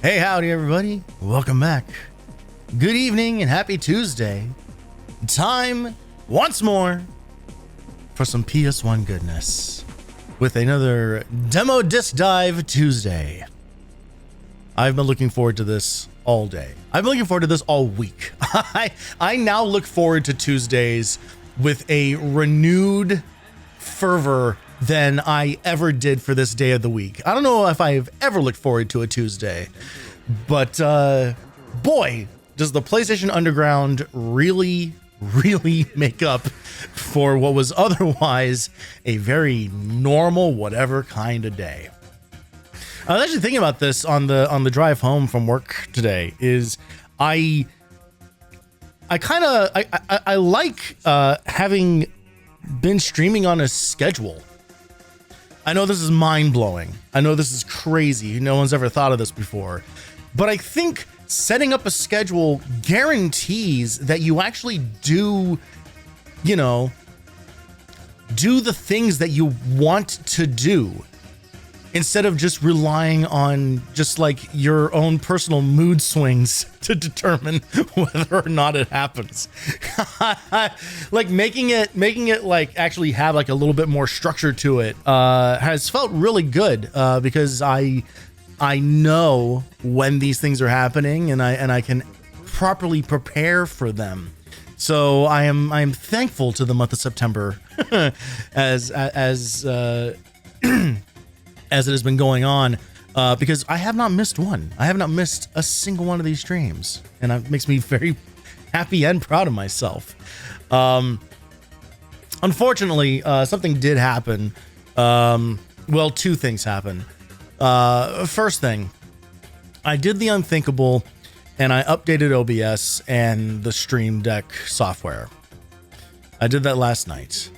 Hey, howdy, everybody. Welcome back. Good evening and happy Tuesday. Time once more for some PS1 goodness with another Demo Disc Dive Tuesday. I've been looking forward to this all day. I've been looking forward to this all week. I now look forward to Tuesdays with a renewed fervor than I ever did for this day of the week. I don't know if I've ever looked forward to a Tuesday, but boy, does the PlayStation Underground really make up for what was otherwise a very normal, whatever kind of day. I was actually thinking about this on the drive home from work today. Is I like having been streaming on a schedule. I know this is mind-blowing. I know this is crazy. No one's ever thought of this before. But I think setting up a schedule guarantees that you actually do the things that you want to do, instead of just relying on just like your own personal mood swings to determine whether or not it happens. Like making it like actually have like a little bit more structure to it has felt really good because I know when these things are happening and I can properly prepare for them. So I am thankful to the month of September as it has been going on, because I have not missed one. I have not missed a single one of these streams, and it makes me very happy and proud of myself. Unfortunately, something did happen. Well, two things happened. First thing, I did the unthinkable, and I updated OBS and the Stream Deck software. I did that last night.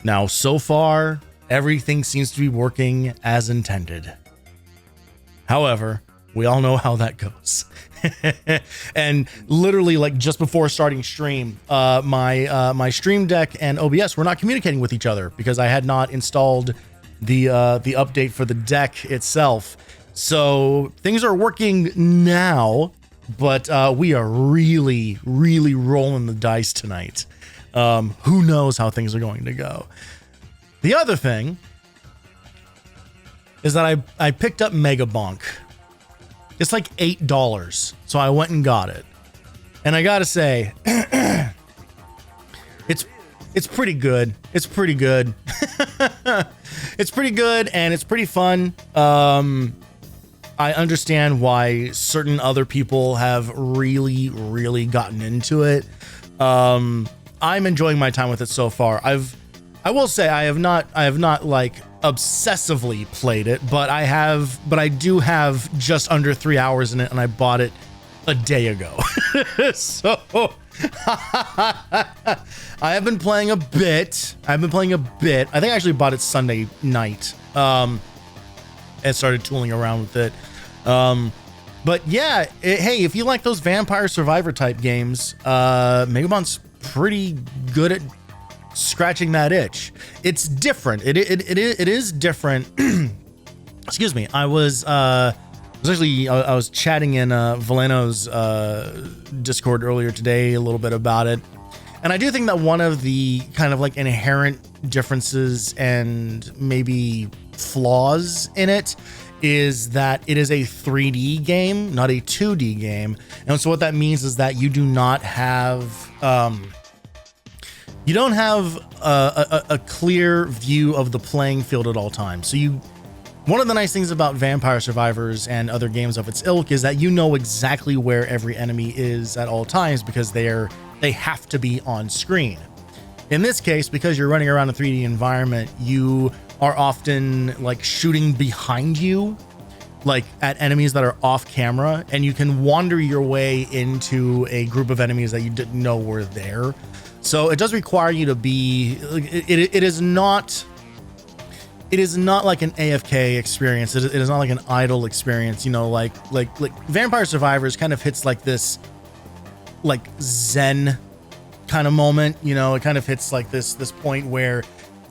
Now, so far, everything seems to be working as intended. However, we all know how that goes. And literally, like just before starting stream, my Stream Deck and OBS were not communicating with each other because I had not installed the update for the deck itself. So things are working now, but we are really rolling the dice tonight. Who knows how things are going to go? The other thing is that I picked up Mega Bonk. It's like $8, so I went and got it. And I gotta say, it's pretty good. It's pretty good. It's pretty good, and it's pretty fun. I understand why certain other people have really gotten into it. I'm enjoying my time with it so far. I will say I have not like obsessively played it, but I do have just under 3 hours in it, and I bought it a day ago. So I have been playing a bit. I think I actually bought it Sunday night, and started tooling around with it. But yeah, hey, if you like those Vampire Survivor type games, Megabonk's pretty good at scratching that itch. It's different. It is different. Excuse me. I was chatting in Valeno's Discord earlier today a little bit about it, and I do think that one of the kind of like inherent differences and maybe flaws in it is that it is a 3D game, not a 2D game. And so what that means is that you do not have a clear view of the playing field at all times. So one of the nice things about Vampire Survivors and other games of its ilk is that you know exactly where every enemy is at all times because they have to be on screen. In this case, because you're running around a 3D environment, you are often like shooting behind you, like at enemies that are off camera, and you can wander your way into a group of enemies that you didn't know were there. So it does require you to be, it is not like an AFK experience. It is not like an idle experience, like Vampire Survivors kind of hits like this, like Zen kind of moment, it kind of hits like this point where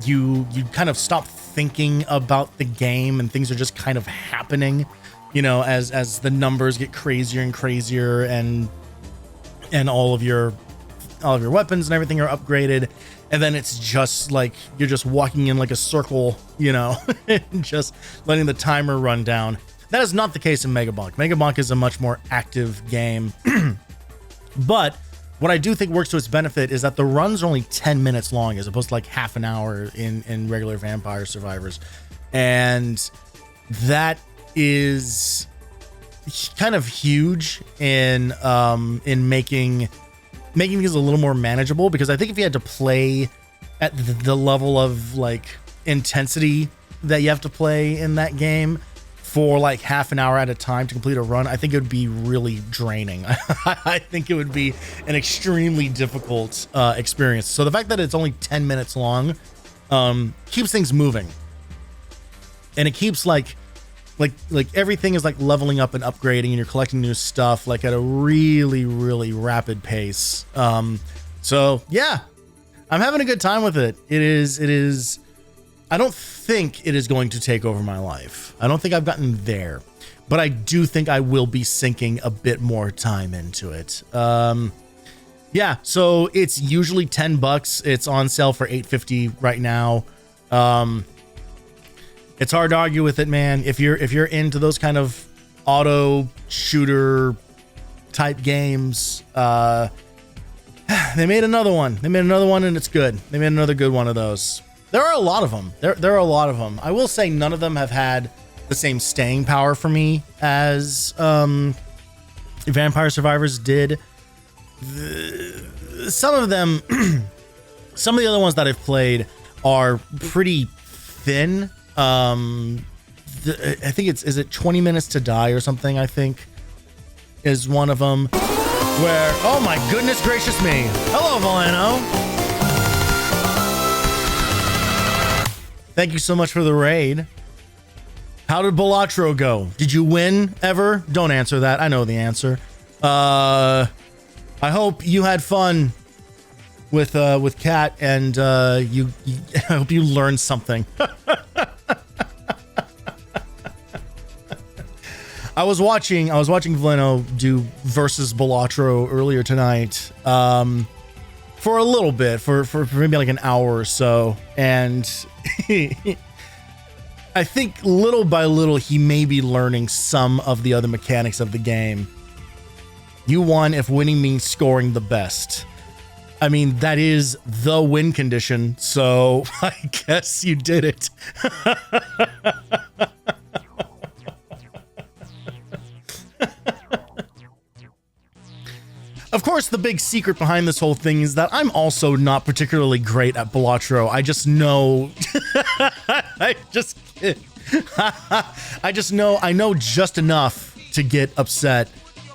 you kind of stop thinking about the game and things are just kind of happening. you know, as the numbers get crazier and crazier, and all of your weapons and everything are upgraded, and then it's just like you're just walking in like a circle, you know, and just letting the timer run down. That is not the case in Megabonk. Megabonk is a much more active game. But what I do think works to its benefit is that the runs are only 10 minutes long as opposed to like half an hour in regular Vampire Survivors. And that is kind of huge in making things a little more manageable, because I think if you had to play at the level of like intensity that you have to play in that game for like half an hour at a time to complete a run, I think it would be really draining. I think it would be an extremely difficult experience. So the fact that it's only 10 minutes long keeps things moving, and it keeps like everything is like leveling up and upgrading, and you're collecting new stuff like at a really, really rapid pace. So yeah, I'm having a good time with it. It is. I don't think it is going to take over my life. I don't think I've gotten there, but I do think I will be sinking a bit more time into it. Yeah, so it's usually $10. It's on sale for $8.50 right now. It's hard to argue with it, man. If you're into those kind of auto shooter type games, they made another one. And it's good. They made another good one of those. There are a lot of them. There are a lot of them. I will say none of them have had the same staying power for me as Vampire Survivors did. Some of them, some of the other ones that I've played are pretty thin. I think is it 20 Minutes to Die or something, I think, is one of them. Where, oh my goodness gracious me. Hello, Volano. Thank you so much for the raid. How did Balatro go? Did you win ever? Don't answer that. I know the answer. I hope you had fun with Kat, and I hope you learned something. I was watching Valeno do versus Balatro earlier tonight. For a little bit, for maybe like an hour or so, and I think little by little he may be learning some of the other mechanics of the game. You won if winning means scoring the best. I mean, that is the win condition, so I guess you did it. Of course, the big secret behind this whole thing is that I'm also not particularly great at Balatro. I just know... I know just enough to get upset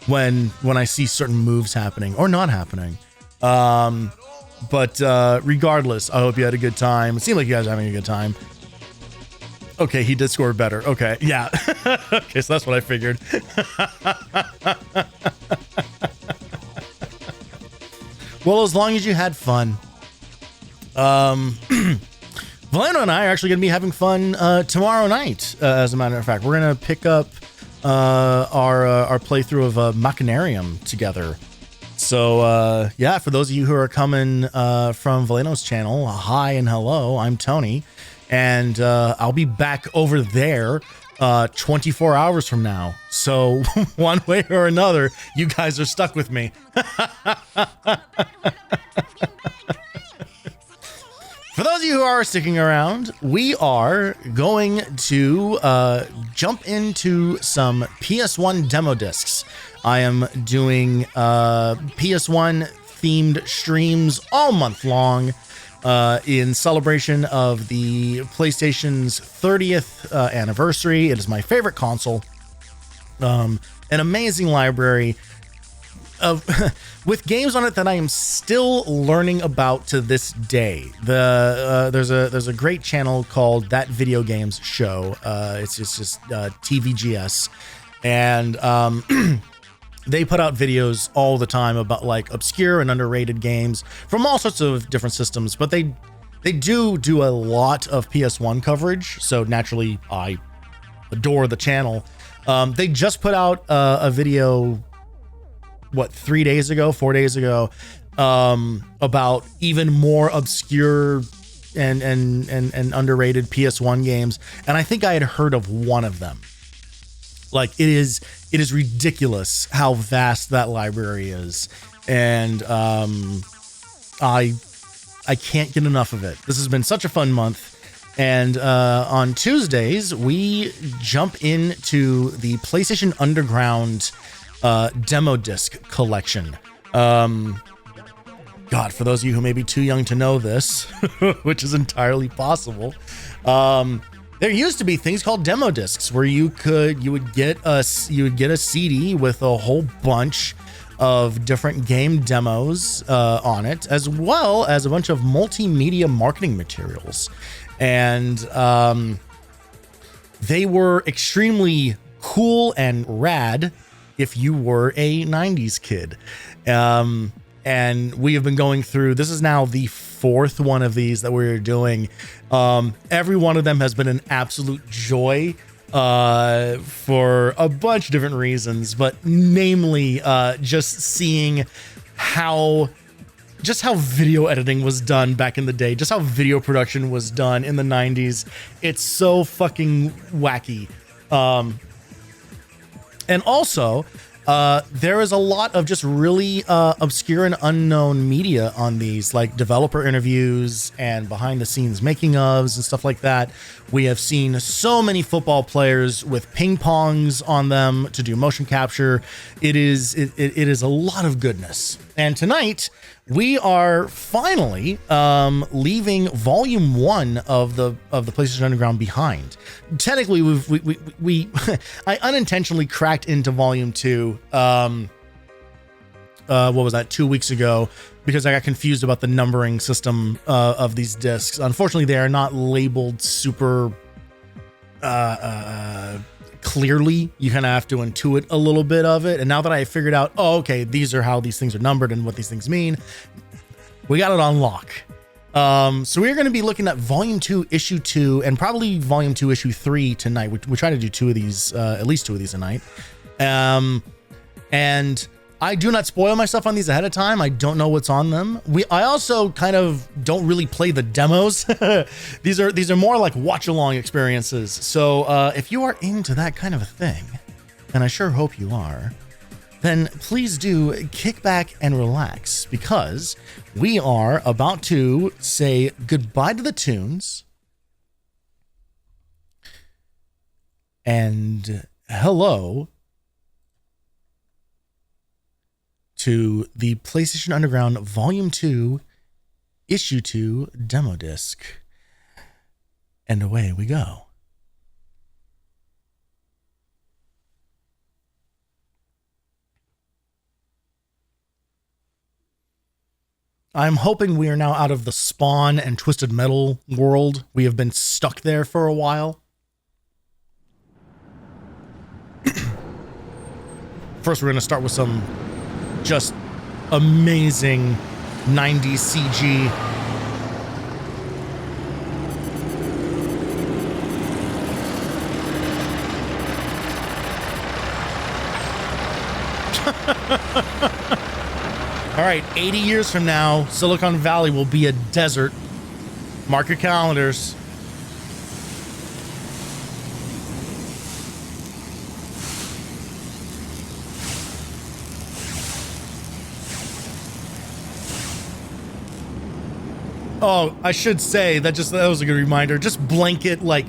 when I see certain moves happening or not happening. But regardless, I hope you had a good time. It seemed like you guys are having a good time. Okay, he did score better. Okay, yeah. Okay, so that's what I figured. Well, as long as you had fun. Valeno and I are actually going to be having fun tomorrow night, as a matter of fact. We're going to pick up our playthrough of Machinarium together. So, yeah, for those of you who are coming from Valeno's channel, hi and hello, I'm Tony. And I'll be back over there 24 hours from now. So one way or another, you guys are stuck with me. For those of you who are sticking around, we are going to jump into some PS1 demo discs. I am doing PS1 themed streams all month long in celebration of the PlayStation's 30th anniversary. It is my favorite console. An amazing library of with games on it that I am still learning about to this day. There's a great channel called That Video Games Show. It's just TVGS, and they put out videos all the time about like obscure and underrated games from all sorts of different systems, but they do a lot of PS1 coverage. So naturally, I adore the channel. They just put out a video, what, 3 days ago, 4 days ago, about even more obscure and underrated PS1 games, and I think I had heard of one of them. Like, it is ridiculous how vast that library is, and I can't get enough of it. This has been such a fun month. And on Tuesdays, we jump into the PlayStation Underground demo disc collection. God, for those of you who may be too young to know this, which is entirely possible, there used to be things called demo discs where you would get a CD with a whole bunch of different game demos on it, as well as a bunch of multimedia marketing materials. And they were extremely cool and rad if you were a 90s kid. And we have been going through, this is now the 4th one of these that we're doing. Every one of them has been an absolute joy for a bunch of different reasons, but namely just seeing how video editing was done back in the day, just how video production was done in the 90s. It's so fucking wacky. And also, there is a lot of just really obscure and unknown media on these, like developer interviews and behind the scenes making ofs and stuff like that. We have seen so many football players with ping pongs on them to do motion capture. It is a lot of goodness. And tonight we are finally leaving Volume 1 of the PlayStation Underground behind. Technically, we I unintentionally cracked into Volume 2. What was that? 2 weeks ago, because I got confused about the numbering system of these discs. Unfortunately, they are not labeled super clearly. You kind of have to intuit a little bit of it. And now that I figured out, oh, okay, these are how these things are numbered and what these things mean, we got it on lock. So we're going to be looking at Volume 2, Issue 2, and probably Volume 2, Issue 3 tonight. We try to do 2 of these, at least 2 of these tonight. And I do not spoil myself on these ahead of time. I don't know what's on them. I also kind of don't really play the demos. These are more like watch along experiences. So if you are into that kind of a thing, and I sure hope you are, then please do kick back and relax, because we are about to say goodbye to the tunes and hello to the PlayStation Underground Volume 2, Issue 2 demo disc. And away we go. I'm hoping we are now out of the Spawn and Twisted Metal world. We have been stuck there for a while. First, we're going to start with some just amazing 90s CG. All right, 80 years from now, Silicon Valley will be a desert. Mark your calendars. Oh, I should say that was a good reminder. Just blanket like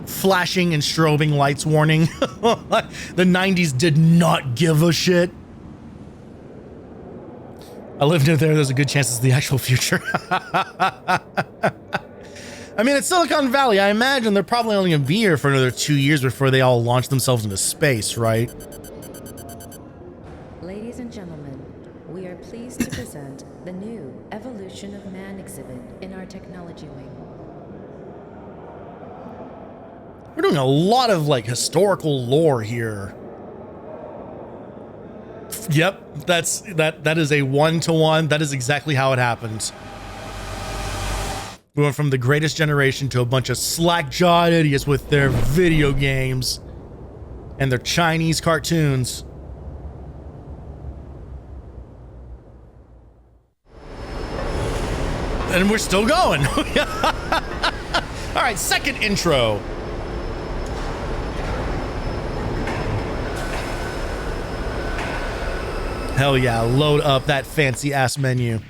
flashing and strobing lights warning. The 90s did not give a shit. I lived in there. There's a good chance it's the actual future. I mean, it's Silicon Valley. I imagine they're probably only gonna be here for another 2 years before they all launch themselves into space, right? Ladies and gentlemen, we are pleased to present the new Evolution of Man exhibit in our technology wing. We're doing a lot of like historical lore here. Yep, that is a one-to-one. That is exactly how it happened. We went from the greatest generation to a bunch of slack-jawed idiots with their video games. and their Chinese cartoons. And we're still going. All right, second intro. Hell yeah, load up that fancy ass menu.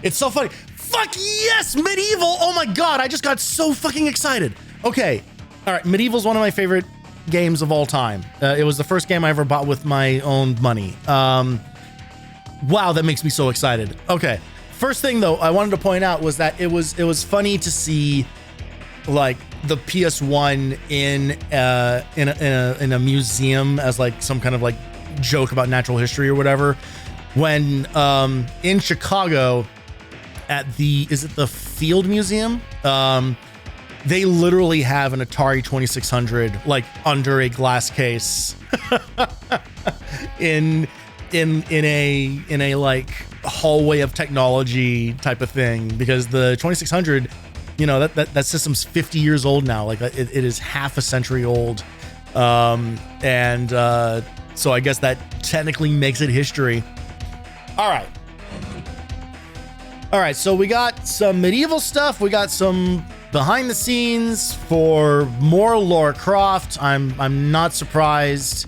It's so funny. Fuck yes, Medieval. Oh my God, I just got so fucking excited. Okay, all right, Medieval's one of my favorite games of all time. It was the first game I ever bought with my own money. Wow, that makes me so excited. Okay, first thing though, I wanted to point out was that it was funny to see like the PS1 in a museum as like some kind of like joke about natural history or whatever, when in Chicago at the Field Museum, they literally have an Atari 2600 like under a glass case in a like hallway of technology type of thing, because the 2600, you know, that system's 50 years old now. Like it is half a century old, so I guess that technically makes it history. All right, so we got some medieval stuff. We got some behind the scenes for more Lara Croft. I'm not surprised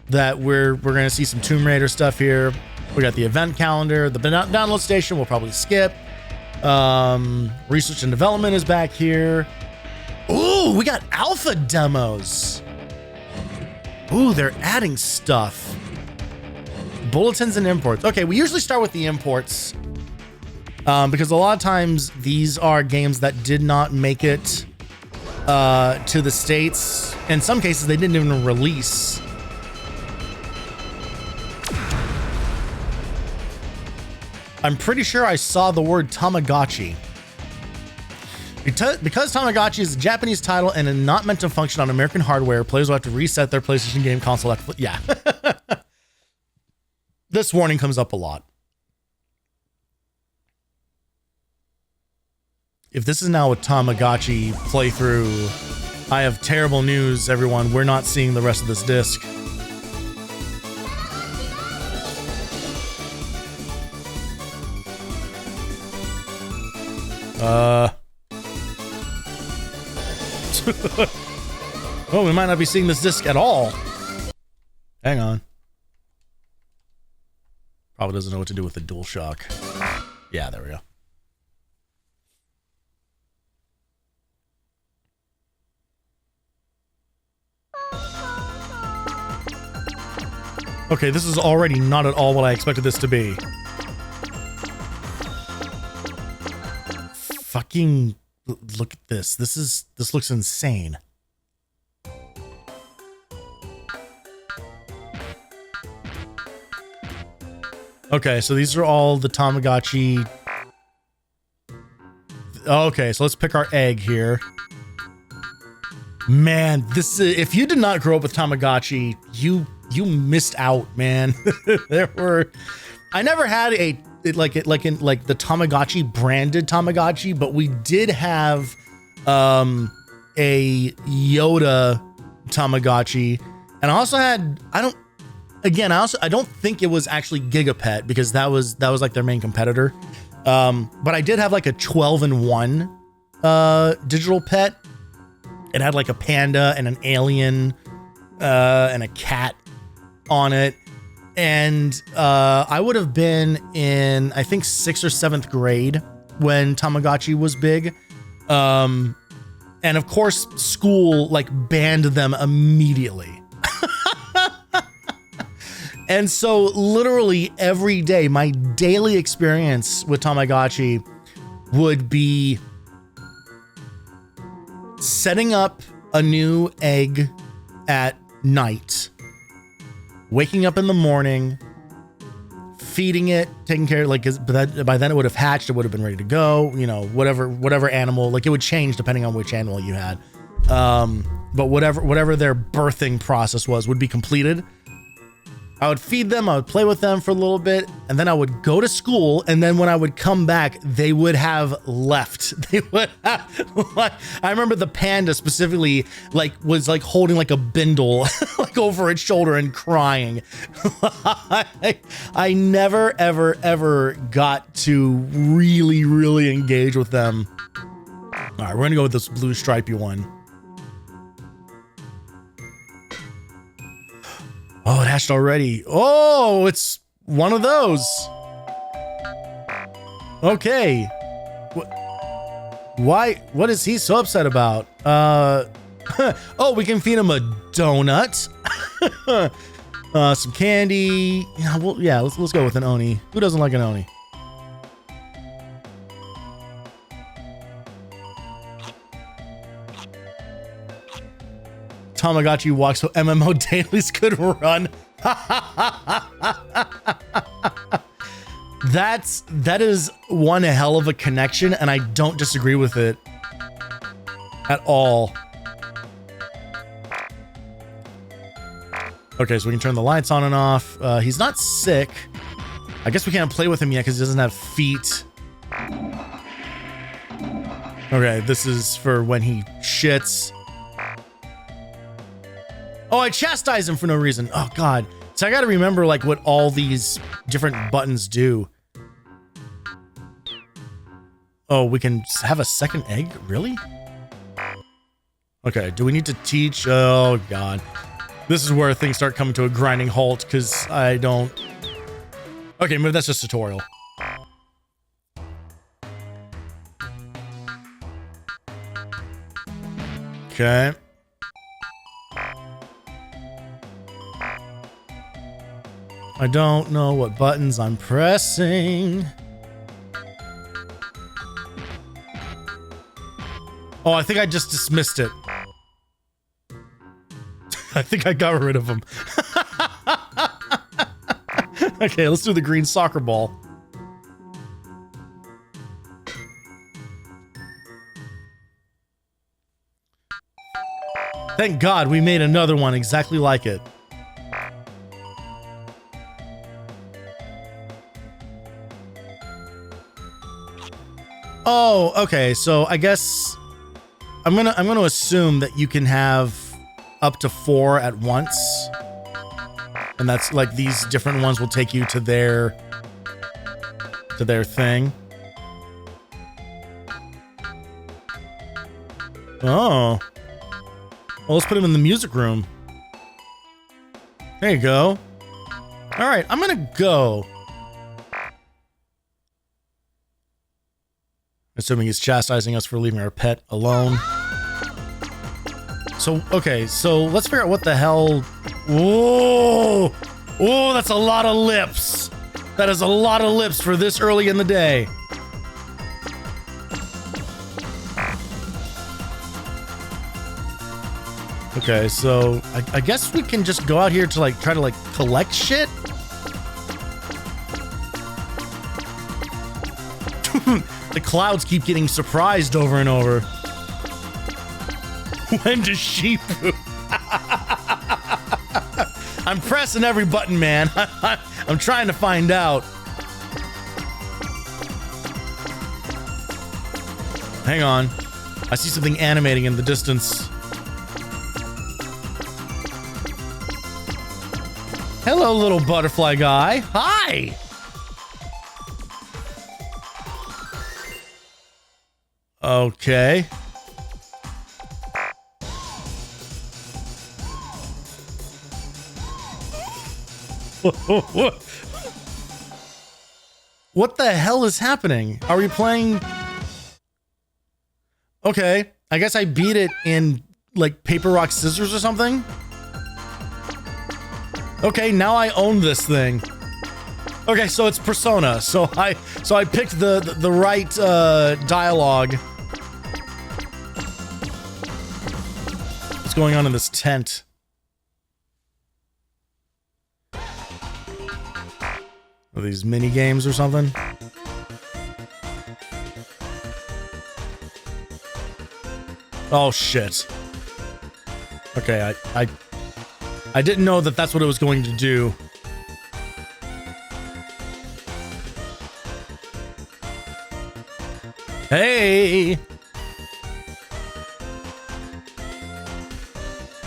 that we're gonna see some Tomb Raider stuff here. We got the event calendar, the download station we'll probably skip. Research and development is back here. Ooh, we got alpha demos. Ooh, they're adding stuff. Bulletins and imports. Okay, we usually start with the imports because a lot of times these are games that did not make it to the States. In some cases, they didn't even release. I'm pretty sure I saw the word Tamagotchi. Because Tamagotchi is a Japanese title and not meant to function on American hardware, players will have to reset their PlayStation game console. Yeah. This warning comes up a lot. If this is now a Tamagotchi playthrough, I have terrible news, everyone. We're not seeing the rest of this disc. Oh, we might not be seeing this disc at all. Hang on. Probably doesn't know what to do with the DualShock. Yeah, there we go. Okay, this is already not at all what I expected this to be. Fucking look at this. This looks insane. Okay, so these are all the Tamagotchi. Okay, so let's pick our egg here. Man, this is, if you did not grow up with Tamagotchi, you missed out, man. I never had like the Tamagotchi branded Tamagotchi, but we did have a Yoda Tamagotchi, and I also had I don't think it was actually Gigapet, because that was like their main competitor. But I did have like a 12-in-1 digital pet. It had like a panda and an alien and a cat on it. And I would have been in, I think, 6th or 7th grade when Tamagotchi was big. And of course, school like banned them immediately. And so literally every day, my daily experience with Tamagotchi would be setting up a new egg at night, waking up in the morning, feeding it, taking care of, like, by then it would have hatched, it would have been ready to go, you know, whatever animal, like it would change depending on which animal you had. But whatever their birthing process was would be completed. I would feed them, I would play with them for a little bit, and then I would go to school, and then when I would come back, they would have left. They would have, like, I remember the panda specifically, like, was like holding like a bindle, like over its shoulder and crying. I never, ever, ever got to really, really engage with them. All right, we're gonna go with this blue stripy one. Oh, it hatched already. Oh, it's one of those. Okay. Why? What is he so upset about? Oh, we can feed him a donut. Some candy. Yeah, well, yeah, let's go with an oni. Who doesn't like an oni? Tamagotchi walks so MMO dailies could run. That is one hell of a connection, and I don't disagree with it at all. Okay, so we can turn the lights on and off. He's not sick. I guess we can't play with him yet because he doesn't have feet. Okay, this is for when he shits. Oh, I chastise him for no reason. Oh, God. So I got to remember, like, what all these different buttons do. Oh, we can have a second egg? Really? Okay, do we need to teach? Oh, God. This is where things start coming to a grinding halt, because I don't... Okay, maybe that's just tutorial. Okay. I don't know what buttons I'm pressing. Oh, I think I just dismissed it. I think I got rid of him. Okay, let's do the green soccer ball. Thank God we made another one exactly like it. Oh, okay. So I guess I'm gonna assume that you can have up to 4 at once, and that's like these different ones will take you to their thing. Oh, well, let's put him in the music room. There you go. All right, I'm gonna go. Assuming he's chastising us for leaving our pet alone. So, okay, so let's figure out what the hell... Whoa! Oh, that's a lot of lips. That is a lot of lips for this early in the day. Okay, so I guess we can just go out here to like try to like collect shit. The clouds keep getting surprised over and over. When does she poop? I'm pressing every button, man. I'm trying to find out. Hang on. I see something animating in the distance. Hello, little butterfly guy. Hi! Okay. What the hell is happening? Are we playing? Okay, I guess I beat it in like paper, rock, scissors or something. Okay, now I own this thing. Okay, so it's Persona. So I picked the right dialogue. What's going on in this tent? Are these mini games or something? Oh shit. Okay, I didn't know that that's what it was going to do. Hey.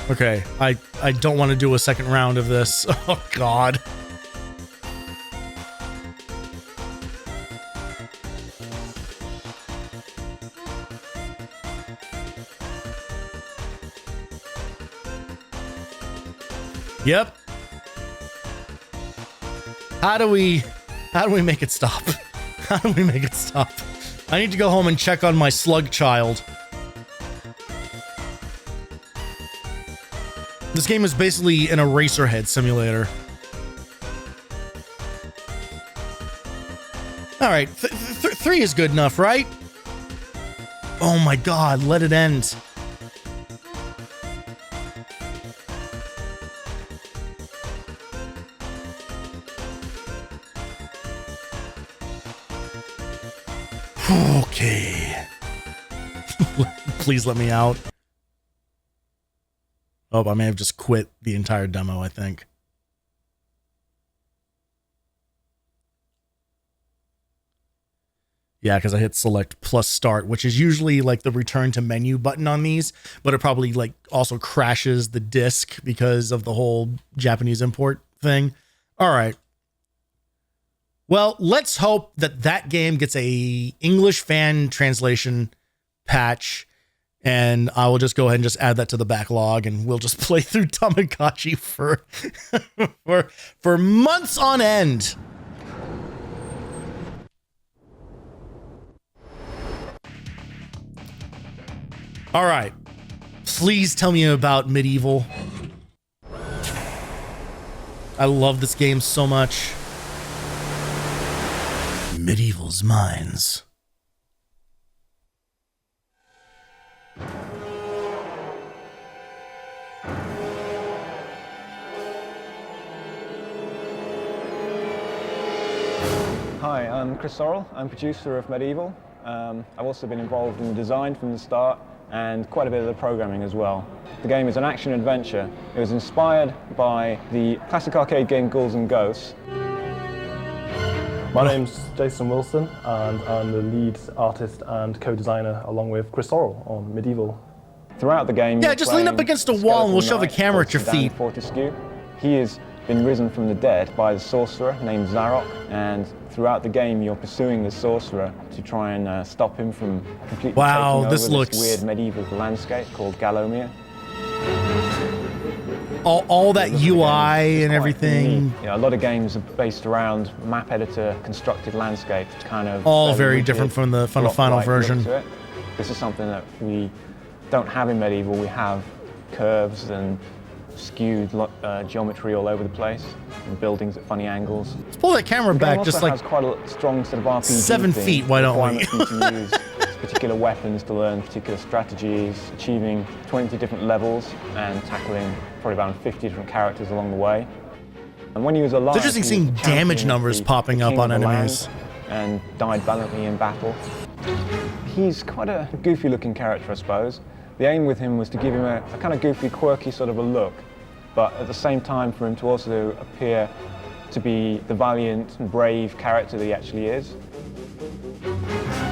Okay, I don't want to do a second round of this. Oh God. Yep. How do we make it stop? How do we make it stop? I need to go home and check on my slug child. This game is basically an Eraserhead simulator. All right, 3 is good enough, right? Oh my God, let it end. Okay. Please let me out. Oh, I may have just quit the entire demo, I think. Yeah, because I hit select plus start, which is usually like the return to menu button on these, but it probably like also crashes the disc because of the whole Japanese import thing. All right. Well, let's hope that that game gets a English fan translation patch, and I will just go ahead and just add that to the backlog, and we'll just play through Tamagotchi for for months on end. All right, please tell me about Medieval. I love this game so much. Medieval's Minds. Hi, I'm Chris Sorrell. I'm producer of Medieval. I've also been involved in the design from the start and quite a bit of the programming as well. The game is an action-adventure. It was inspired by the classic arcade game Ghouls and Ghosts. My name's Jason Wilson, and I'm the lead artist and co-designer along with Chris Sorrell on Medieval. Throughout the game, yeah, just lean up against a wall and we'll shove a camera at your feet. Fortescue. He has been risen from the dead by the sorcerer named Zarok, and throughout the game you're pursuing the sorcerer to try and stop him from completely taking over this weird medieval landscape called Gallowmere. All that UI and everything. Yeah, a lot of games are based around map editor constructed landscapes, kind of all very different from the final version. This is something that we don't have in Medieval. We have curves and skewed geometry all over the place, and buildings at funny angles. Let's pull that camera back just like has quite a strong sort of RPG 7 feet. Why don't we? To use particular weapons to learn particular strategies, achieving 20 different levels and tackling probably around 50 different characters along the way. And when he was alive, it's interesting seeing damage numbers popping up on enemies. And died valiantly in battle. He's quite a goofy looking character, I suppose. The aim with him was to give him a kind of goofy, quirky sort of a look, but at the same time for him to also appear to be the valiant and brave character that he actually is.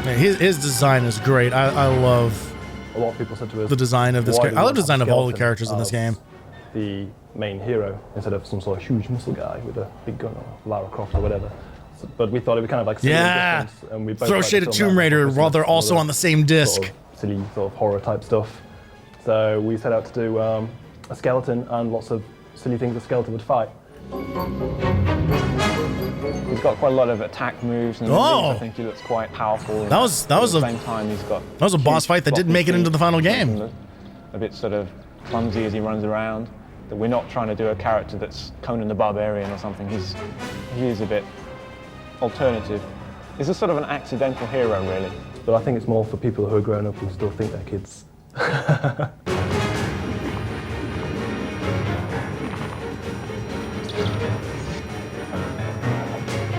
Yeah, his design is great. I love a lot of people said to us the design of this character. I love the design of all the characters in this game. The main hero, instead of some sort of huge muscle guy with a big gun or Lara Croft or whatever. So, but we thought it would kind of like and we both throw shade at Tomb Raider while they're also on the same disc. Sort of silly sort of horror type stuff. So we set out to do a skeleton and lots of silly things a skeleton would fight. He's got quite a lot of attack moves, and I think he looks quite powerful. That was at the same time, he's got a boss fight that didn't make it into the final game. A bit sort of clumsy as he runs around. That we're not trying to do a character that's Conan the Barbarian or something. He is a bit alternative. He's a sort of an accidental hero, really. But I think it's more for people who are grown up and still think they're kids. Yeah,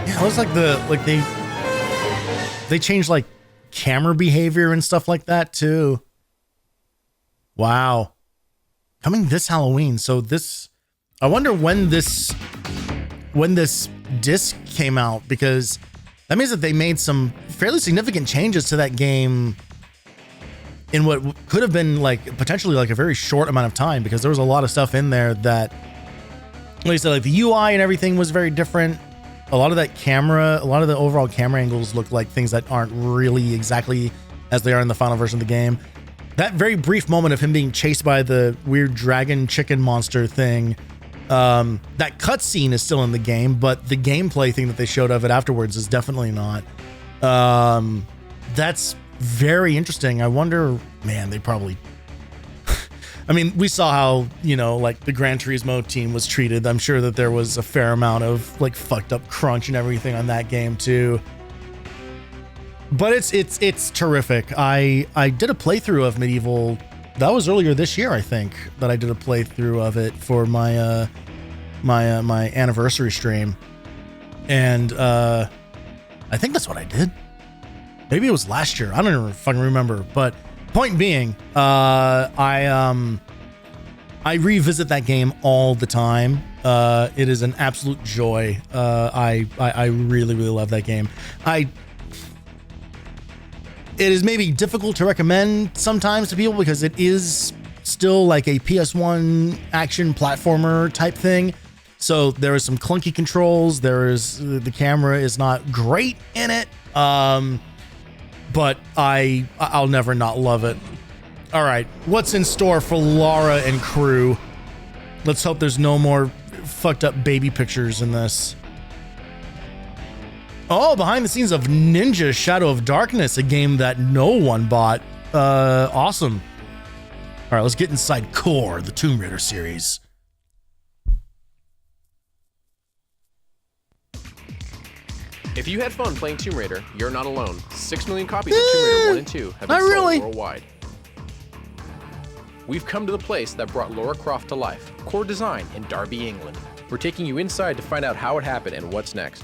it looks like they changed like camera behavior and stuff like that too. Wow. Coming this Halloween. So I wonder when this disc came out, because that means that they made some fairly significant changes to that game in what could have been like potentially like a very short amount of time, because there was a lot of stuff in there that, like I said, like the UI and everything was very different. A lot of that camera, a lot of the overall camera angles look like things that aren't really exactly as they are in the final version of the game. That very brief moment of him being chased by the weird dragon chicken monster thing, that cutscene is still in the game, but the gameplay thing that they showed of it afterwards is definitely not. That's very interesting. I wonder, man, they probably, I mean, we saw how, you know, like the Gran Turismo team was treated. I'm sure that there was a fair amount of like fucked up crunch and everything on that game too. But it's terrific. I did a playthrough of Medieval. That was earlier this year, I think, that I did a playthrough of it for my my anniversary stream. And I think that's what I did. Maybe it was last year. I don't even fucking remember. But point being, I revisit that game all the time. It is an absolute joy. I really, really love that game. It is maybe difficult to recommend sometimes to people because it is still like a PS1 action platformer type thing. So there is some clunky controls. The camera is not great in it. But I'll never not love it. All right, what's in store for Lara and crew? Let's hope there's no more fucked up baby pictures in this. Oh, behind the scenes of Ninja Shadow of Darkness, a game that no one bought. Awesome. All right, let's get inside Core, the Tomb Raider series. If you had fun playing Tomb Raider, you're not alone. 6 million copies of Tomb Raider 1 and 2 have been sold worldwide. We've come to the place that brought Lara Croft to life, Core Design in Derby, England. We're taking you inside to find out how it happened and what's next.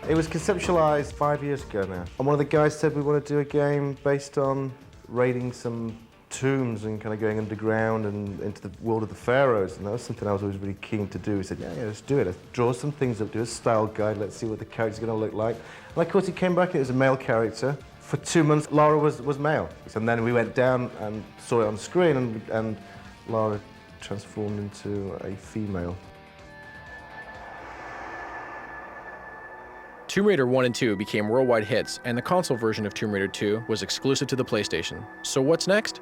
It was conceptualized 5 years ago now. And one of the guys said we want to do a game based on raiding some tombs and kind of going underground and into the world of the pharaohs. And that was something I was always really keen to do. He said, yeah, let's do it. Let's draw some things up, do a style guide, let's see what the character's going to look like. And of course, he came back and it was a male character. For 2 months, Lara was male. And then we went down and saw it on screen, and Lara transformed into a female. Tomb Raider 1 and 2 became worldwide hits, and the console version of Tomb Raider 2 was exclusive to the PlayStation. So what's next?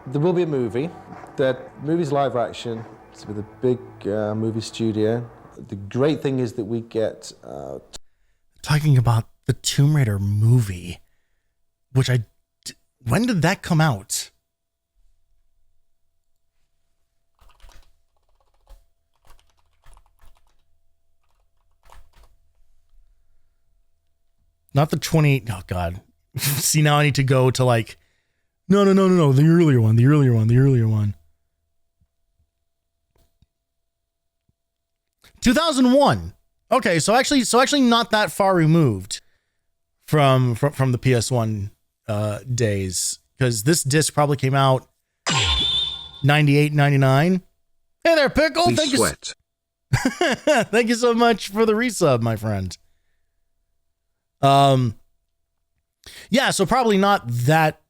There will be a movie. That movie's live action. It's with a big movie studio. The great thing is that we get... Talking about the Tomb Raider movie, which when did that come out? Not the 28. Oh God. See, now I need to go to like, no. The earlier one. 2001. Okay. So actually not that far removed from the PS1 days, because this disc probably came out 98, 99. Hey there, Pickle. Thank you. Thank you so much for the resub, my friend. Yeah, so probably not that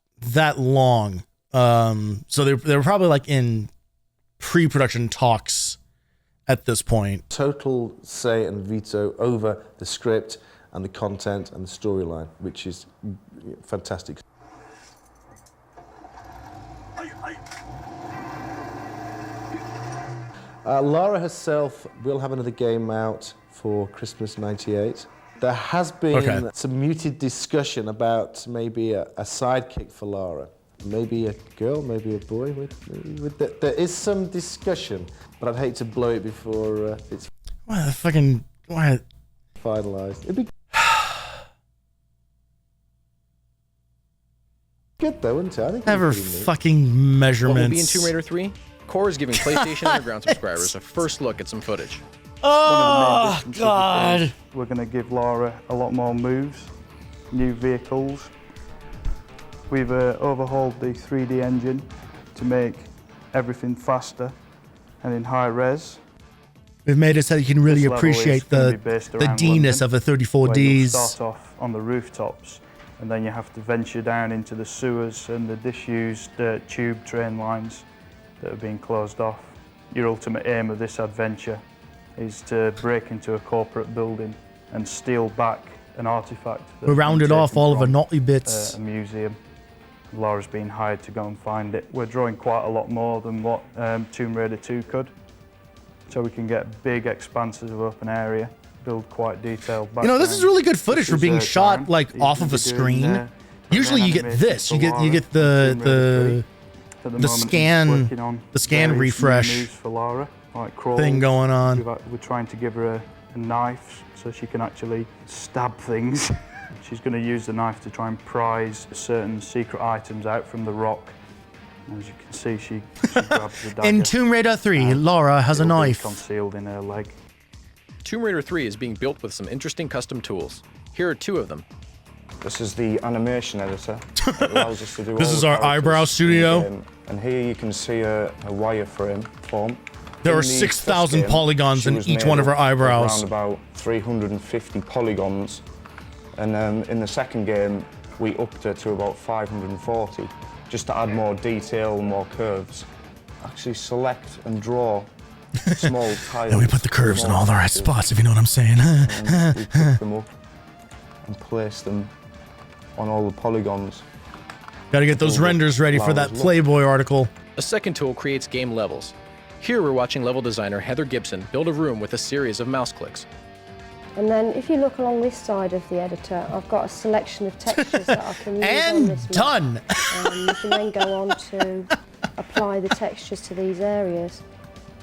long. So they were probably like in pre-production talks at this point. Total say and veto over the script and the content and the storyline, which is fantastic. Lara herself will have another game out for Christmas '98. There has been some muted discussion about maybe a sidekick for Lara. Maybe a girl, maybe a boy. There is some discussion, but I'd hate to blow it before it's finalised. It'd be good though, wouldn't it? I think Ever fucking measurements. What will be in Tomb Raider 3? Core is giving PlayStation Underground subscribers a first look at some footage. Oh, God. We're going to give Lara a lot more moves, new vehicles. We've overhauled the 3D engine to make everything faster and in high res. We've made it so you can really This level appreciate is gonna the be based the around D-ness London, of a where you'll 34Ds. start off on the rooftops, and then you have to venture down into the sewers and the disused tube train lines that are being closed off. Your ultimate aim of this adventure is to break into a corporate building and steal back an artifact. We rounded off all of the naughty bits. A museum. Laura's been hired to go and find it. We're drawing quite a lot more than what Tomb Raider 2 could. So we can get big expanses of open area, build quite detailed background. You know, this is really good footage for being shot Darren. like He's off gonna of be a doing, screen. Usually you get animation this. for You Lara get on Tomb Raider 3. At the moment, he's scan working on the scan various new refresh moves for Lara, like crawls. thing going on. We're trying to give her a knife so she can actually stab things. She's going to use the knife to try and prise certain secret items out from the rock. As you can see, she grabs the dagger. In Tomb Raider 3, Laura has a It'll be knife. concealed in her leg. Tomb Raider 3 is being built with some interesting custom tools. Here are 2 of them. This is the animation editor. It allows us to do This all is the our characters eyebrow in the studio. game. And here you can see a wireframe form. There In are the 6,000 first game, polygons she in was each made one of her up eyebrows. Around about 350 polygons. And in the second game, we upped her to about 540, just to add more detail, more curves. Actually select and draw small tiles. And we put the curves in all the right spots, if you know what I'm saying. And we pick them up and place them on all the polygons. Gotta get those renders ready for that Flowers look. Playboy article. A second tool creates game levels. Here we're watching level designer Heather Gibson build a room with a series of mouse clicks. And then if you look along this side of the editor, I've got a selection of textures that I can use on And this map. done! You can then go on to apply the textures to these areas.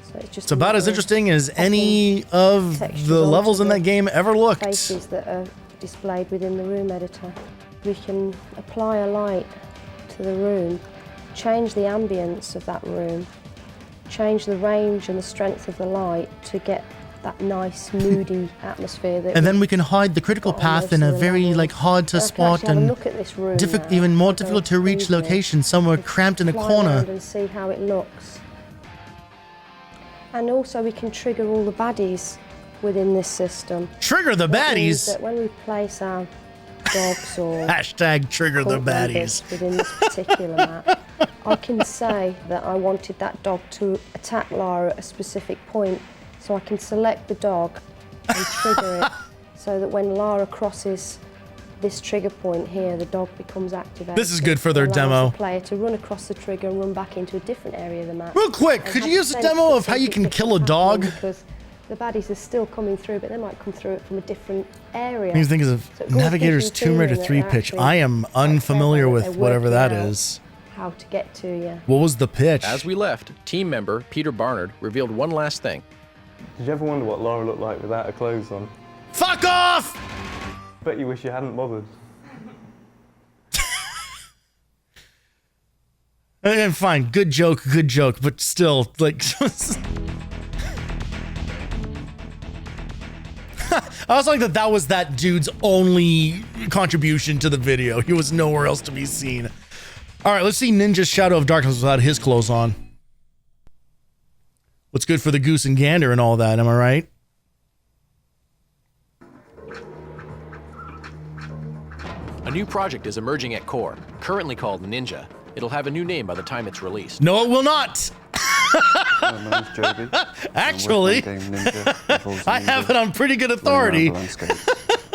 So it's just It's about as another interesting as popping any of textures the onto levels in the that game ever looked. faces that are displayed within the room editor. We can apply a light to the room, change the ambience of that room, change the range and the strength of the light to get that nice moody atmosphere that And then we can hide the critical got on path most in of a the very levels. like hard to So I can spot actually have a and look at this room now, even more as I difficult to reach evening. location, somewhere cramped in a Fly corner. around and see how it looks. And also we can trigger all the baddies within this system. Trigger the That means baddies! that when we place our dogs or Hashtag trigger the cult members baddies. within this particular map, I can say that I wanted that dog to attack Lara at a specific point, so I can select the dog and trigger it, so that when Lara crosses this trigger point here, the dog becomes activated. This is good for their It allows demo. the player to run across the trigger and run back into a different area of the map. Real quick, And could have you use a sense demo that of how you something can kill a different's dog? happening, because the baddies are still coming through, but they might come through it from a different area. These things of So it goes Navigator's into the Tomb Raider feeling 3 that pitch. actually I am quite clever unfamiliar that with they're whatever that working out is. how to get to you. What was the pitch? As we left, team member Peter Barnard revealed one last thing. Did you ever wonder what Laura looked like without her clothes on? Fuck off! Bet you wish you hadn't bothered. And fine, good joke, but still, like, I also like that was that dude's only contribution to the video. He was nowhere else to be seen. All right, let's see Ninja's Shadow of Darkness without his clothes on. What's good for the goose and gander and all that, am I right? A new project is emerging at Core, currently called Ninja. It'll have a new name by the time it's released. No, it will not. My name's Joby. Actually, I'm working on a game Ninja. Involves I ninja have it on pretty good running around authority. the landscape,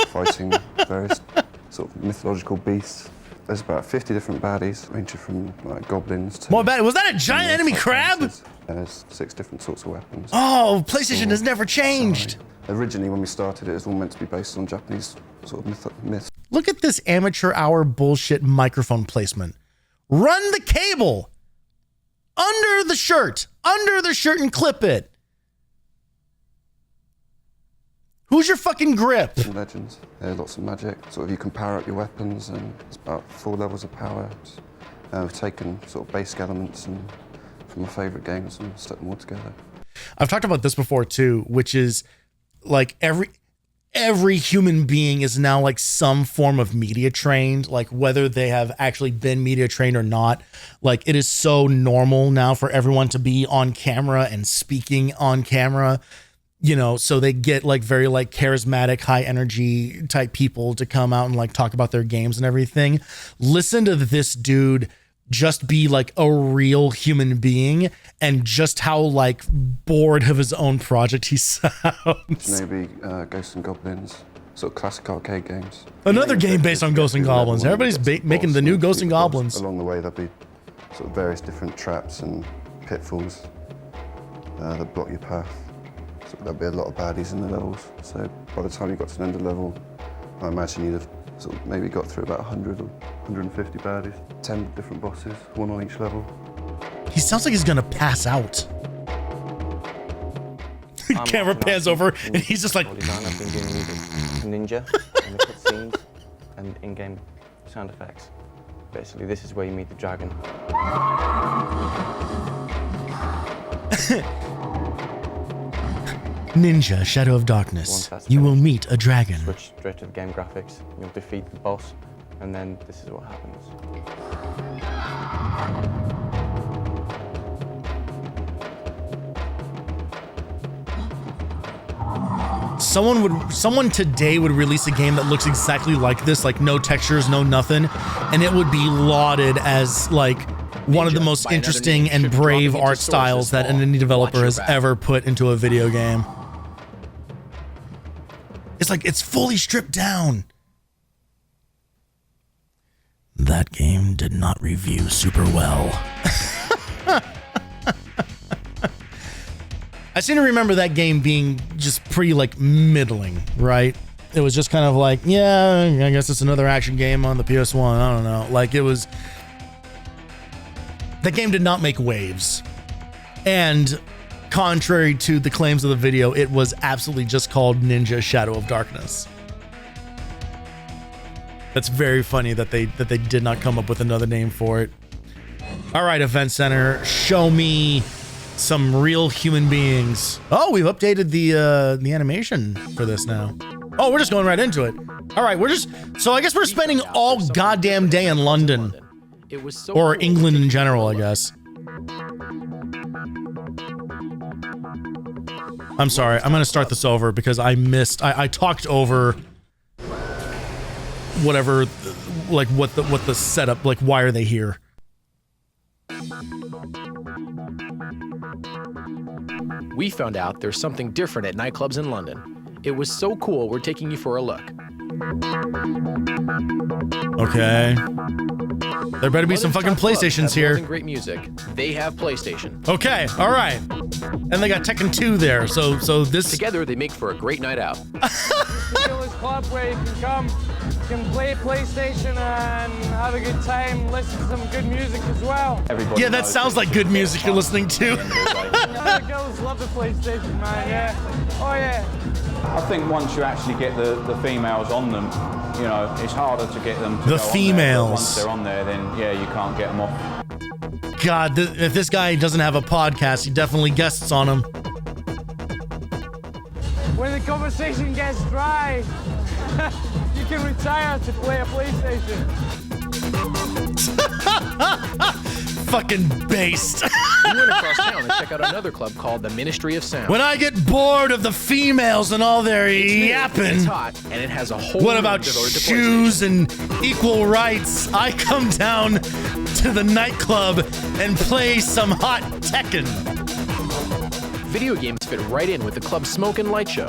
fighting various sort of mythological beasts. There's about 50 different baddies, ranging from like goblins to... More bad. Was that a giant enemy crab? monsters. There's 6 different sorts of weapons. Oh, PlayStation Sword, has never changed. samurai. Originally, when we started, it was all meant to be based on Japanese sort of myths. Look at this amateur hour bullshit microphone placement. Run the cable under the shirt and clip it. Who's your fucking grip? Different legends. There's lots of magic. Sort of you can power up your weapons, and it's about 4 levels of power. We've taken sort of basic elements and from my favourite games and stuck them all together. I've talked about this before too, which is like every human being is now like some form of media trained, like whether they have actually been media trained or not. Like it is so normal now for everyone to be on camera and speaking on camera. you know, so they get like very like charismatic, high energy type people to come out and like talk about their games and everything. Listen to this dude just be like a real human being and just how like bored of his own project he sounds. Maybe Ghosts and Goblins, sort of classic arcade games. Another game based on Ghosts and Goblins. Everybody's making the new Ghosts and Goblins. Along the way, there'll be sort of various different traps and pitfalls that block your path. So there'll be a lot of baddies in the levels. So by the time you got to the end of the level, I imagine you'd have sort of maybe got through about 100 or 150 baddies. 10 different bosses, one on each level. He sounds like he's gonna pass out. Camera pans over and he's just like. I've been dealing with Ninja and the cutscenes and in-game sound effects. Basically, this is where you meet the dragon. Ninja, Shadow of Darkness. You will meet a dragon. Switch straight to the game graphics. You'll defeat the boss, and then this is what happens. Someone today would release a game that looks exactly like this, like no textures, no nothing, and it would be lauded as like one of the most interesting and brave art styles that an indie developer has ever put into a video game. It's like it's fully stripped down. That game did not review super well. I seem to remember that game being just pretty like middling, right? It was just kind of like, yeah, I guess it's another action game on the PS1. I don't know. Like it was. That game did not make waves. And contrary to the claims of the video, it was absolutely just called Ninja Shadow of Darkness. That's very funny that they did not come up with another name for it. All right, Event Center, show me some real human beings. Oh, we've updated the animation for this now. Oh, we're just going right into it. All right, so I guess we're spending all goddamn day in London. It was so Or cool England in general, I guess. I'm sorry, I'm gonna start this over because I talked over whatever, like what the setup, like why are they here? We found out there's something different at nightclubs in London. It was so cool, we're taking you for a look. Okay. There better be some fucking PlayStations here. Great music. They have PlayStation. Okay, all right. And they got Tekken 2 there, so this. Together, they make for a great night out. This club where you can come, you can play PlayStation and have a good time, listen to some good music as well. Yeah, that sounds like good music you're listening to. The girls love the PlayStation, man. Yeah. Oh yeah. I think once you actually get the females on them, you know, it's harder to get them to The go on females. there, but once they're on there, then yeah, you can't get them off. God, if this guy doesn't have a podcast, he definitely guests on him. When the conversation gets dry, you can retire to play a PlayStation. Fucking based. We went across town and check out another club called the Ministry of Sound. When I get bored of the females and all their yapping, It's hot, and it has a whole what room about devoted to shoes and equal rights? I come down to the nightclub and play some hot Tekken. Video games fit right in with the club's smoke and light show.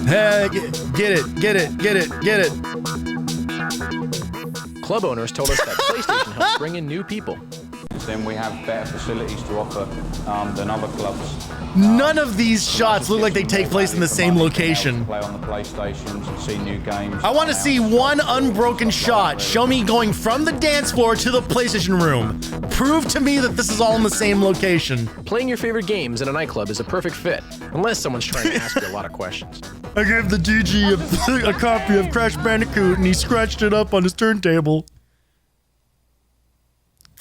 Hey, get it. Club owners told us that PlayStation helps bring in new people. Then we have better facilities to offer than other clubs. None of these shots look like they take place in the same location. Play on the PlayStations and see new games. I want to see one unbroken shot. Show me going from the dance floor to the PlayStation room. Prove to me that this is all in the same location. Playing your favorite games in a nightclub is a perfect fit, unless someone's trying to ask you a lot of questions. I gave the DG a copy of Crash Bandicoot and he scratched it up on his turntable.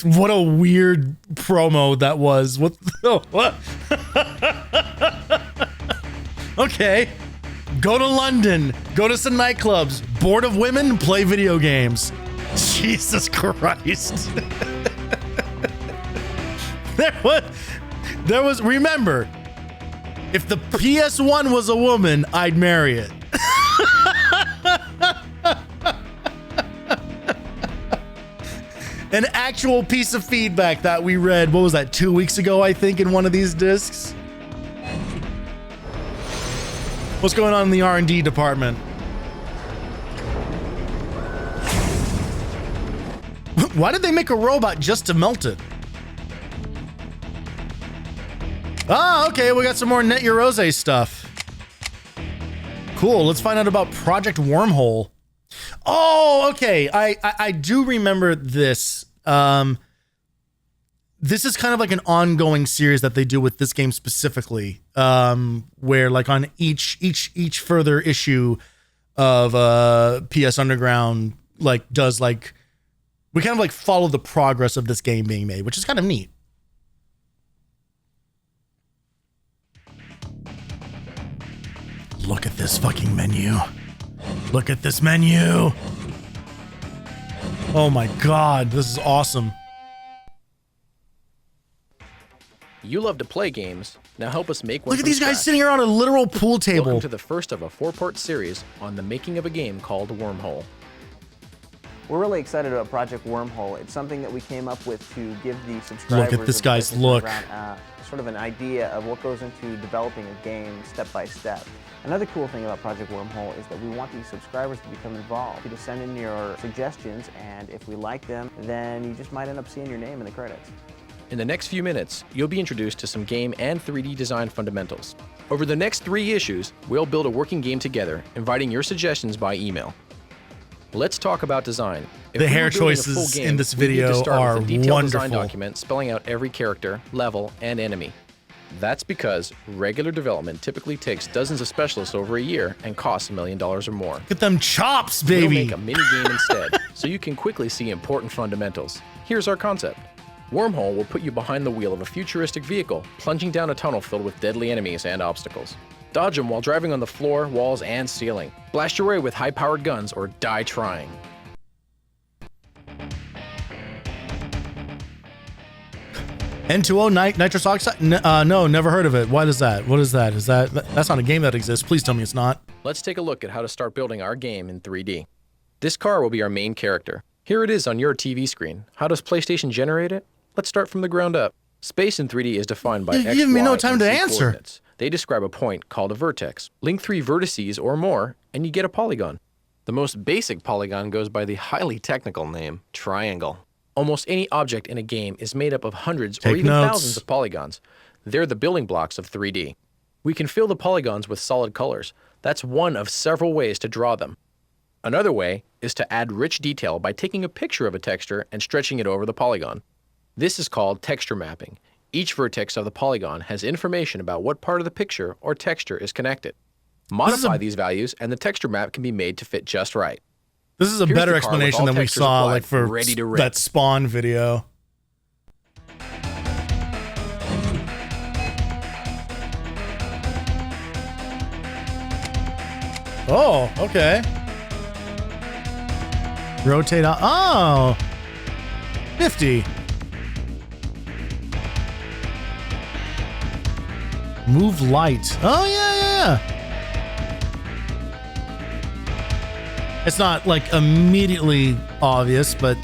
What a weird promo that was. What? Okay. Go to London. Go to some nightclubs. Bored of women? Play video games. Jesus Christ. There was, remember, if the PS1 was a woman, I'd marry it. An actual piece of feedback that we read, what was that, 2 weeks ago, I think, in one of these discs? What's going on in the R&D department? Why did they make a robot just to melt it? Ah, okay, we got some more Net Your Rose stuff. Cool, let's find out about Project Wormhole. Oh, okay, I do remember this. This is kind of like an ongoing series that they do with this game specifically, where like on each further issue of PS Underground, like does like, we kind of like follow the progress of this game being made, which is kind of neat. Look at this fucking menu. Look at this menu. Oh my God, this is awesome. You love to play games. Now help us make one. Look at these guys sitting here on a literal pool table. Welcome to the first of a 4-part series on the making of a game called Wormhole. We're really excited about Project Wormhole. It's something that we came up with to give the subscribers Look at this guy's look. Sort of an idea of what goes into developing a game step by step. Another cool thing about Project Wormhole is that we want these subscribers to become involved, to send in your suggestions, and if we like them, then you just might end up seeing your name in the credits. In the next few minutes, you'll be introduced to some game and 3D design fundamentals. Over the next 3 issues, we'll build a working game together, inviting your suggestions by email. Let's talk about design. If the we hair were building a choices full game, in this we'd need to video start are with a detailed wonderful. design document spelling out every character, level, and enemy. That's because regular development typically takes dozens of specialists over a year and costs $1 million or more. Get them chops, baby. We'll make a mini game instead, so you can quickly see important fundamentals. Here's our concept. Wormhole will put you behind the wheel of a futuristic vehicle, plunging down a tunnel filled with deadly enemies and obstacles. Dodge them while driving on the floor, walls, and ceiling. Blast your way with high-powered guns or die trying. N2O nitrous oxide? No, never heard of it. What is that? What is that? That's not a game that exists. Please tell me it's not. Let's take a look at how to start building our game in 3D. This car will be our main character. Here it is on your TV screen. How does PlayStation generate it? Let's start from the ground up. Space in 3D is defined by X, You're giving me Y, no time and to Z answer. coordinates. They describe a point called a vertex. Link 3 vertices or more, and you get a polygon. The most basic polygon goes by the highly technical name, triangle. Almost any object in a game is made up of hundreds or even thousands of polygons. They're the building blocks of 3D. We can fill the polygons with solid colors. That's one of several ways to draw them. Another way is to add rich detail by taking a picture of a texture and stretching it over the polygon. This is called texture mapping. Each vertex of the polygon has information about what part of the picture or texture is connected. Modify these values and the texture map can be made to fit just right. This is a better explanation than we saw like for that Spawn video. Oh, okay. Rotate out. Oh, nifty. Move light. Oh, yeah. It's not like immediately obvious, but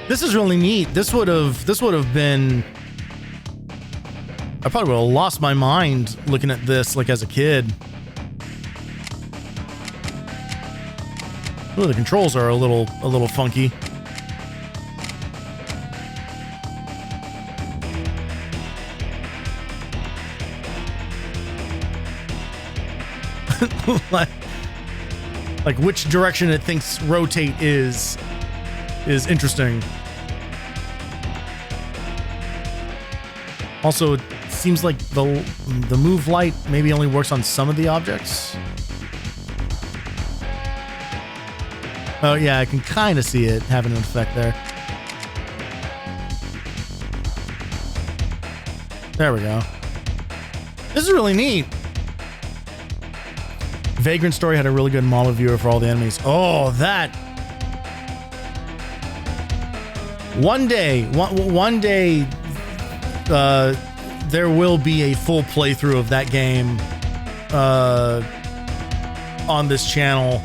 this is really neat. This would have been, I probably would have lost my mind looking at this like as a kid. Ooh, the controls are a little funky. like which direction it thinks rotate is interesting. Also, it seems like the move light maybe only works on some of the objects. Oh yeah, I can kind of see it having an effect there. There we go. This is really neat. Vagrant Story had a really good model viewer for all the enemies. Oh, that. One day, there will be a full playthrough of that game on this channel.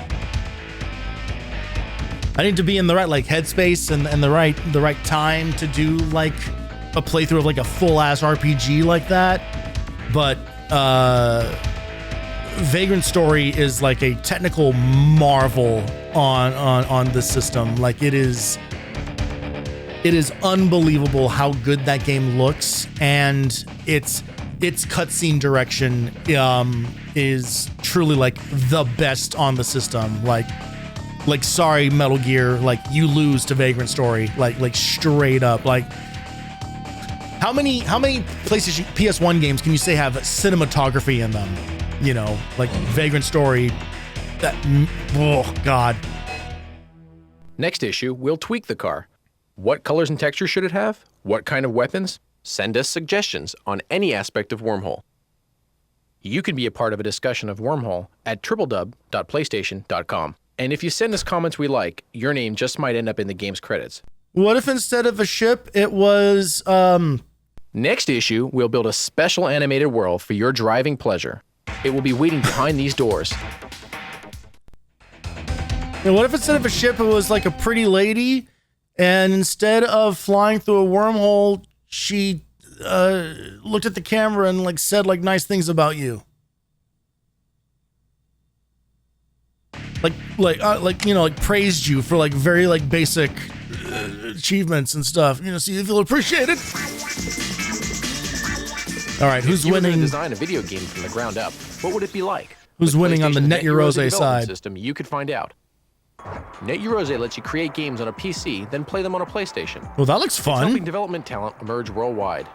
I need to be in the right headspace and the right time to do a playthrough of a full ass RPG like that. But Vagrant Story is a technical marvel on the system. It is unbelievable how good that game looks, and its cutscene direction is truly the best on the system. Sorry, Metal Gear, you lose to Vagrant Story, straight up. How many PlayStation PS1 games can you say have cinematography in them? Vagrant Story. Oh God. Next issue, we'll tweak the car. What colors and textures should it have? What kind of weapons? Send us suggestions on any aspect of Wormhole. You can be a part of a discussion of Wormhole at www.playstation.com. And if you send us comments we like, your name just might end up in the game's credits. What if instead of a ship, it was, Next issue, we'll build a special animated world for your driving pleasure. It will be waiting behind these doors. And what if instead of a ship, it was a pretty lady, and instead of flying through a wormhole, she looked at the camera and said nice things about you. Praised you for very basic achievements and stuff. See if you'll appreciate it. All right, who's if you were winning? To design a video game from the ground up, what would it be like? Who's With winning on the PlayStation's NetEurose development side? System, you could find out. NetEurose lets you create games on a PC, then play them on a PlayStation. Well, that looks It's fun. helping development talent emerge worldwide.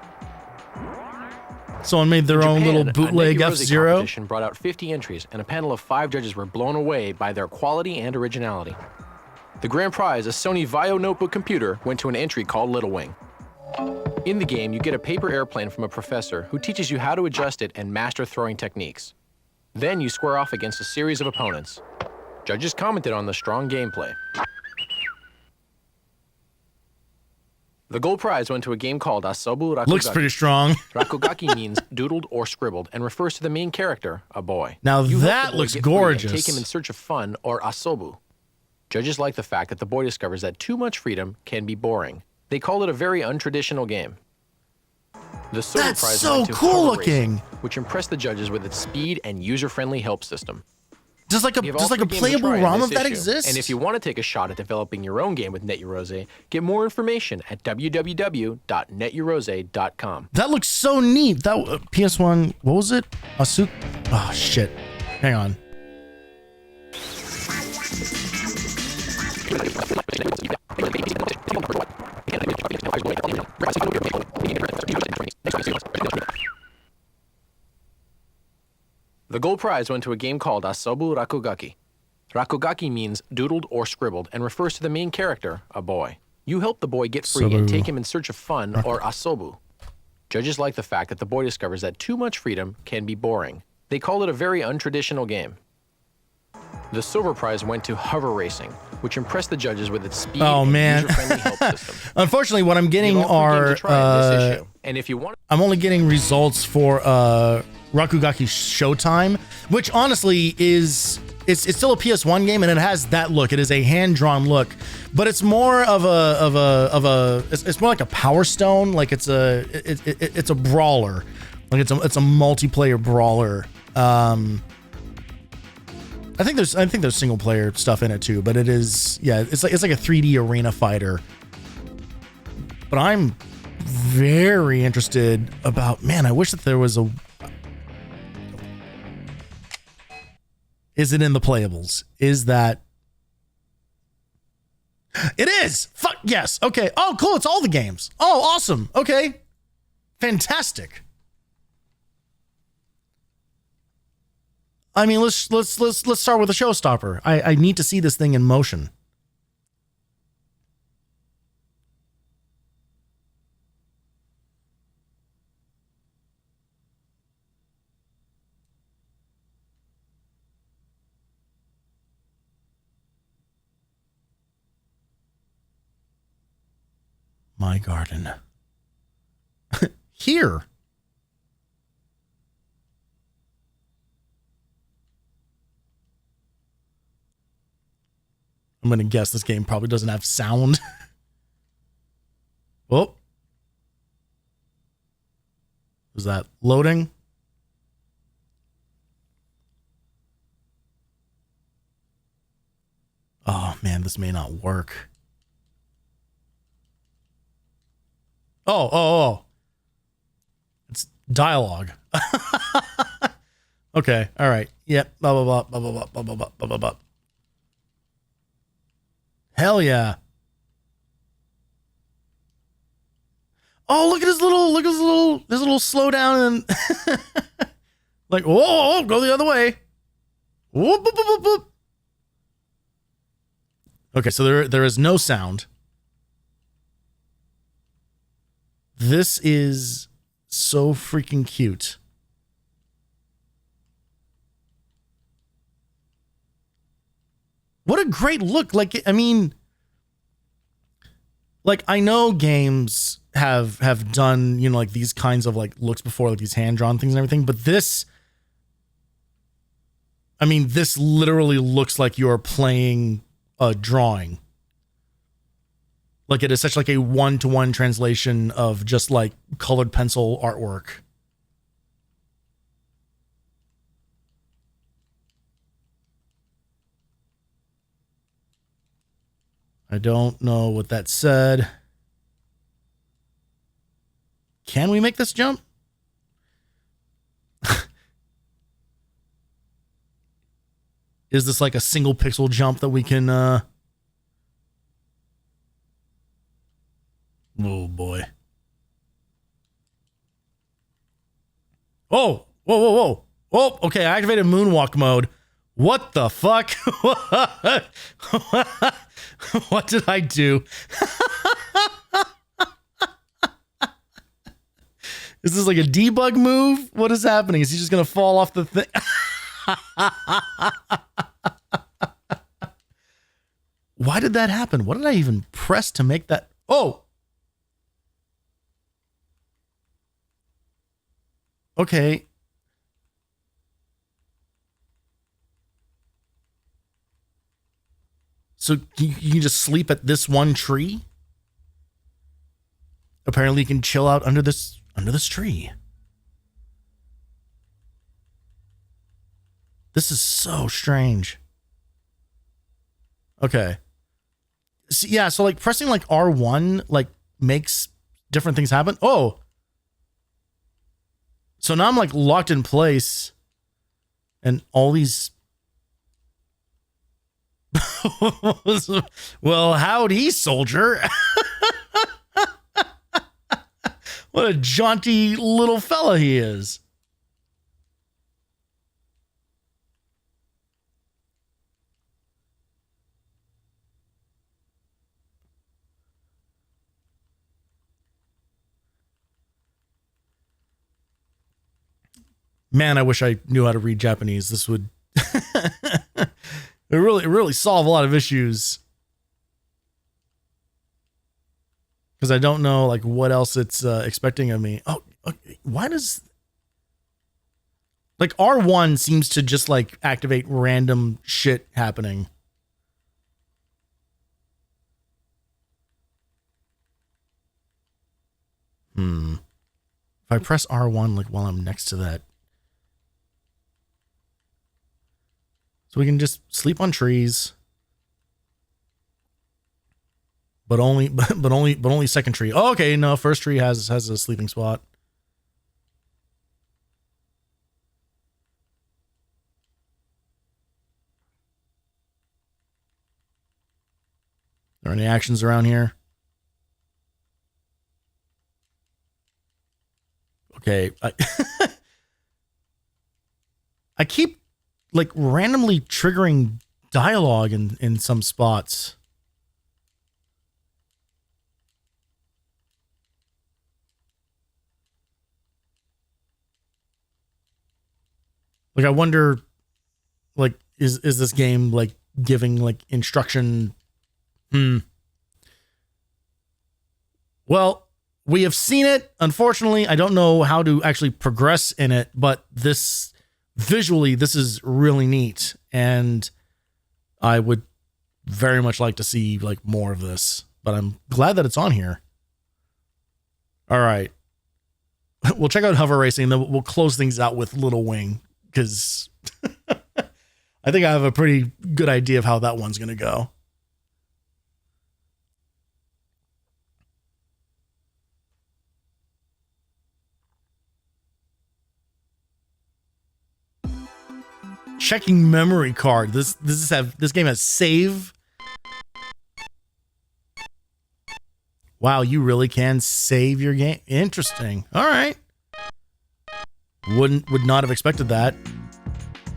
Someone made their own little bootleg a NetEurose F-Zero. competition brought out 50 entries, and a panel of 5 judges were blown away by their quality and originality. The grand prize, a Sony Vaio notebook computer, went to an entry called Little Wing. In the game, you get a paper airplane from a professor who teaches you how to adjust it and master throwing techniques. Then you square off against a series of opponents. Judges commented on the strong gameplay. The gold prize went to a game called Asobu Rakugaki. Looks pretty strong. Rakugaki means doodled or scribbled and refers to the main character, a boy. Now You help that the boy looks get free and gorgeous. Take him in search of fun, or asobu. Judges like the fact that the boy discovers that too much freedom can be boring. They called it a very untraditional game. The silver That's prize so went to cool Hover Racing, looking. which impressed the judges with its speed and user-friendly help system. Does a You have all does a 3 games to playable try in ROM this of that issue. exist? And if you want to take a shot at developing your own game with NetEurose, get more information at www.neteurose.com. That looks so neat. That PS1, what was it? Asuk. Oh shit. Hang on. The gold prize went to a game called Asobu Rakugaki. Rakugaki means doodled or scribbled and refers to the main character, a boy. You help the boy get free and Asobu. take him in search of fun, or asobu. Judges like the fact that the boy discovers that too much freedom can be boring. They called it a very untraditional game. The silver prize went to Hover Racing, which impressed the judges with its speed Oh, and man. user-friendly help system. Unfortunately, what I'm getting You have all 3 games are to try in this issue. And if you want I'm only getting results for Rakugaki Showtime, which honestly is it's still a PS1 game and it has that look. It is a hand-drawn look, but it's more of a it's more like a Power Stone. Like it's a brawler, like it's a multiplayer brawler. I think there's single player stuff in it too, but it is it's like a 3D arena fighter. But I'm very interested about, man, I wish that there was a, is it in the playables? Is that, it is. Fuck yes. Okay. Oh, cool. It's all the games. Oh, awesome. Okay. Fantastic. I mean, let's start with a showstopper. I need to see this thing in motion. my garden. Here. I'm going to guess this game probably doesn't have sound. Oh. Is that loading? Oh, man, this may not work. Oh. It's dialogue. Okay, all right. Yep. Blah, blah, blah, blah, blah, blah, blah, blah, blah, blah, blah. Hell yeah. Oh, look at his little slowdown and like, whoa, go the other way. Whoop, whoop, whoop, whoop, whoop. Okay, so there is no sound. This is so freaking cute. What a great look. Like, I mean, like, I know games have done, you know, like these kinds of like looks before, like these hand-drawn things and everything, but this, I mean, this literally looks like you're playing a drawing. Like, it is such like a one-to-one translation of just like colored pencil artwork. I don't know what that said. Can we make this jump? Is this like a single pixel jump that we can oh boy. Oh, whoa. Oh, okay, I activated moonwalk mode. What the fuck? What did I do? Is this like a debug move? What is happening? Is he just gonna fall off the thing? Why did that happen? What did I even press to make that? Oh! Okay. So you can just sleep at this one tree? Apparently you can chill out under this tree. This is so strange. Okay. So, yeah, so like pressing like R1 like makes different things happen. Oh. So now I'm like locked in place and all these well, howdy, soldier. What a jaunty little fella he is. Man, I wish I knew how to read Japanese. This would it really solve a lot of issues. Because I don't know like what else it's expecting of me. Oh, okay. Why does like R1 seems to just like activate random shit happening. If I press R1 like while I'm next to that. So we can just sleep on trees. But only second tree. Oh, okay, no, first tree has a sleeping spot. Are there any actions around here? Okay, I keep like randomly triggering dialogue in some spots. Like I wonder, like is this game like giving like instruction? Well, we have seen it. Unfortunately, I don't know how to actually progress in it, but this visually, this is really neat. And I would very much like to see like more of this, but I'm glad that it's on here. All right. We'll check out hover racing, then we'll close things out with Little Wing, because I think I have a pretty good idea of how that one's going to go. Checking memory card. This game has save. Wow, you really can save your game. Interesting. All right. Would not have expected that.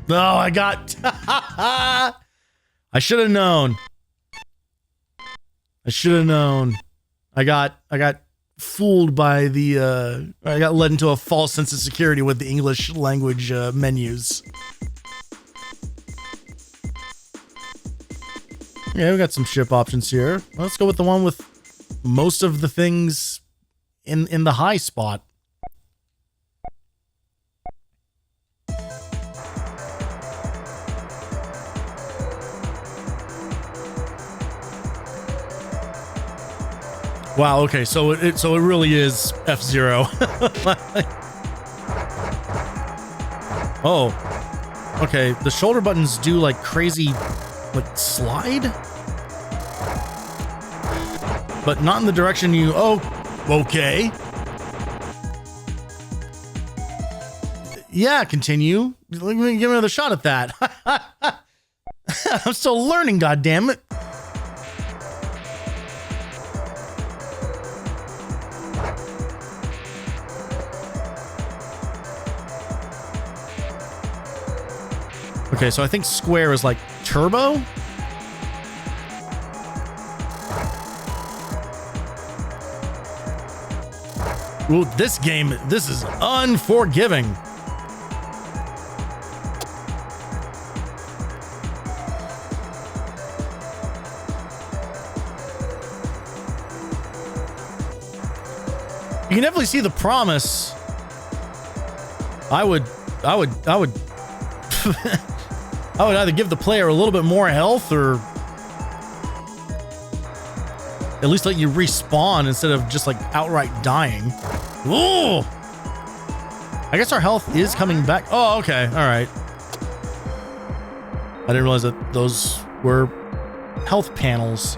No, I got. I should have known. I should have known. I got fooled by the. I got led into a false sense of security with the English language menus. Yeah, we got some ship options here. Let's go with the one with most of the things in the high spot. Wow, okay, so it really is F-Zero. Oh. Okay, the shoulder buttons do like crazy like slide, but not in the direction you. Oh, okay. Yeah, continue. Give me another shot at that. I'm still learning, goddammit. Okay, so I think square is like turbo. Ooh, this game, this is unforgiving. You can definitely see the promise. I would I would either give the player a little bit more health or at least let you respawn instead of just like outright dying. Ooh! I guess our health is coming back. Oh, okay. All right. I didn't realize that those were health panels.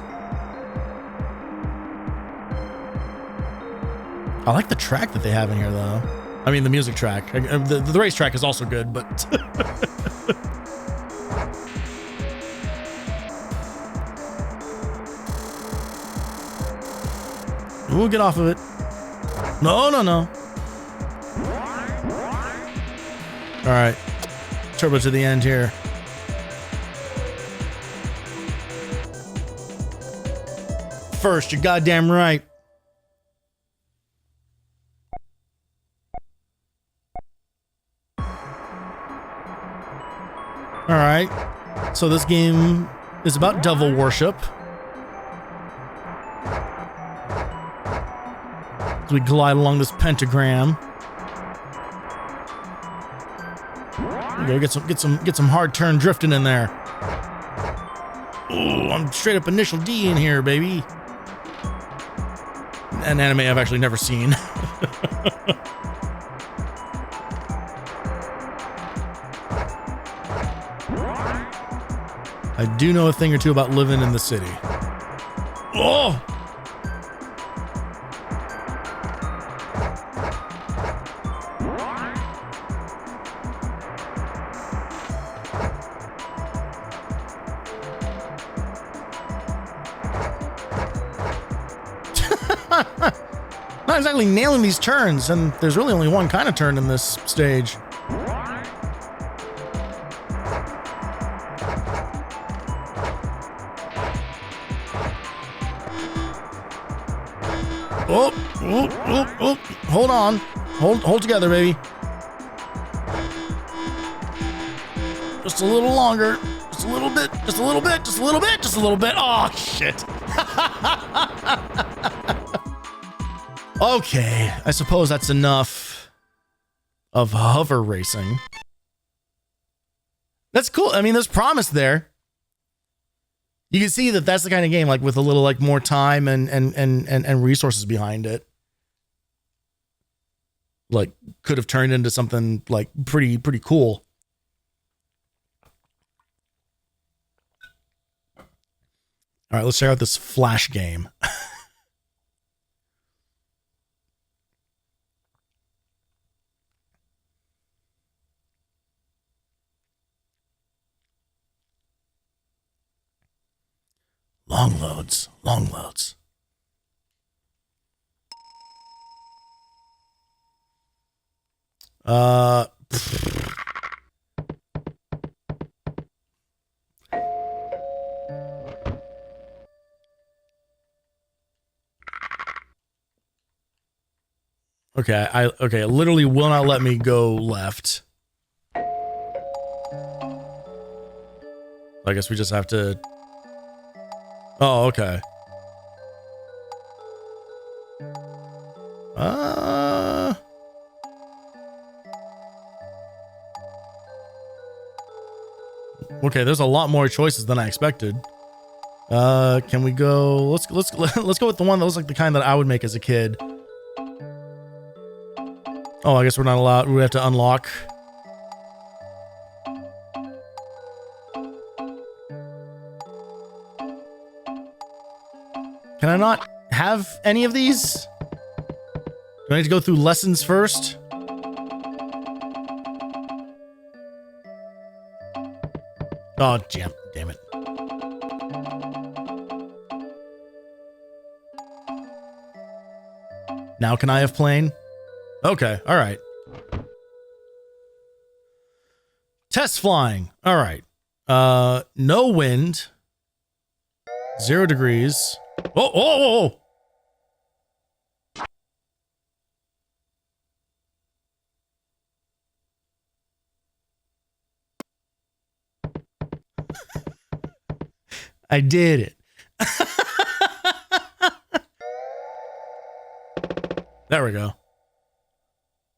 I like the track that they have in here, though. I mean, the music track. The race track is also good, but... We'll get off of it. No. All right. Turbo to the end here. First, you're goddamn right. All right. So this game is about devil worship. As we glide along this pentagram. There we go, get some hard turn drifting in there. Ooh, I'm straight up initial D in here, baby. An anime I've actually never seen. I do know a thing or two about living in the city. Oh! Not exactly nailing these turns, and there's really only one kind of turn in this stage. Oh, hold on. Hold together, baby. Just a little longer. Just a little bit. Just a little bit. Just a little bit. Just a little bit. Oh, shit. Okay, I suppose that's enough of hover racing. That's cool. I mean, there's promise there. You can see that that's the kind of game, like, with a little, like, more time and resources behind it. Like, could have turned into something, like, pretty cool. All right, let's check out this Flash game. Long loads, long loads. Okay, it literally will not let me go left. I guess we just have to. Oh, okay. Okay, there's a lot more choices than I expected. Can we go? Let's go with the one that looks like the kind that I would make as a kid. Oh, I guess we're not allowed. We have to unlock. Can I not have any of these? Do I need to go through lessons first? Oh, damn it. Now can I have plane? Okay, all right. Test flying. All right. No wind. 0 degrees. Oh. I did it. There we go.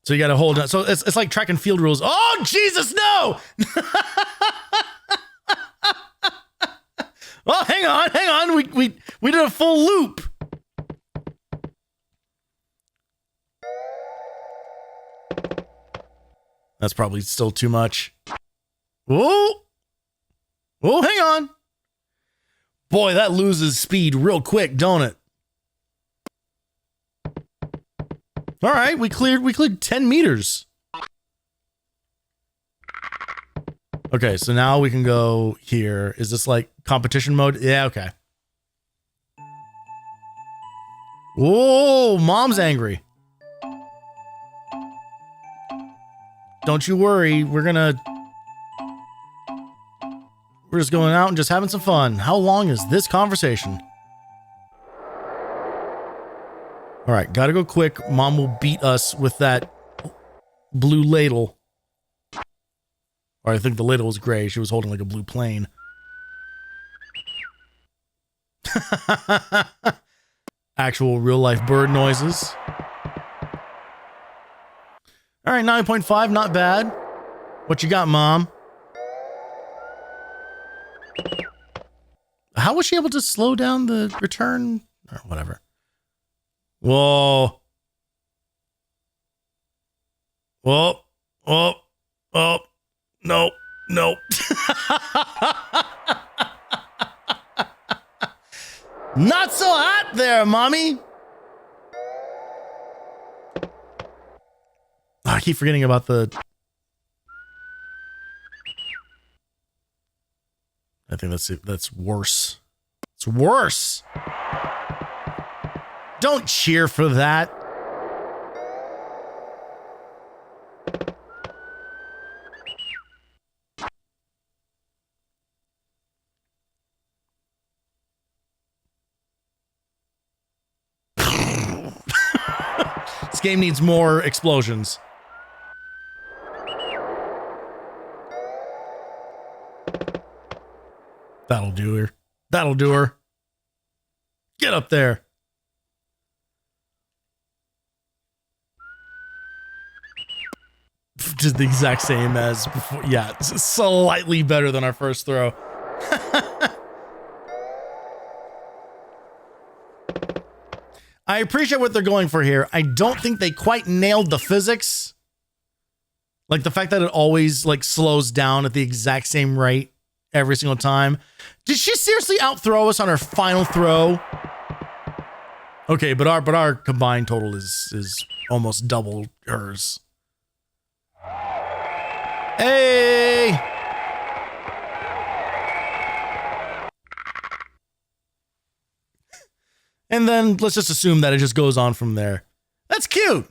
So you got to hold on. So it's like track and field rules. Oh, Jesus, no! Oh, hang on. We did a full loop. That's probably still too much. Whoa. Oh, hang on. Boy, that loses speed real quick, don't it? All right, we cleared 10 meters. Okay, so now we can go here. Is this like competition mode? Yeah, okay. Whoa, mom's angry. Don't you worry, we're just going out and just having some fun. How long is this conversation? All right, gotta go quick. Mom will beat us with that blue ladle. Or I think the ladle was gray. She was holding like a blue plane. Actual real life bird noises. All right, 9.5, not bad. What you got, Mom? How was she able to slow down the return? Or whatever. Whoa. Whoa. Oh. Oh. No. No. Not so hot there, Mommy. Oh, I keep forgetting about the... I think that's worse. It's worse. Don't cheer for that. This game needs more explosions. That'll do her. That'll do her. Get up there. just the exact same as before. Yeah, it's slightly better than our first throw. I appreciate what they're going for here. I don't think they quite nailed the physics. Like the fact that it always like slows down at the exact same rate every single time. Did she seriously outthrow us on her final throw? Okay, but our combined total is almost double hers. Hey! And then let's just assume that it just goes on from there. That's cute.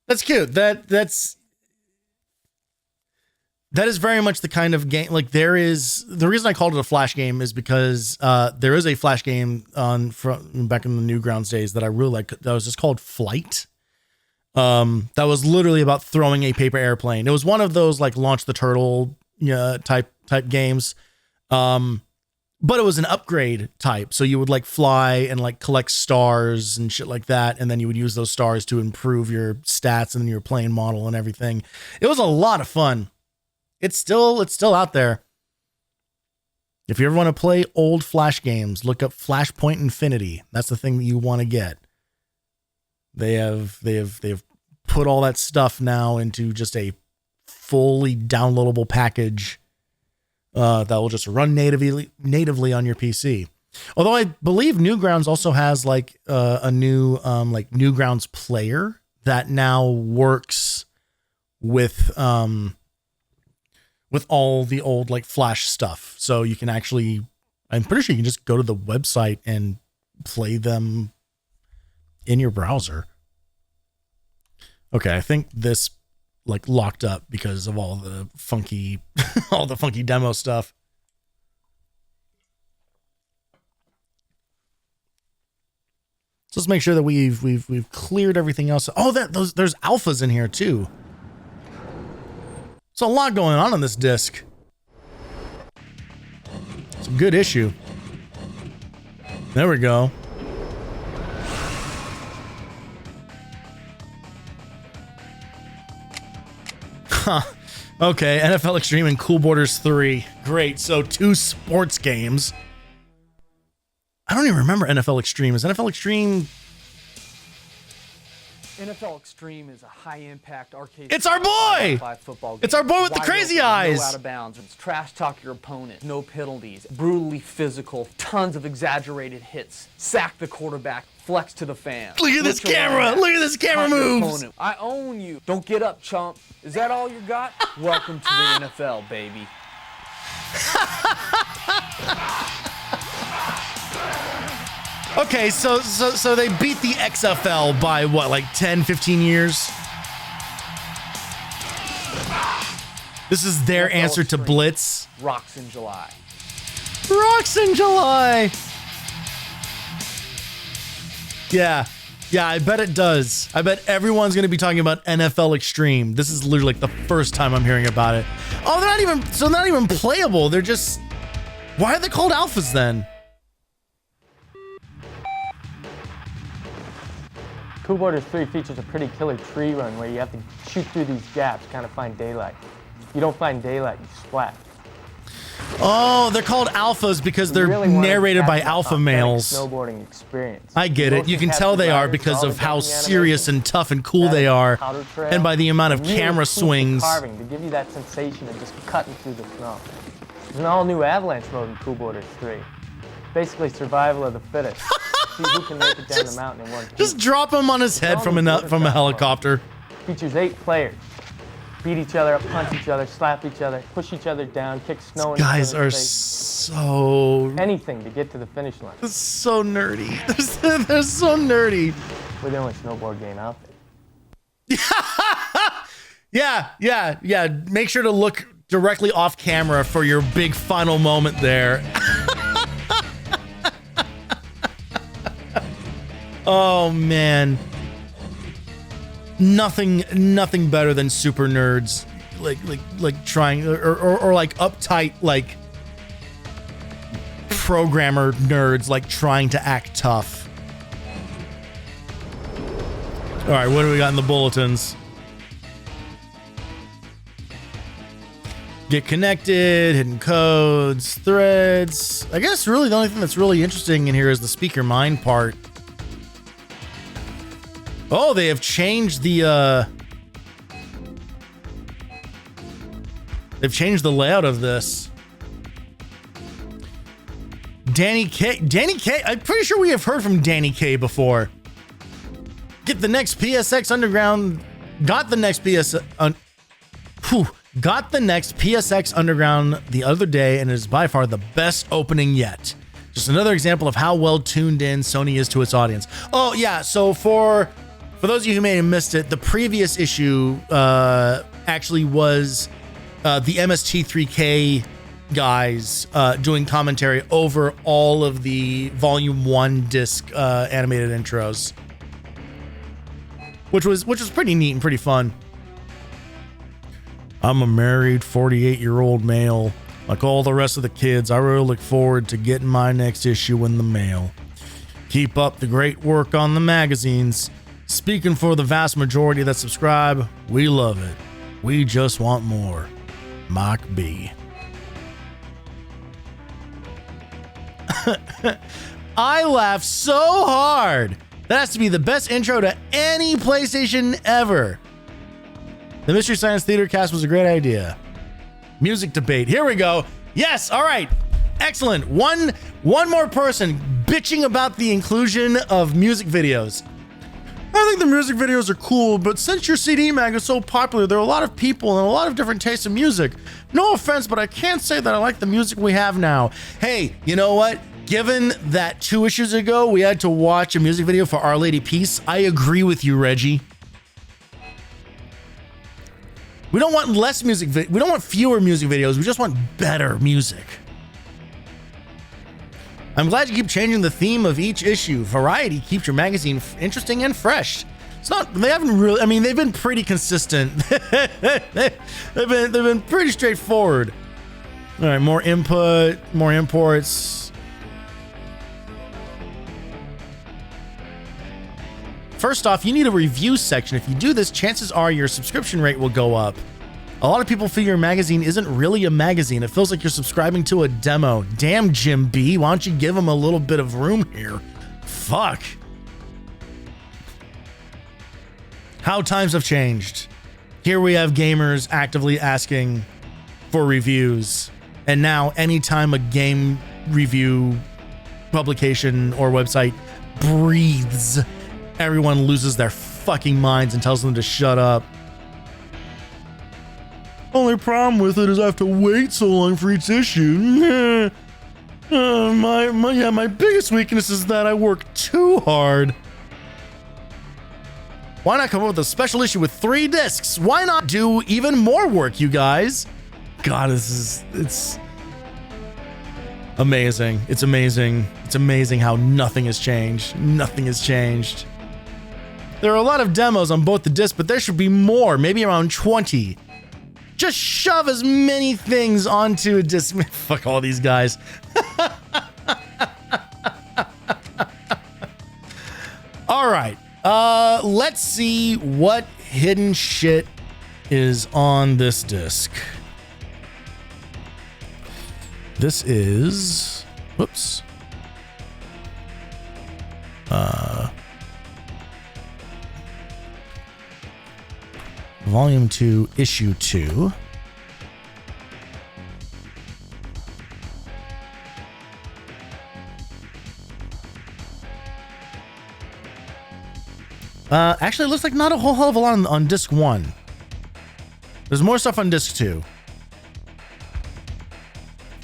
That's cute. That is very much the kind of game. Like there is, the reason I called it a Flash game is because there is a Flash game on from back in the Newgrounds days that I really like. That was just called Flight. That was literally about throwing a paper airplane. It was one of those like Launch the Turtle type games. But it was an upgrade type. So you would like fly and like collect stars and shit like that. And then you would use those stars to improve your stats and your plane model and everything. It was a lot of fun. It's still out there. If you ever want to play old Flash games, look up Flashpoint Infinity. That's the thing that you want to get. They have put all that stuff now into just a fully downloadable package that will just run natively on your PC. Although I believe Newgrounds also has like a new like Newgrounds player that now works with all the old like Flash stuff. So you can actually, I'm pretty sure you can just go to the website and play them in your browser. Okay, I think this like locked up because of all the funky demo stuff. So let's make sure that we've cleared everything else. Oh, there's alphas in here too. There's a lot going on this disc. It's a good issue. There we go. Huh. Okay, NFL Extreme and Cool Borders 3. Great. So 2 sports games. I don't even remember NFL Extreme. Is NFL Extreme... NFL Extreme is a high-impact arcade. It's our boy! It's our boy with the crazy eyes! No out of bounds. It's trash talk your opponent. No penalties. Brutally physical. Tons of exaggerated hits. Sack the quarterback. Flex to the fans. Look at this camera! Look at this camera moves! I own you. Don't get up, chump. Is that all you got? Welcome to the NFL, baby. Okay, so they beat the XFL by what, like 10, 15 years? This is their answer to Blitz. Rocks in July. Rocks in July. Yeah, I bet it does. I bet everyone's going to be talking about NFL Extreme. This is literally like the first time I'm hearing about it. Oh, they're not even playable. They're just, why are they called alphas then? Cool Borders 3 features a pretty killer tree run where you have to shoot through these gaps, kind of find daylight. If you don't find daylight, you splat. Oh, they're called alphas because they're really narrated by alpha males. Snowboarding experience. I get it. You can tell they are because of how serious and tough and cool they are, and by the amount of camera swings. Carving to give you that sensation of just cutting through the snow. There's an all-new avalanche mode in Cool Borders 3. Basically, survival of the fittest. See who can make it down the mountain in one piece. Just drop him on his head from a helicopter. Features 8 players. Beat each other up, punch each other, slap each other, push each other down, kick snow in each other's face. Guys are so... anything to get to the finish line. It's so nerdy. They're so nerdy. We're the only snowboard game out there. Yeah. Make sure to look directly off camera for your big final moment there. Oh man. Nothing better than super nerds like trying or like uptight like programmer nerds like trying to act tough. All right, what do we got in the bulletins? Get connected, hidden codes, threads. I guess really the only thing that's really interesting in here is the speaker mind part. Oh, they have changed the they've changed the layout of this. Danny K. I'm pretty sure we have heard from Danny K before. Get the next PSX Underground. Got the next PSX Underground the other day, and it is by far the best opening yet. Just another example of how well tuned in Sony is to its audience. Oh yeah, so for those of you who may have missed it, the previous issue actually was the MST3K guys doing commentary over all of the Volume 1 disc animated intros, which was pretty neat and pretty fun. I'm a married 48-year-old male. Like all the rest of the kids, I really look forward to getting my next issue in the mail. Keep up the great work on the magazines. Speaking for the vast majority that subscribe, we love it. We just want more. Mike B. I laughed so hard. That has to be the best intro to any PlayStation ever. The Mystery Science Theater cast was a great idea. Music debate. Here we go. Yes. All right. Excellent. One more person bitching about the inclusion of music videos. I think the music videos are cool, but since your CD mag is so popular, there are a lot of people and a lot of different tastes of music. No offense, but I can't say that I like the music we have now. Hey, you know what? Given that 2 issues ago we had to watch a music video for Our Lady Peace, I agree with you, Reggie. We don't want less music. We don't want fewer music videos. We just want better music. I'm glad you keep changing the theme of each issue. Variety keeps your magazine interesting and fresh. It's not. They haven't really. I mean, they've been pretty consistent. they've been pretty straightforward. All right, more input, more imports. First off, you need a review section. If you do this, chances are your subscription rate will go up. A lot of people feel your magazine isn't really a magazine. It feels like you're subscribing to a demo. Damn, Jim B. Why don't you give them a little bit of room here? Fuck. How times have changed. Here we have gamers actively asking for reviews. And now anytime a game review publication or website breathes, everyone loses their fucking minds and tells them to shut up. Only problem with it is I have to wait so long for each issue. My biggest weakness is that I work too hard. Why not come up with a special issue with 3 discs? Why not do even more work, you guys? God, it's amazing. It's amazing. It's amazing how nothing has changed. Nothing has changed. There are a lot of demos on both the discs, but there should be more, maybe around 20. Just shove as many things onto a disc. Fuck all these guys. All right. Let's see what hidden shit is on this disc. This is... Whoops. Volume 2, Issue 2. Actually, it looks like not a whole hell of a lot on disc 1. There's more stuff on disc 2.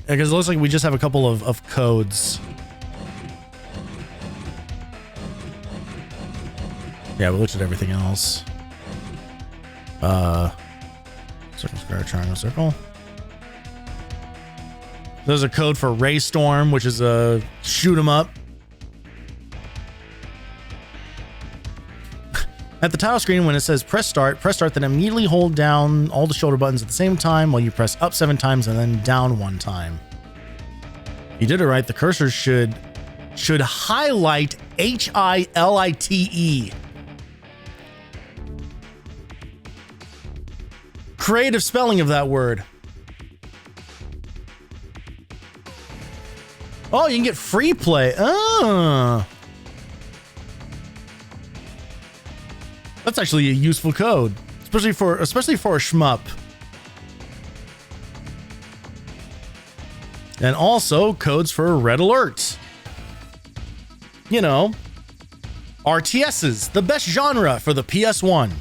Because it looks like we just have a couple of codes. Yeah, we looked at everything else. Circle, square, triangle, circle. There's a code for Ray Storm, which is a shoot 'em up. At the title screen, when it says press start, then immediately hold down all the shoulder buttons at the same time while you press up 7 times and then down 1 time. You did it right. The cursor should highlight HILITE. Creative spelling of that word. Oh, you can get free play. Oh. That's actually a useful code, especially for a shmup. And also codes for Red Alert. You know, RTSs, the best genre for the PS1.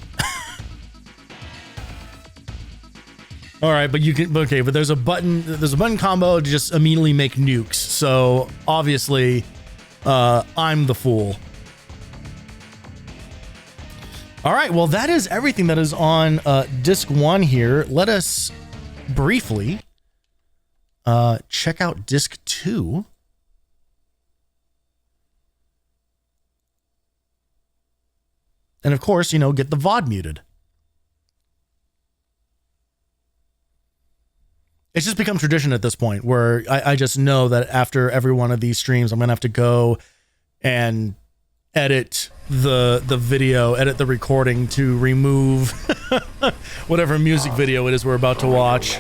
All right, but you can, okay, but there's a button combo to just immediately make nukes. So obviously, I'm the fool. All right, well, that is everything that is on disc 1 here. Let us briefly check out disc 2. And of course, you know, get the VOD muted. It's just become tradition at this point where I just know that after every one of these streams, I'm going to have to go and edit the video, edit the recording to remove whatever music video it is we're about to watch.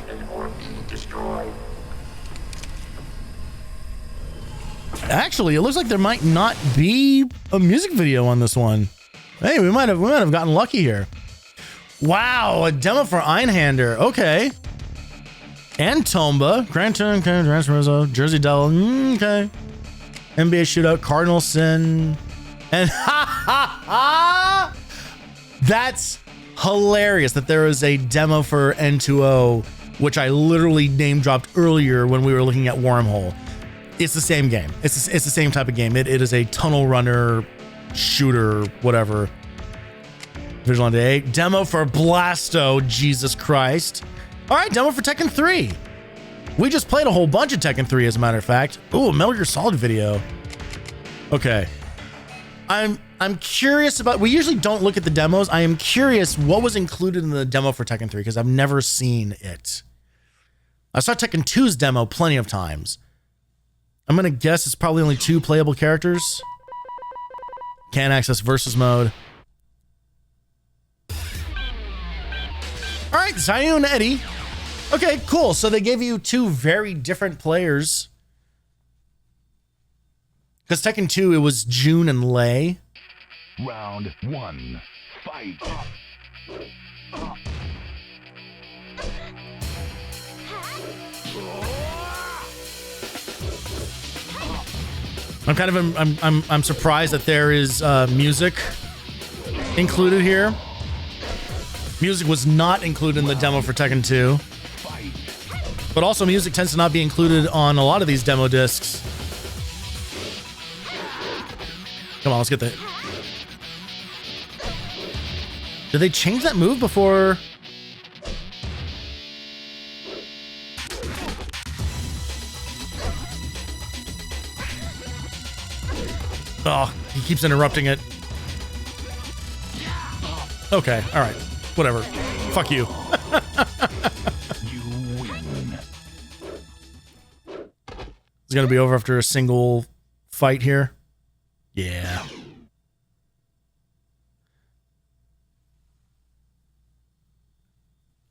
Actually, it looks like there might not be a music video on this one. Hey, we might have gotten lucky here. Wow, a demo for Einhander. Okay. And Tomba, Gran Turismo, Jersey Devil. Okay. NBA Shootout, Cardinal Sin, and that's hilarious that there is a demo for N2O, which I literally name dropped earlier when we were looking at Wormhole. It's the same game. It's the same type of game. It is a tunnel runner, shooter, whatever. Visual on Day 8. Demo for Blasto, Jesus Christ. All right, demo for Tekken 3. We just played a whole bunch of Tekken 3, as a matter of fact. Ooh, a Metal Gear Solid video. Okay. I'm curious about, we usually don't look at the demos. I am curious what was included in the demo for Tekken 3 because I've never seen it. I saw Tekken 2's demo plenty of times. I'm going to guess it's probably only 2 playable characters. Can't access versus mode. All right, Zayu and Eddie. Okay, cool. So they gave you 2 very different players. Because Tekken 2, it was Jun and Lei. Round 1, fight. I'm kind of I'm surprised that there is music included here. Music was not included in the demo for Tekken 2. But also music tends to not be included on a lot of these demo discs. Come on, let's get the... Did they change that move before... Oh, he keeps interrupting it. Okay, all right. Whatever. Fuck you. You win. It's gonna be over after a single fight here. Yeah.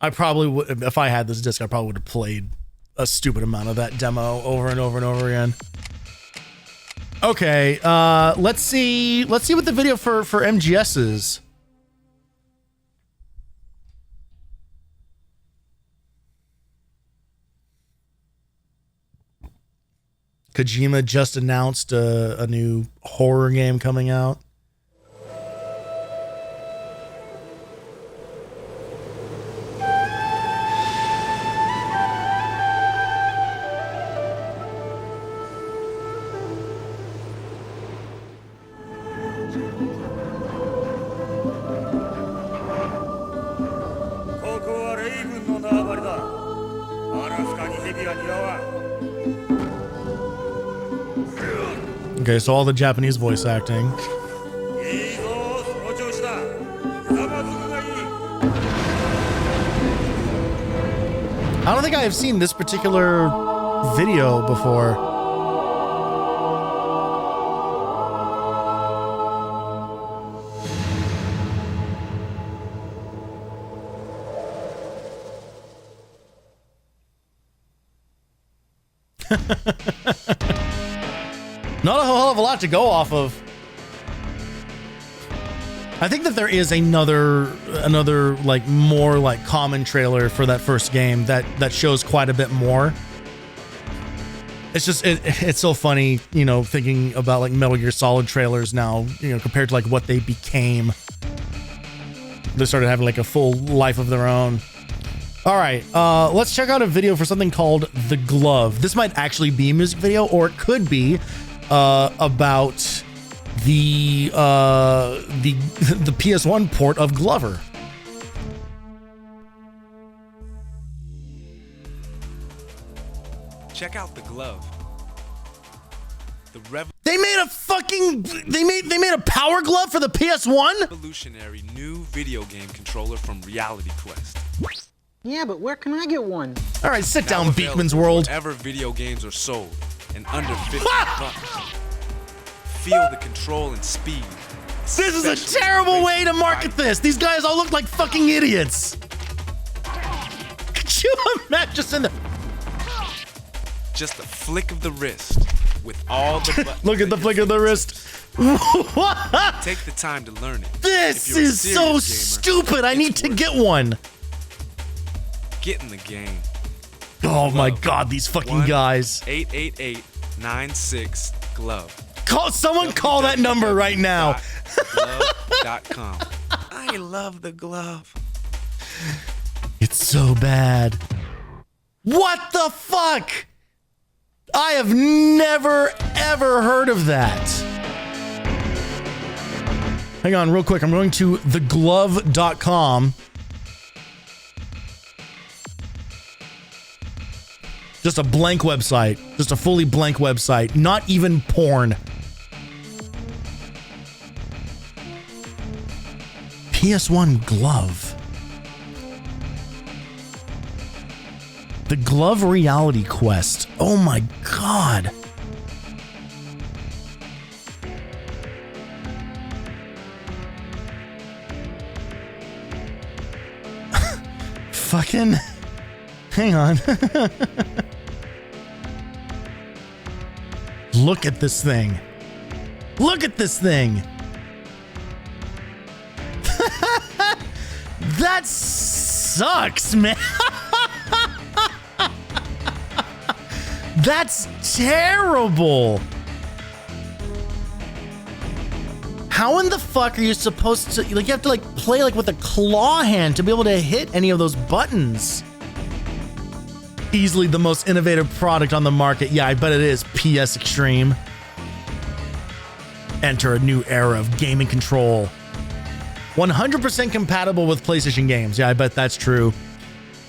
I probably would, if I had this disc, I probably would have played a stupid amount of that demo over and over and over again. Okay, let's see what the video for MGS is. Kojima just announced a new horror game coming out. Okay, so all the Japanese voice acting. I don't think I have seen this particular video before. Not a hell of a lot to go off of. I think that there is another like more like common trailer for that first game that shows quite a bit more. It's just it's so funny, you know, thinking about like Metal Gear Solid trailers now, you know, compared to like what they became. They started having like a full life of their own. All right, let's check out a video for something called The Glove. This might actually be a music video, or it could be about the PS1 port of Glover. Check out The Glove. They made a fucking they made a power glove for the PS1? Revolutionary new video game controller from Reality Quest. Yeah, but where can I get one? All right, sit down, Beekman's World. Wherever video games are sold, and under 50 bucks. Feel the control and speed. This is a terrible way to market this. These guys all look like fucking idiots. Could you imagine just in the... Just a flick of the wrist with all the buttons. Look at the flick of the wrist. What? Take the time to learn it. This is so gamer, stupid. I need to get one. Get in the game. Oh my god, these fucking guys. 888-96 glove. Someone call that number right now. Glove.com. I love the glove. It's so bad. What the fuck? I have never ever heard of that. Hang on real quick. I'm going to theglove.com. Just a blank website. Just a fully blank website. Not even porn. PS1 glove. The Glove Reality Quest. Oh my god. Fucking... Hang on. Look at this thing. Look at this thing. That sucks, man. That's terrible. How in the fuck are you supposed to, like, you have to like play like with a claw hand to be able to hit any of those buttons? Easily the most innovative product on the market. Yeah, I bet it is. PS Extreme. Enter a new era of gaming control. 100% compatible with PlayStation games. Yeah, I bet that's true.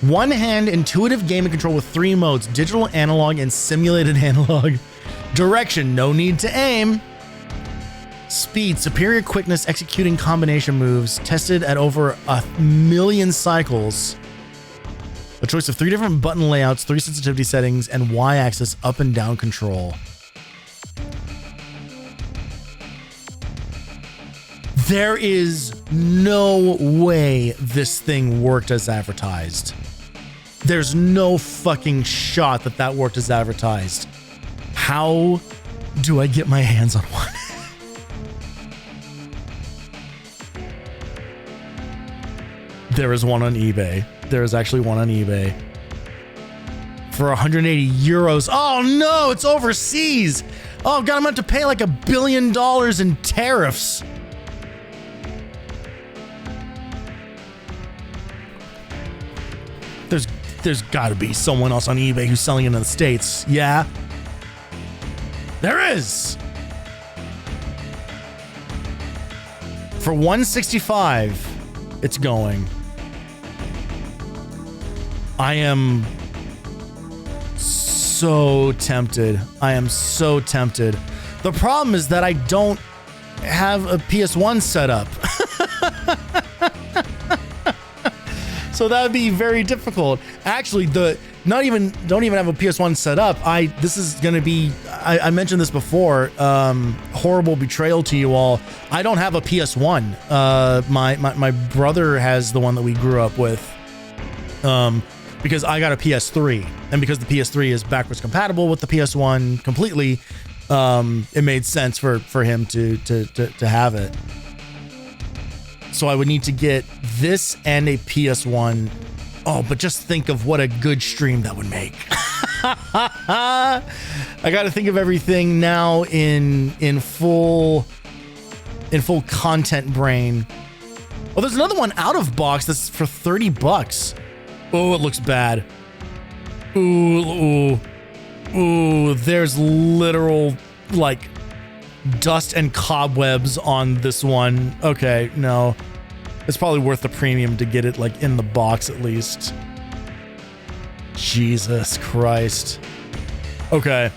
One-hand intuitive gaming control with 3 modes: digital, analog, and simulated analog. Direction, no need to aim. Speed, superior quickness executing combination moves, tested at over 1 million cycles. A choice of 3 different button layouts, 3 sensitivity settings, and Y-axis up and down control. There is no way this thing worked as advertised. There's no fucking shot that that worked as advertised. How do I get my hands on one? There is one on eBay. There is actually one on eBay. For 180 euros. Oh no, it's overseas. Oh god, I'm going to have to pay like $1 billion in tariffs. There's got to be someone else on eBay who's selling it in the States. Yeah. There is. For $165, it's going. I am so tempted. I am so tempted. The problem is that I don't have a PS1 set up. So that would be very difficult. Actually, don't even have a PS1 set up. This is gonna be, I mentioned this before, horrible betrayal to you all. I don't have a PS1. My brother has the one that we grew up with. Because I got a PS3, and because the PS3 is backwards compatible with the PS1 completely, it made sense for him to have it. So I would need to get this and a PS1. Oh, but just think of what a good stream that would make. I got to think of everything now in full content brain. Oh, there's another one out of box that's for $30. Oh, it looks bad. Ooh, there's literal like dust and cobwebs on this one. Okay, no. It's probably worth the premium to get it like in the box at least. Jesus Christ. Okay.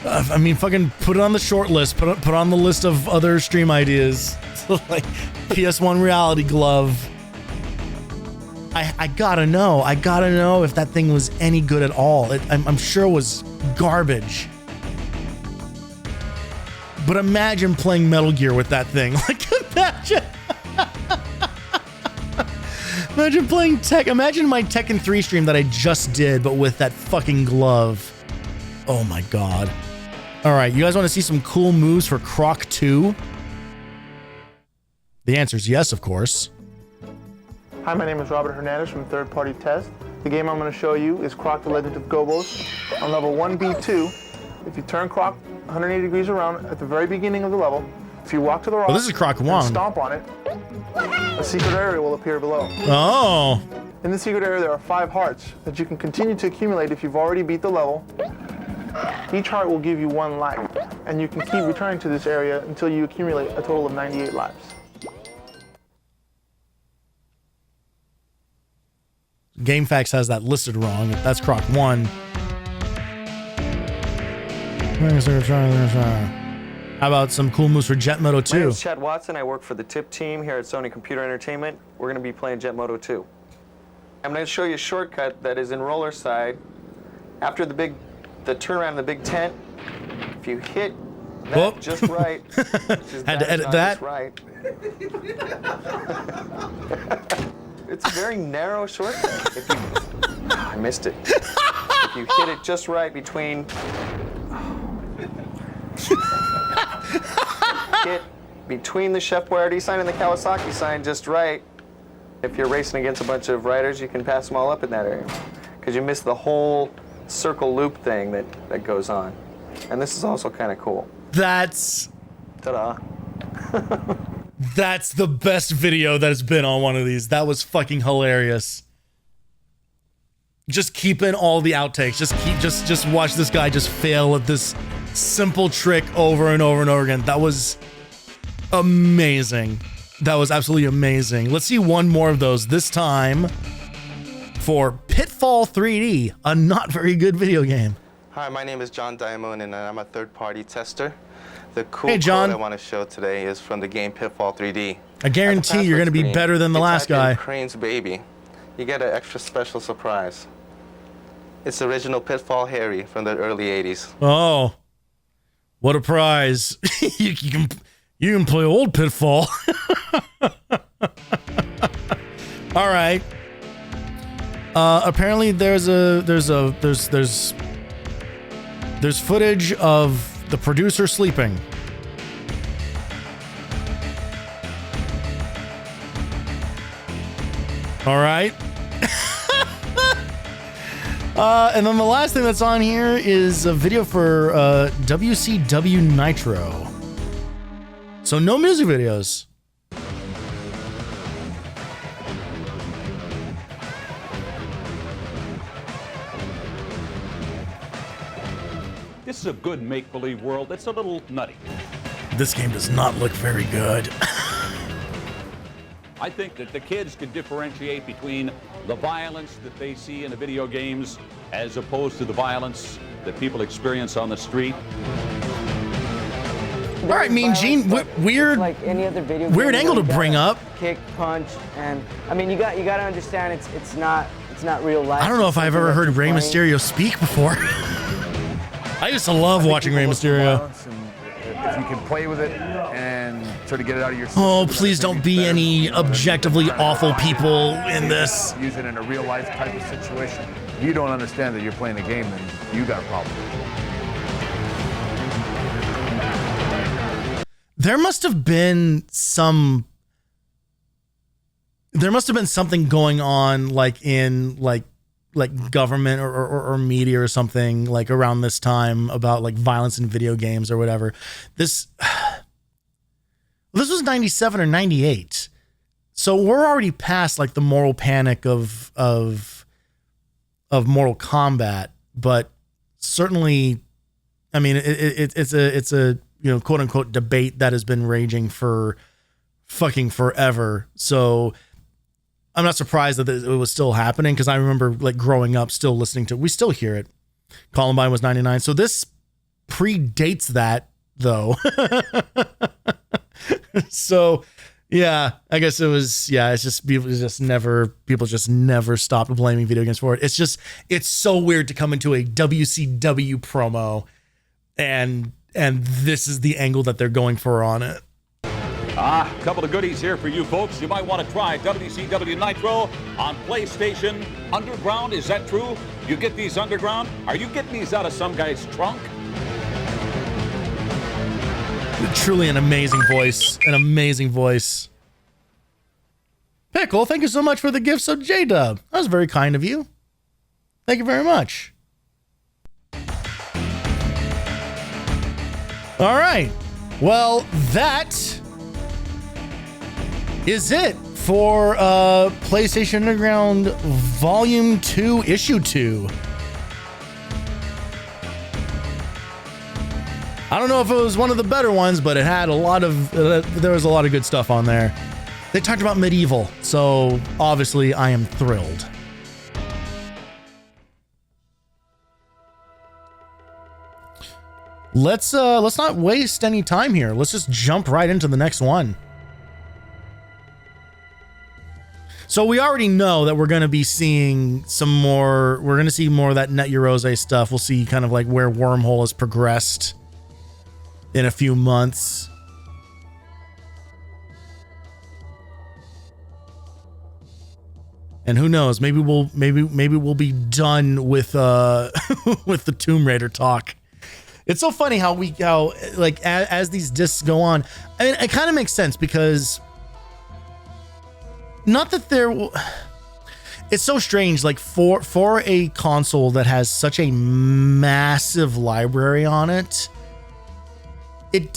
I mean, fucking put it on the short list. Put on the list of other stream ideas. Like PS1 Reality Glove. I gotta know. I gotta know if that thing was any good at all. I'm sure it was garbage. But imagine playing Metal Gear with that thing. Like, imagine. Imagine playing Imagine my Tekken 3 stream that I just did, but with that fucking glove. Oh my god. All right, you guys want to see some cool moves for Croc 2? The answer is yes, of course. Hi, my name is Robert Hernandez from Third Party Test. The game I'm going to show you is Croc the Legend of Gobos on level 1B2. If you turn Croc 180 degrees around at the very beginning of the level, if you walk to the rock this is Croc 1. and stomp on it, a secret area will appear below. Oh. In the secret area, there are 5 hearts that you can continue to accumulate if you've already beat the level. Each heart will give you 1 life, and you can keep returning to this area until you accumulate a total of 98 lives. GameFAQs has that listed wrong. That's Croc 1. How about some cool moves for Jet Moto 2? My name is Chad Watson. I work for the TIP team here at Sony Computer Entertainment. We're going to be playing Jet Moto 2. I'm going to show you a shortcut that is in roller side. After the turnaround in the big tent, if you hit that just right, had to edit that. Just right. It's a very narrow shortcut. If you, I missed it. If you hit it just right between, hit between the Chef Boyardee sign and the Kawasaki sign just right. If you're racing against a bunch of riders, you can pass them all up in that area, because you miss the whole circle loop thing that goes on. And this is also kind of cool. That's... Ta-da. That's the best video that has been on one of these. That was fucking hilarious. Just keep in all the outtakes. Just watch this guy just fail at this simple trick over and over and over again. That was amazing. That was absolutely amazing. Let's see one more of those, this time for Pitfall 3D, a not very good video game. Hi, my name is John Diamond, and I'm a third-party tester. The cool Hey, John. code I want to show today is from the game Pitfall 3D. I guarantee you're going to be better than the last guy. Crane's Baby. You get an extra special surprise. It's the original Pitfall Harry from the early 80s. Oh, what a prize. you can play old Pitfall. All right. Apparently there's footage of the producer sleeping. All right. And then the last thing that's on here is a video for WCW Nitro. So no music videos. This is a good make-believe world. It's a little nutty. This game does not look very good. I think that the kids can differentiate between the violence that they see in the video games as opposed to the violence that people experience on the street. All right, Mean Gene, weird, like any other video weird game, angle to bring up. Kick, punch, and I mean, you got to understand it's not real life. I don't know if I've ever heard Rey Mysterio speak before. I used to love watching Rey Mysterio. If you can play with it and sort of get it out of your system. Oh, please don't be any objectively awful people in this. Use it in a real life type of situation. If you don't understand that you're playing a game, then you got a problem. there must have been something going on like in like government or media or something like around this time about like violence in video games or whatever. This was 97 or 98. So we're already past like the moral panic of Mortal Kombat, but certainly, I mean, it's a quote unquote debate that has been raging for fucking forever. So I'm not surprised that it was still happening, because I remember like growing up still listening to, we still hear it. Columbine was 99. So this predates that though. So yeah, I guess it was, it's just people just never stopped blaming video games for it. It's so weird to come into a WCW promo and this is the angle that they're going for on it. A couple of goodies here for you folks. You might want to try WCW Nitro on PlayStation. Underground, is that true? You get these underground? Are you getting these out of some guy's trunk? Truly an amazing voice. Pickle, thank you so much for the gift. So J-Dub, that was very kind of you. Thank you very much. All right. Well, that is it for PlayStation Underground Volume 2, Issue 2. I don't know if it was one of the better ones, but it had a lot of, there was a lot of good stuff on there. They talked about medieval, so obviously I am thrilled. Let's not waste any time here. Let's just jump right into the next one. So we already know that we're going to be seeing some more, we're going to see more of that Net Eurose stuff. We'll see kind of like where Wormhole has progressed in a few months. And who knows, maybe we'll be done with with the Tomb Raider talk. It's so funny how like as these discs go on, I mean, it kind of makes sense, because not that it's so strange, like for a console that has such a massive library on it, it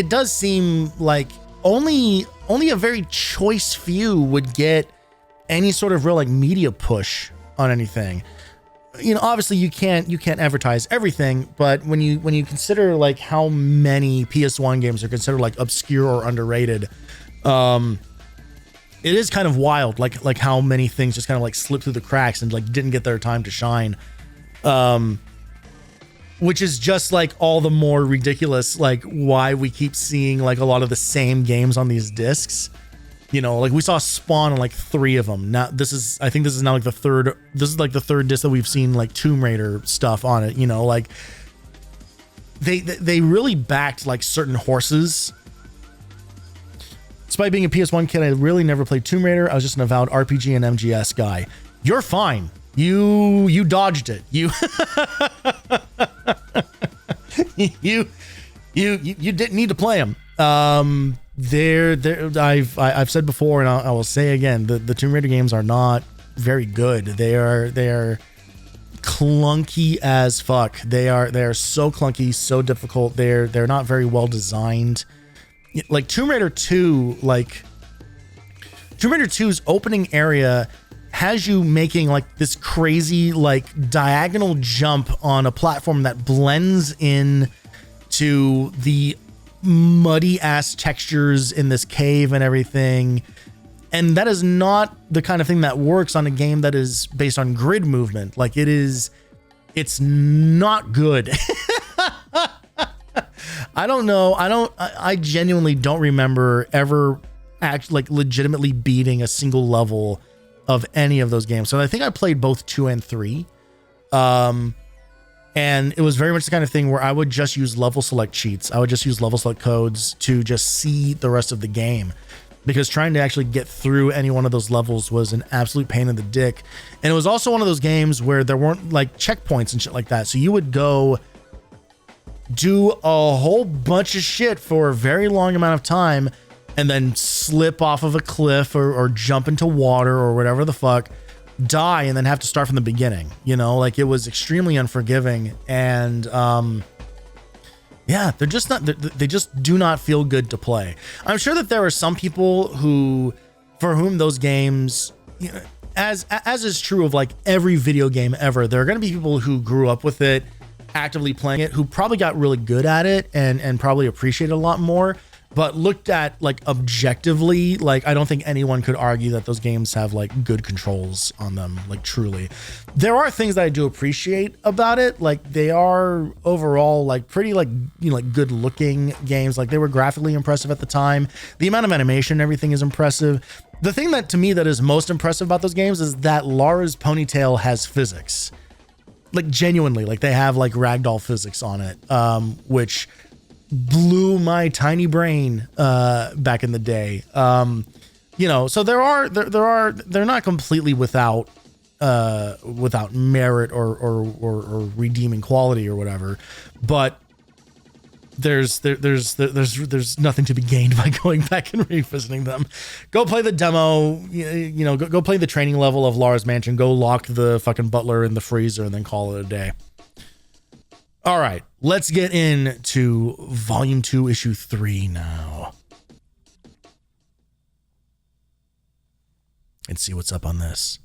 does seem like only a very choice few would get any sort of real like media push on anything. You know, obviously you can't advertise everything, but when you consider like how many PS1 games are considered like obscure or underrated, it is kind of wild, like how many things just kind of like slipped through the cracks and like didn't get their time to shine. Which is just like all the more ridiculous, like why we keep seeing like a lot of the same games on these discs. You know, like we saw Spawn on like 3 of them. Now I think this is now like the third disc that we've seen like Tomb Raider stuff on it. You know, like they really backed like certain horses. Despite being a PS1 kid, I really never played Tomb Raider. I was just an avowed RPG and MGS guy. You're fine. You dodged it. You didn't need to play them. I've said before, and I will say again, the Tomb Raider games are not very good. They are clunky as fuck. They are so clunky, so difficult. They're not very well designed. Like Tomb Raider 2, like Tomb Raider 2's opening area has you making like this crazy like diagonal jump on a platform that blends in to the muddy ass textures in this cave and everything. And that is not the kind of thing that works on a game that is based on grid movement. Like it's not good. I don't know. I genuinely don't remember ever like legitimately beating a single level of any of those games. So I think I played both 2 and 3. And it was very much the kind of thing where I would just use level select cheats. I would just use level select codes to just see the rest of the game, because trying to actually get through any one of those levels was an absolute pain in the dick. And it was also one of those games where there weren't like checkpoints and shit like that. So you would go do a whole bunch of shit for a very long amount of time, and then slip off of a cliff or jump into water or whatever the fuck, die, and then have to start from the beginning. You know, like, it was extremely unforgiving. And yeah, they're just not, they just do not feel good to play. I'm sure that there are some people for whom those games, you know, as is true of like every video game ever, there are going to be people who grew up with it, actively playing it, who probably got really good at it and probably appreciate it a lot more. But looked at like objectively, like, I don't think anyone could argue that those games have like good controls on them. Like, truly, there are things that I do appreciate about it. Like, they are overall like pretty, like, you know, like good looking games. Like, they were graphically impressive at the time. The amount of animation and everything is impressive. The thing that to me that is most impressive about those games is that Lara's ponytail has physics. Like, genuinely, like, they have like ragdoll physics on it, which blew my tiny brain back in the day. You know, so they're not completely without merit or redeeming quality or whatever, but there's nothing to be gained by going back and revisiting them. Go play the demo, you know, go play the training level of Lara's Mansion, go lock the fucking butler in the freezer, and then call it a day. All right, let's get into Volume 2, Issue 3 now. And see what's up on this.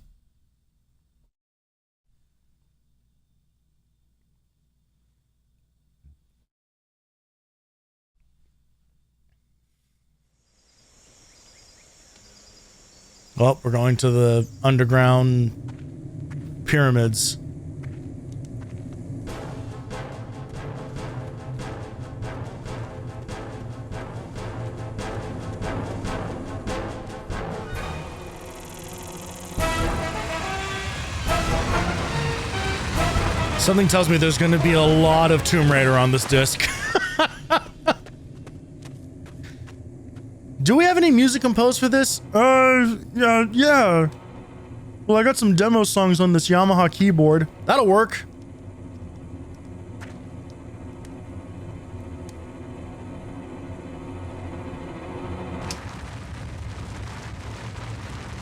Well, we're going to the underground pyramids. Something tells me there's going to be a lot of Tomb Raider on this disc. Do we have any music composed for this? Yeah. Well, I got some demo songs on this Yamaha keyboard. That'll work.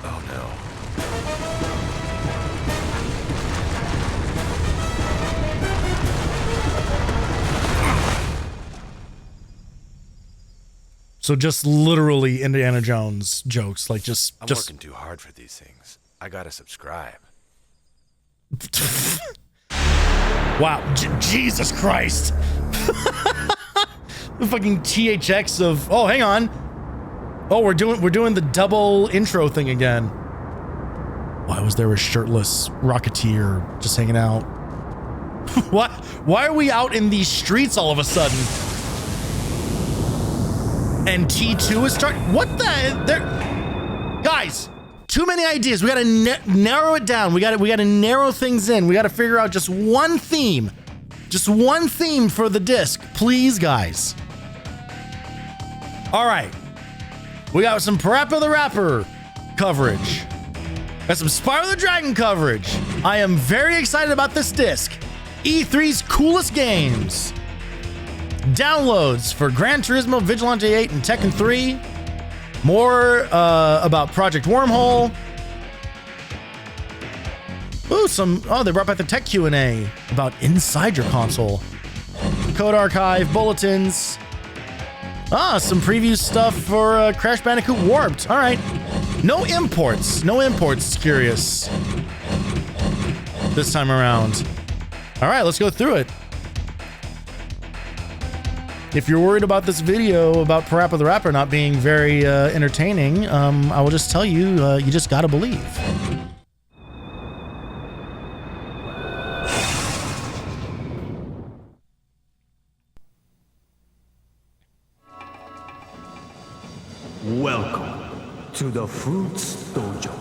Oh no. So just literally Indiana Jones jokes, like just working too hard for these things. I gotta subscribe. Wow, Jesus Christ. The fucking THX of, oh, hang on. Oh, we're doing the double intro thing again. Why was there a shirtless Rocketeer just hanging out? What? Why are we out in these streets all of a sudden? And T2 is starting. What the? Guys, too many ideas. We gotta narrow it down. We gotta narrow things in. We gotta figure out just one theme. Just one theme for the disc, please, guys. All right. We got some Parappa the Rapper coverage. Got some Spyro the Dragon coverage. I am very excited about this disc. E3's coolest games. Downloads for Gran Turismo, Vigilante 8, and Tekken 3. More about Project Wormhole. Ooh, they brought back the tech Q&A about Inside Your Console. Code Archive, bulletins. Some preview stuff for Crash Bandicoot Warped. All right. No imports. No imports, curious. This time around. All right, let's go through it. If you're worried about this video about Parappa the Rapper not being very entertaining, I will just tell you, you just gotta believe. Welcome to the Fruits Dojo.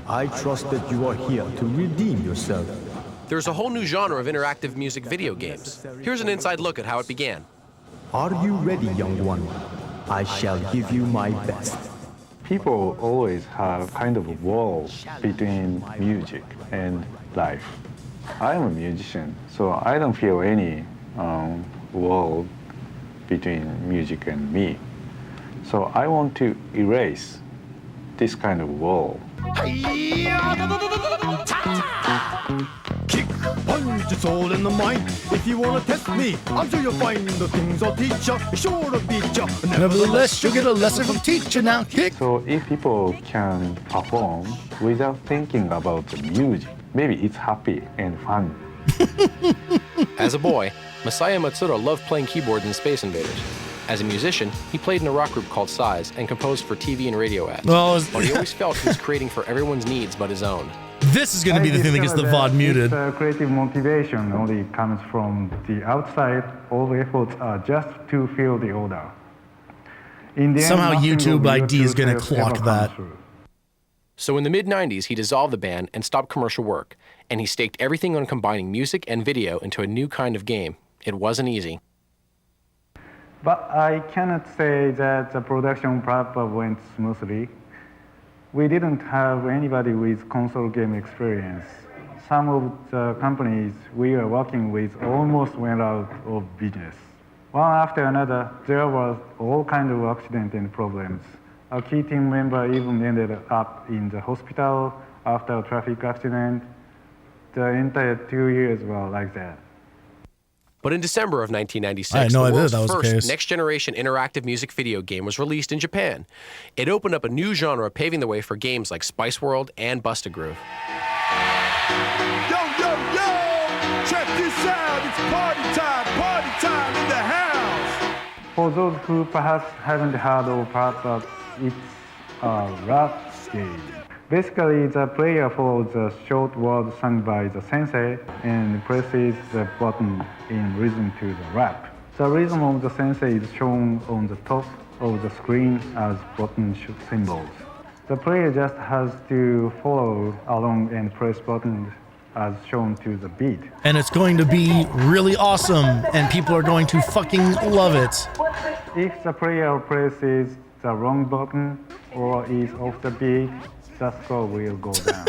I trust that you are here to redeem yourself. There's a whole new genre of interactive music video games. Here's an inside look at how it began. Are you ready, young one? I shall give you my best. People always have kind of a wall between music and life. I am a musician, so I don't feel any wall between music and me. So I want to erase this kind of wall. Kick, punch, it's all in the mind. If you wanna test me, I'm sure you'll find the things I'll teach ya. Sure to beat ya. Nevertheless, you'll get a lesson from teacher now. Kick. So if people can perform without thinking about the music, maybe it's happy and fun. As a boy, Masaya Matsuda loved playing keyboards in Space Invaders. As a musician, he played in a rock group called Size and composed for TV and radio ads. But he always felt he was creating for everyone's needs but his own. This is going to be the thing that gets the VOD muted. Creative motivation only comes from the outside. All the efforts are just to fill the order. In the Somehow end, YouTube ID is going to clock that. So in the mid-90s, he dissolved the band and stopped commercial work, and he staked everything on combining music and video into a new kind of game. It wasn't easy. But I cannot say that the production proper went smoothly. We didn't have anybody with console game experience. Some of the companies we were working with almost went out of business. One after another, there was all kinds of accidents and problems. A key team member even ended up in the hospital after a traffic accident. The entire 2 years were like that. But in December of 1996, I had no the idea world's that was the first case. next-generation interactive music video game was released in Japan. It opened up a new genre, paving the way for games like Spice World and Busta Groove. Yo, yo, yo! Check this out! It's party time in the house! For those who perhaps haven't heard of Papa, it's a rap game. Basically, the player follows the short word sung by the sensei and presses the button in rhythm to the rap. The rhythm of the sensei is shown on the top of the screen as button symbols. The player just has to follow along and press buttons as shown to the beat. And it's going to be really awesome, and people are going to fucking love it. If the player presses the wrong button or is off the beat, the score will go down.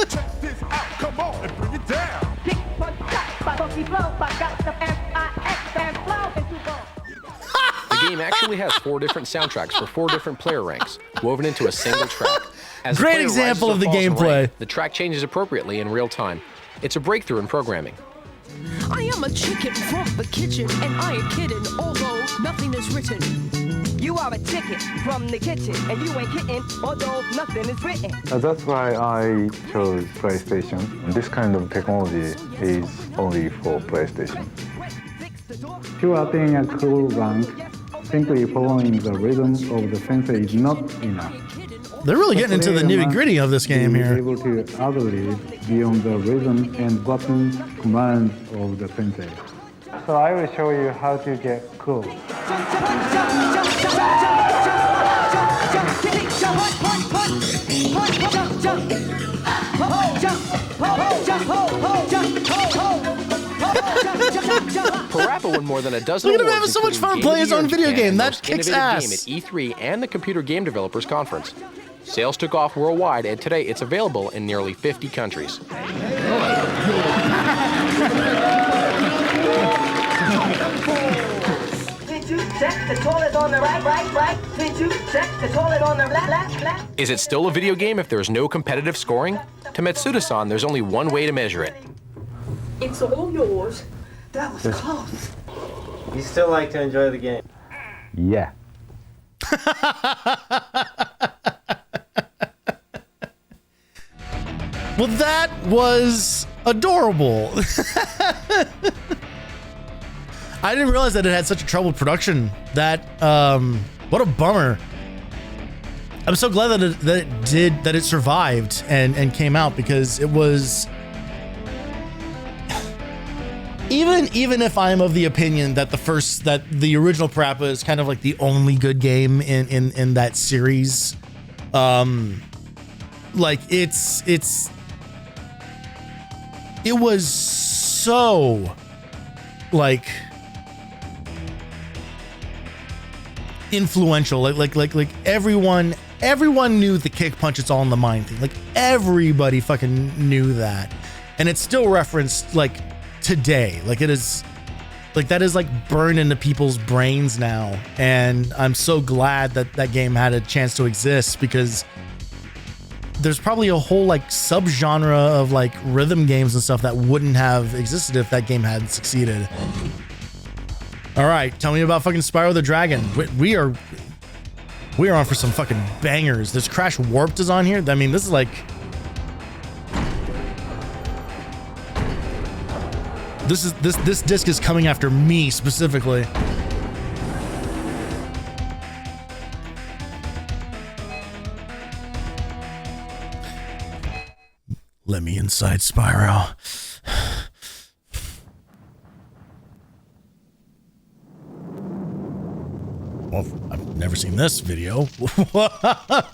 Check this out, come on and bring it down. The game actually has 4 different soundtracks for 4 different player ranks, woven into a single track. As the Great player example rises of or the falls in gameplay. rank, the track changes appropriately in real time. It's a breakthrough in programming. I am a chicken from the kitchen, and I ain't kidding, although nothing is written. You are a chicken from the kitchen, and you ain't kidding, although nothing is written. That's why I chose PlayStation. This kind of technology is only for PlayStation. To attain a cool rank, simply following the rhythm of the sensei is not enough. They're really getting into the nitty-gritty of this game here. Be able to ad-lib beyond the rhythm and button commands of the sensei. So I will show you how to get cool. Parappa won more than a dozen Look at him awards, having so much including fun Game playing of his the Year own in video Japan, game. That Most kicks Innovative ass. Game at E3 and the Computer Game Developers Conference. Sales took off worldwide, and today it's available in nearly 50 countries. Did you check the toilet on the right? Did you check the toilet on the left? Is it still a video game if there's no competitive scoring? To Matsuda-san, there's only one way to measure it. It's all yours. That was close. You still like to enjoy the game? Yeah. Well, that was adorable. I didn't realize that it had such a troubled production. That what a bummer. I'm so glad that it survived and came out, because it was, even if I'm of the opinion that the original Parappa is kind of like the only good game in that series. Like it was so like influential. Like everyone knew the kick punch, it's all in the mind thing. Like everybody fucking knew that, and it's still referenced like today. Like it is Like, that is like burned into people's brains now. And I'm so glad that that game had a chance to exist, because there's probably a whole like subgenre of like rhythm games and stuff that wouldn't have existed if that game hadn't succeeded. All right, tell me about fucking Spyro the Dragon. We are on for some fucking bangers. This Crash Warped is on here. I mean, this is like, this disc is coming after me specifically. Let me inside Spyro. Well, I've never seen this video.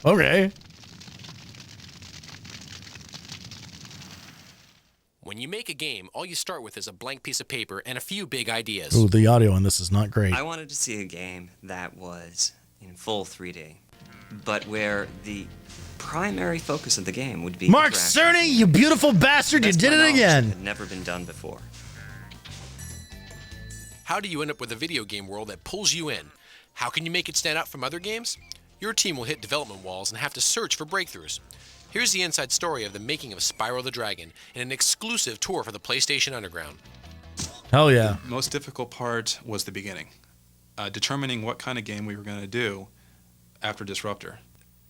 Okay. When you make a game, all you start with is a blank piece of paper and a few big ideas. Ooh, the audio on this is not great. I wanted to see a game that was in full 3D, but where the primary focus of the game would be Mark Cerny, you beautiful bastard, you did it again. Had never been done before. How do you end up with a video game world that pulls you in? How can you make it stand out from other games? Your team will hit development walls and have to search for breakthroughs. Here's the inside story of the making of Spyro the Dragon in an exclusive tour for the PlayStation Underground. Hell yeah. The most difficult part was the beginning, determining what kind of game we were going to do after Disruptor.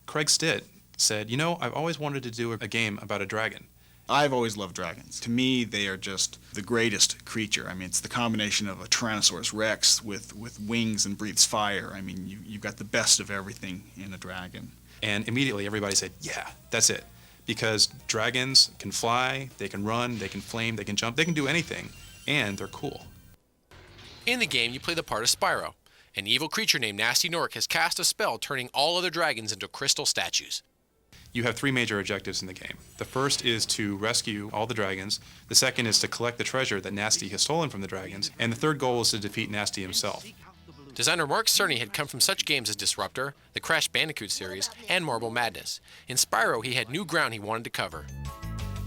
Craig Stitt said, you know, I've always wanted to do a game about a dragon. I've always loved dragons. To me, they are just the greatest creature. I mean, it's the combination of a Tyrannosaurus Rex with wings and breathes fire. I mean, you've got the best of everything in a dragon. And immediately everybody said, yeah, that's it. Because dragons can fly, they can run, they can flame, they can jump, they can do anything, and they're cool. In the game, you play the part of Spyro. An evil creature named Nasty Nork has cast a spell turning all other dragons into crystal statues. You have three major objectives in the game. The first is to rescue all the dragons. The second is to collect the treasure that Nasty has stolen from the dragons. And the third goal is to defeat Nasty himself. Designer Mark Cerny had come from such games as Disruptor, the Crash Bandicoot series, and Marble Madness. In Spyro, he had new ground he wanted to cover.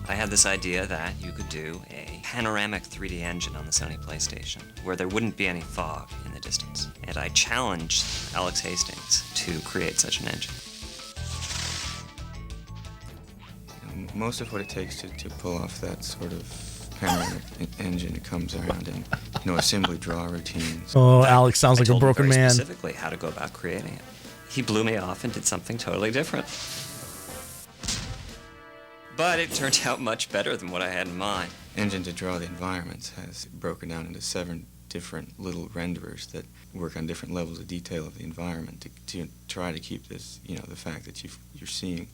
I had this idea that you could do a panoramic 3D engine on the Sony PlayStation, where there wouldn't be any fog in the distance. And I challenged Alex Hastings to create such an engine. Most of what it takes to pull off that sort of panoramic engine, it comes around in, assembly draw routines. Oh, Alex sounds like a broken man. Specifically how to go about creating it. He blew me off and did something totally different. But it turned out much better than what I had in mind. Engine to draw the environments has broken down into 7 different little renderers that work on different levels of detail of the environment to try to keep this, the fact that you're seeing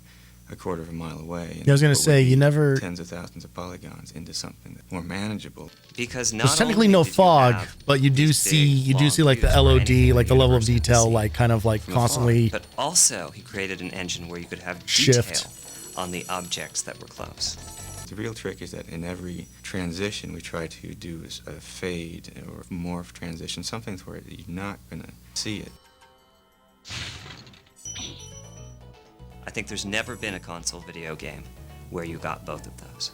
a quarter of a mile away. Yeah, I was going to say, you never... Tens of thousands of polygons into something that's more manageable. Because there's technically no fog, but you do see like the LOD, like the level of detail, like kind of like constantly. But also, he created an engine where you could have detail on the objects that were close. The real trick is that in every transition, we try to do a fade or morph transition, something where you're not going to see it. I think there's never been a console video game where you got both of those.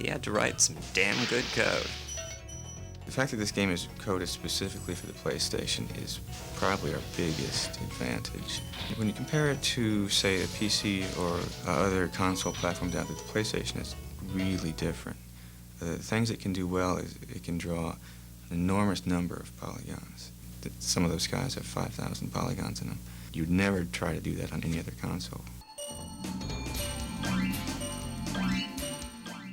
He had to write some damn good code. The fact that this game is coded specifically for the PlayStation is probably our biggest advantage. When you compare it to, say, a PC or other console platforms out there, the PlayStation is really different. The things it can do well is it can draw an enormous number of polygons. Some of those guys have 5,000 polygons in them. You'd never try to do that on any other console.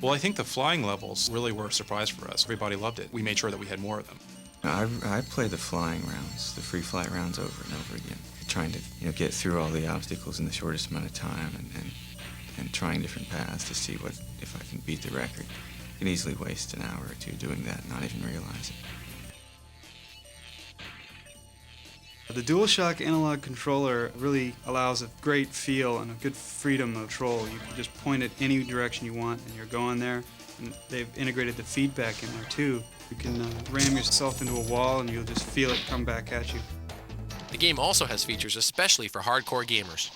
Well, I think the flying levels really were a surprise for us. Everybody loved it. We made sure that we had more of them. I played the flying rounds, the free flight rounds over and over again, trying to get through all the obstacles in the shortest amount of time and trying different paths to see if I can beat the record. You can easily waste an hour or two doing that and not even realize it. The DualShock analog controller really allows a great feel and a good freedom of control. You can just point it any direction you want and you're going there. And they've integrated the feedback in there too. You can ram yourself into a wall and you'll just feel it come back at you. The game also has features especially for hardcore gamers.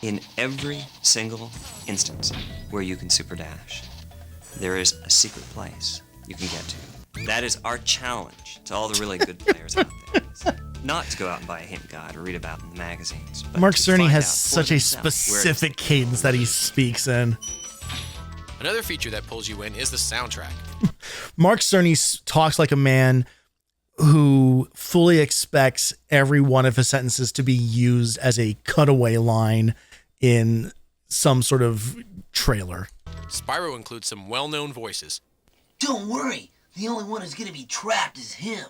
In every single instance where you can super dash, there is a secret place you can get to That is our challenge to all the really good players out there. Is not to go out and buy a hint guide or read about in the magazines. But Mark to Cerny find has out for such a themselves where specific cadence that he speaks in. Another feature that pulls you in is the soundtrack. Mark Cerny talks like a man who fully expects every one of his sentences to be used as a cutaway line in some sort of trailer. Spyro includes some well-known voices. Don't worry, the only one who's gonna be trapped is him.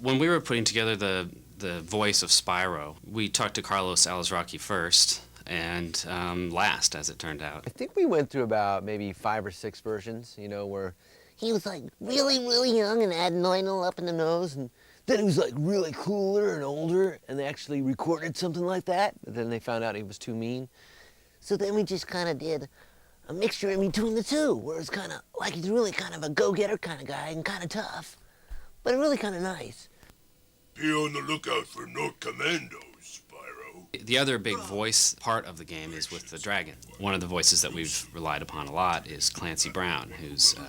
When we were putting together the voice of Spyro, we talked to Carlos Alazraqui first and last, as it turned out. I think we went through about maybe 5 or 6 versions, you know, where he was like really young and had Lionel up in the nose, and then he was like really cooler and older, and they actually recorded something like that, but then they found out he was too mean. So then we just kind of did a mixture in between the two, where it's kind of like he's really kind of a go-getter kind of guy and kind of tough, but really kind of nice. Be on the lookout for North Commandos, Spyro. The other big voice part of the game is with the dragon. One of the voices that we've relied upon a lot is Clancy Brown, who's a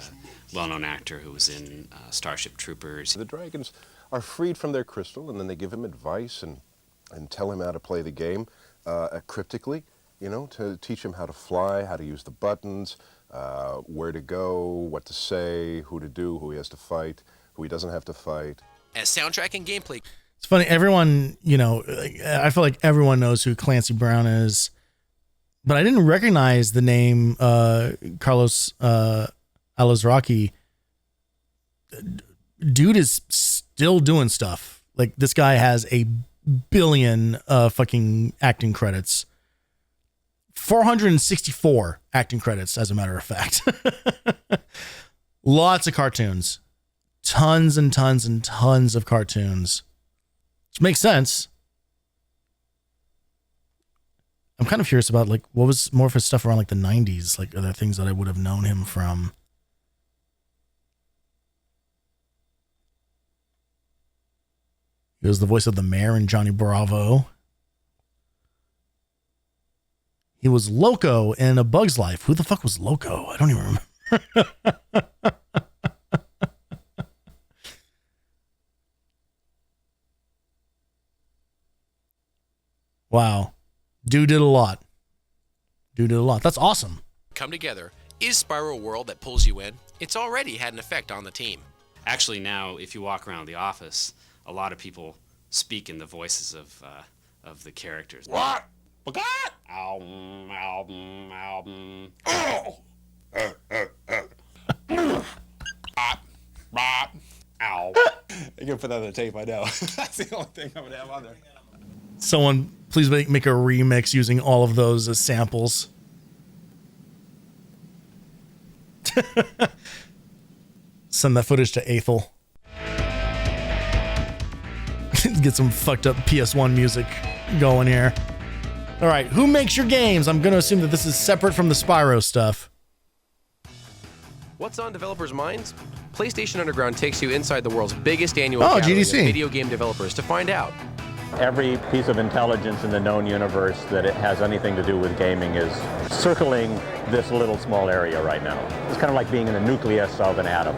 well-known actor who was in Starship Troopers. The dragons are freed from their crystal, and then they give him advice and tell him how to play the game cryptically, you know, to teach him how to fly, how to use the buttons, where to go, what to say, who to do, who he has to fight, who he doesn't have to fight. As soundtrack and gameplay. It's funny, everyone, you know, I feel like everyone knows who Clancy Brown is, but I didn't recognize the name Carlos Alazraqui. Dude is still doing stuff. Like, this guy has a billion fucking acting credits. 464 acting credits, as a matter of fact. Lots of cartoons. Tons and tons and tons of cartoons. Which makes sense. I'm kind of curious about, like, what was more of his stuff around, like, the 90s? Like, are there things that I would have known him from? He was the voice of the mayor in Johnny Bravo. He was Loco in A Bug's Life. Who the fuck was Loco? I don't even remember. Wow. Dude did a lot. That's awesome. Come together. Is Spyro a world that pulls you in? It's already had an effect on the team. Actually, now, if you walk around the office, a lot of people speak in the voices of the characters. What? Ow. You can put that on the tape, I know. That's the only thing I'm going to have on there. Someone please make a remix using all of those as samples. Send that footage to Aethel. Get some fucked up PS1 music going here. All right, who makes your games? I'm going to assume that this is separate from the Spyro stuff. What's on developers' minds? PlayStation Underground takes you inside the world's biggest annual gathering of GDC. video game developers to find out. Every piece of intelligence in the known universe that it has anything to do with gaming is circling this little small area right now. It's kind of like being in the nucleus of an atom.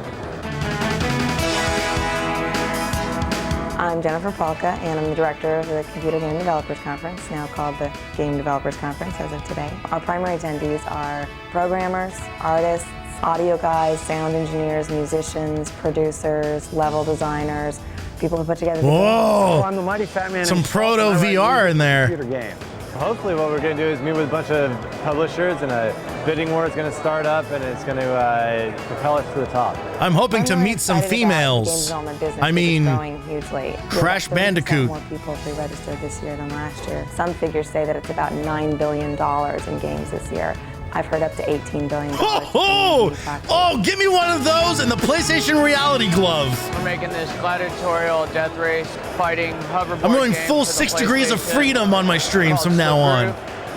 I'm Jennifer Polka, and I'm the director of the Computer Game Developers Conference, now called the Game Developers Conference as of today. Our primary attendees are programmers, artists, audio guys, sound engineers, musicians, producers, level designers, people who put together the Whoa! games. I'm the Mighty Fat Man. Some proto VR in there. Computer game. Hopefully what we're going to do is meet with a bunch of publishers, and a bidding war is going to start up, and it's going to propel us to the top. I'm hoping to meet some females. I mean, growing hugely. Crash Bandicoot. More people pre-registered this year than last year. Some figures say that it's about $9 billion in games this year. I've heard up to $18 billion. Oh, give me one of those and the PlayStation Reality Glove. We're making this gladiatorial death race, fighting hoverboard. I'm going game full for the 6 degrees of PlayStation. freedom on my streams from now on.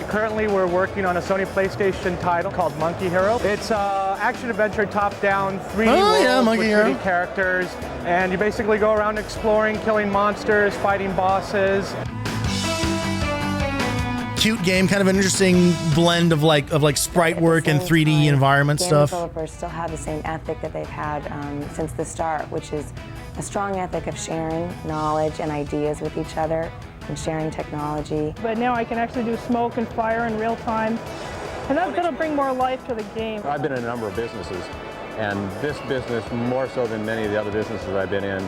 Currently, we're working on a Sony PlayStation title called Monkey Hero. It's action-adventure, top-down, 3D world Monkey with Hero. 3D characters, and you basically go around exploring, killing monsters, fighting bosses. cute game, kind of an interesting blend of like sprite work and 3D environment Game stuff. developers still have the same ethic that they've had since the start, which is a strong ethic of sharing knowledge and ideas with each other and sharing technology. But now I can actually do smoke and fire in real time, and that'll bring more life to the game. I've been in a number of businesses, and this business, more so than many of the other businesses I've been in,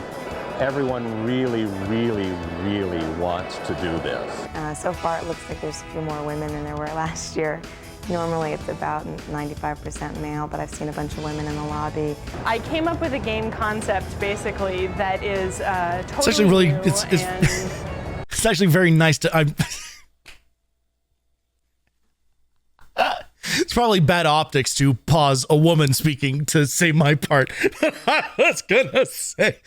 everyone really, really, really wants to do this. So far, it looks like there's a few more women than there were last year. Normally, it's about 95% male, but I've seen a bunch of women in the lobby. I came up with a game concept, basically, that is totally It's actually really, new it's actually very nice to. It's probably bad optics to pause a woman speaking to say my part. I was gonna say,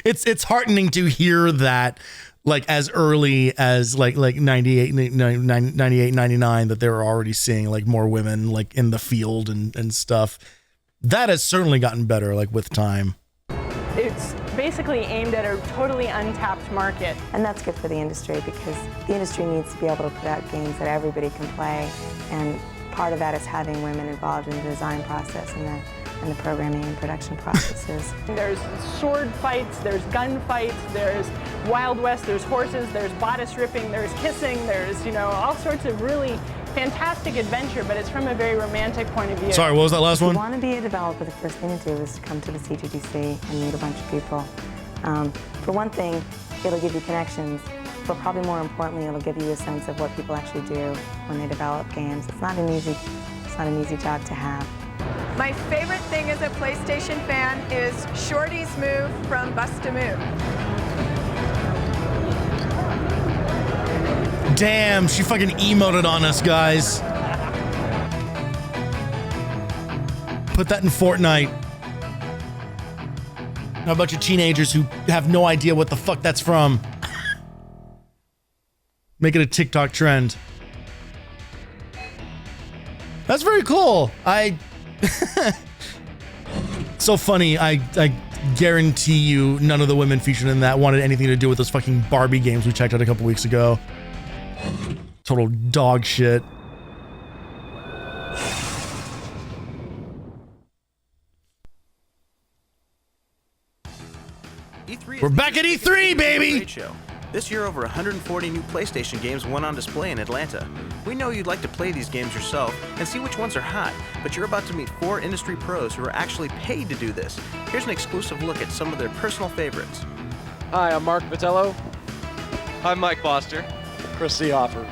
it's heartening to hear that, like as early as like 98, 99, that they were already seeing like more women like in the field and stuff. That has certainly gotten better like with time. It's basically aimed at a totally untapped market. And that's good for the industry because the industry needs to be able to put out games that everybody can play. And part of that is having women involved in the design process and the programming and production processes. There's sword fights, there's gun fights, there's Wild West, there's horses, there's bodice ripping, there's kissing, there's, you know, all sorts of really fantastic adventure, but it's from a very romantic point of view. Sorry, what was that last If you one? want to be a developer, the first thing to do is to come to the CGDC and meet a bunch of people. For one thing, it'll give you connections, but probably more importantly, it'll give you a sense of what people actually do when they develop games. It's not an easy job to have. My favorite thing as a PlayStation fan is Shorty's move from Bust a Move. Damn, she fucking emoted on us, guys. Put that in Fortnite. Now a bunch of teenagers who have no idea what the fuck that's from. Make it a TikTok trend. That's very cool. So funny. I guarantee you none of the women featured in that wanted anything to do with those fucking Barbie games we checked out a couple weeks ago. Total dog shit. We're back at E3, baby! Show. This year, over 140 new PlayStation games went on display in Atlanta. We know you'd like to play these games yourself and see which ones are hot, but you're about to meet 4 industry pros who are actually paid to do this. Here's an exclusive look at some of their personal favorites. Hi, I'm Mark Vitello. I'm Mike Foster. Chris Seehofer.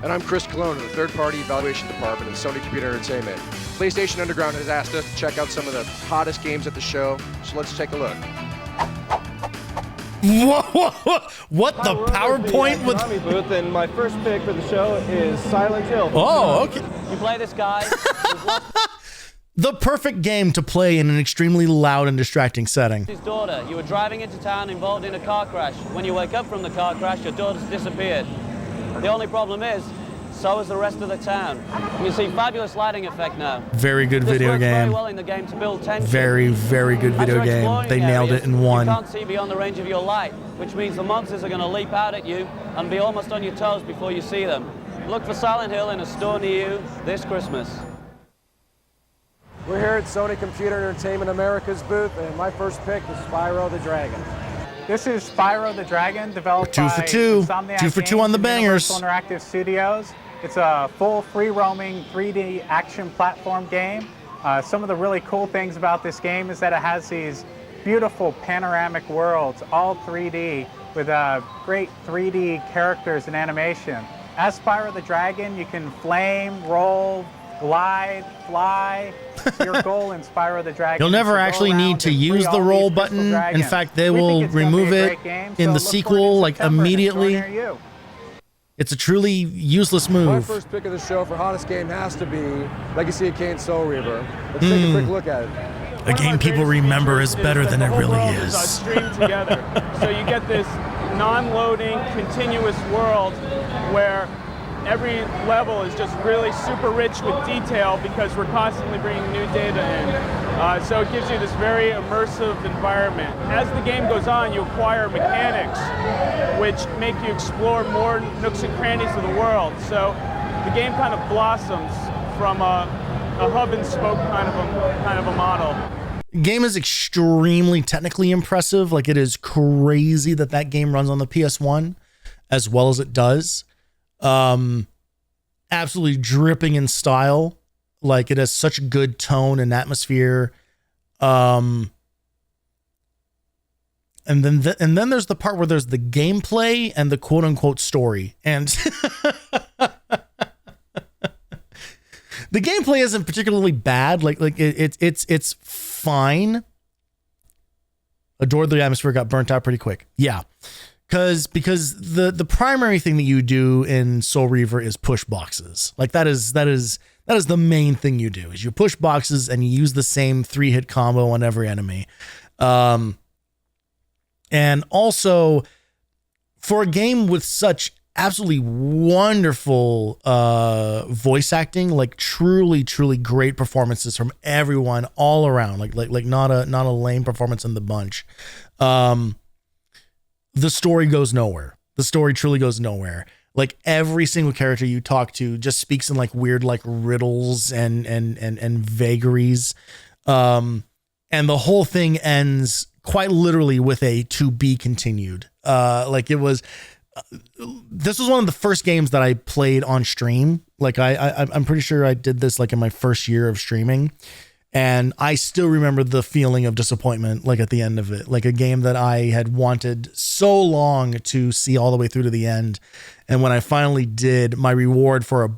And I'm Chris Colon in the third-party evaluation department of Sony Computer Entertainment. PlayStation Underground has asked us to check out some of the hottest games at the show, so let's take a look. What the PowerPoint with Konami booth, and my first pick for the show is Silent Hill. Oh, okay. You play this guy. The perfect game to play in an extremely loud and distracting setting. His daughter. You were driving into town involved in a car crash. When you wake up from the car crash, your daughter's disappeared. The only problem is, so is the rest of the town. You see fabulous lighting effect now. Very good video This works game. very well in the game to build tension. Very, very good As video you're game. exploring They nailed areas, it in one. You can't see beyond the range of your light, which means the monsters are going to leap out at you and be almost on your toes before you see them. Look for Silent Hill in a store near you this Christmas. We're here at Sony Computer Entertainment America's booth, and my first pick is Spyro the Dragon. This is Spyro the Dragon, developed Two for by two. Insomniac 2 for 2 Games on the and bangers. Universal Interactive Studios. It's a full free-roaming 3D action platform game. Some of the really cool things about this game is that it has these beautiful panoramic worlds, all 3D, with great 3D characters and animation. As Spyro the Dragon, you can flame, roll, glide, fly. Your goal in Spyro the Dragon. You'll never actually need to use the roll button. In fact, they will remove it in the sequel like immediately. It's a truly useless My move. first pick of the show for hottest game has to be Legacy of Kain Soul Reaver. Let's take a quick look at it. A game people remember is better than it really is. Streamed together. So you get this non-loading, continuous world where every level is just really super rich with detail because we're constantly bringing new data in. So it gives you this very immersive environment. As the game goes on, you acquire mechanics which make you explore more nooks and crannies of the world. So the game kind of blossoms from a hub and spoke kind of a model. Game is extremely technically impressive. Like, it is crazy that that game runs on the PS1 as well as it does. Absolutely dripping in style. Like, it has such good tone and atmosphere. And then there's the part where there's the gameplay and the quote unquote story. And the gameplay isn't particularly bad. Like it's fine. Adored the atmosphere, got burnt out pretty quick. Yeah. Because the primary thing that you do in Soul Reaver is push boxes. Like that is the main thing you do, is you push boxes and you use the same 3-hit combo on every enemy. And also, for a game with such absolutely wonderful voice acting, like truly great performances from everyone all around, like not a lame performance in the bunch. The story goes nowhere. The story truly goes nowhere. Like, every single character you talk to just speaks in like weird like riddles and vagaries. And the whole thing ends quite literally with a "to be continued." Like, it was this was one of the first games that I played on stream. Like, I'm pretty sure I did this like in my first year of streaming. And I still remember the feeling of disappointment, like at the end of it, like a game that I had wanted so long to see all the way through to the end. And when I finally did, my reward for a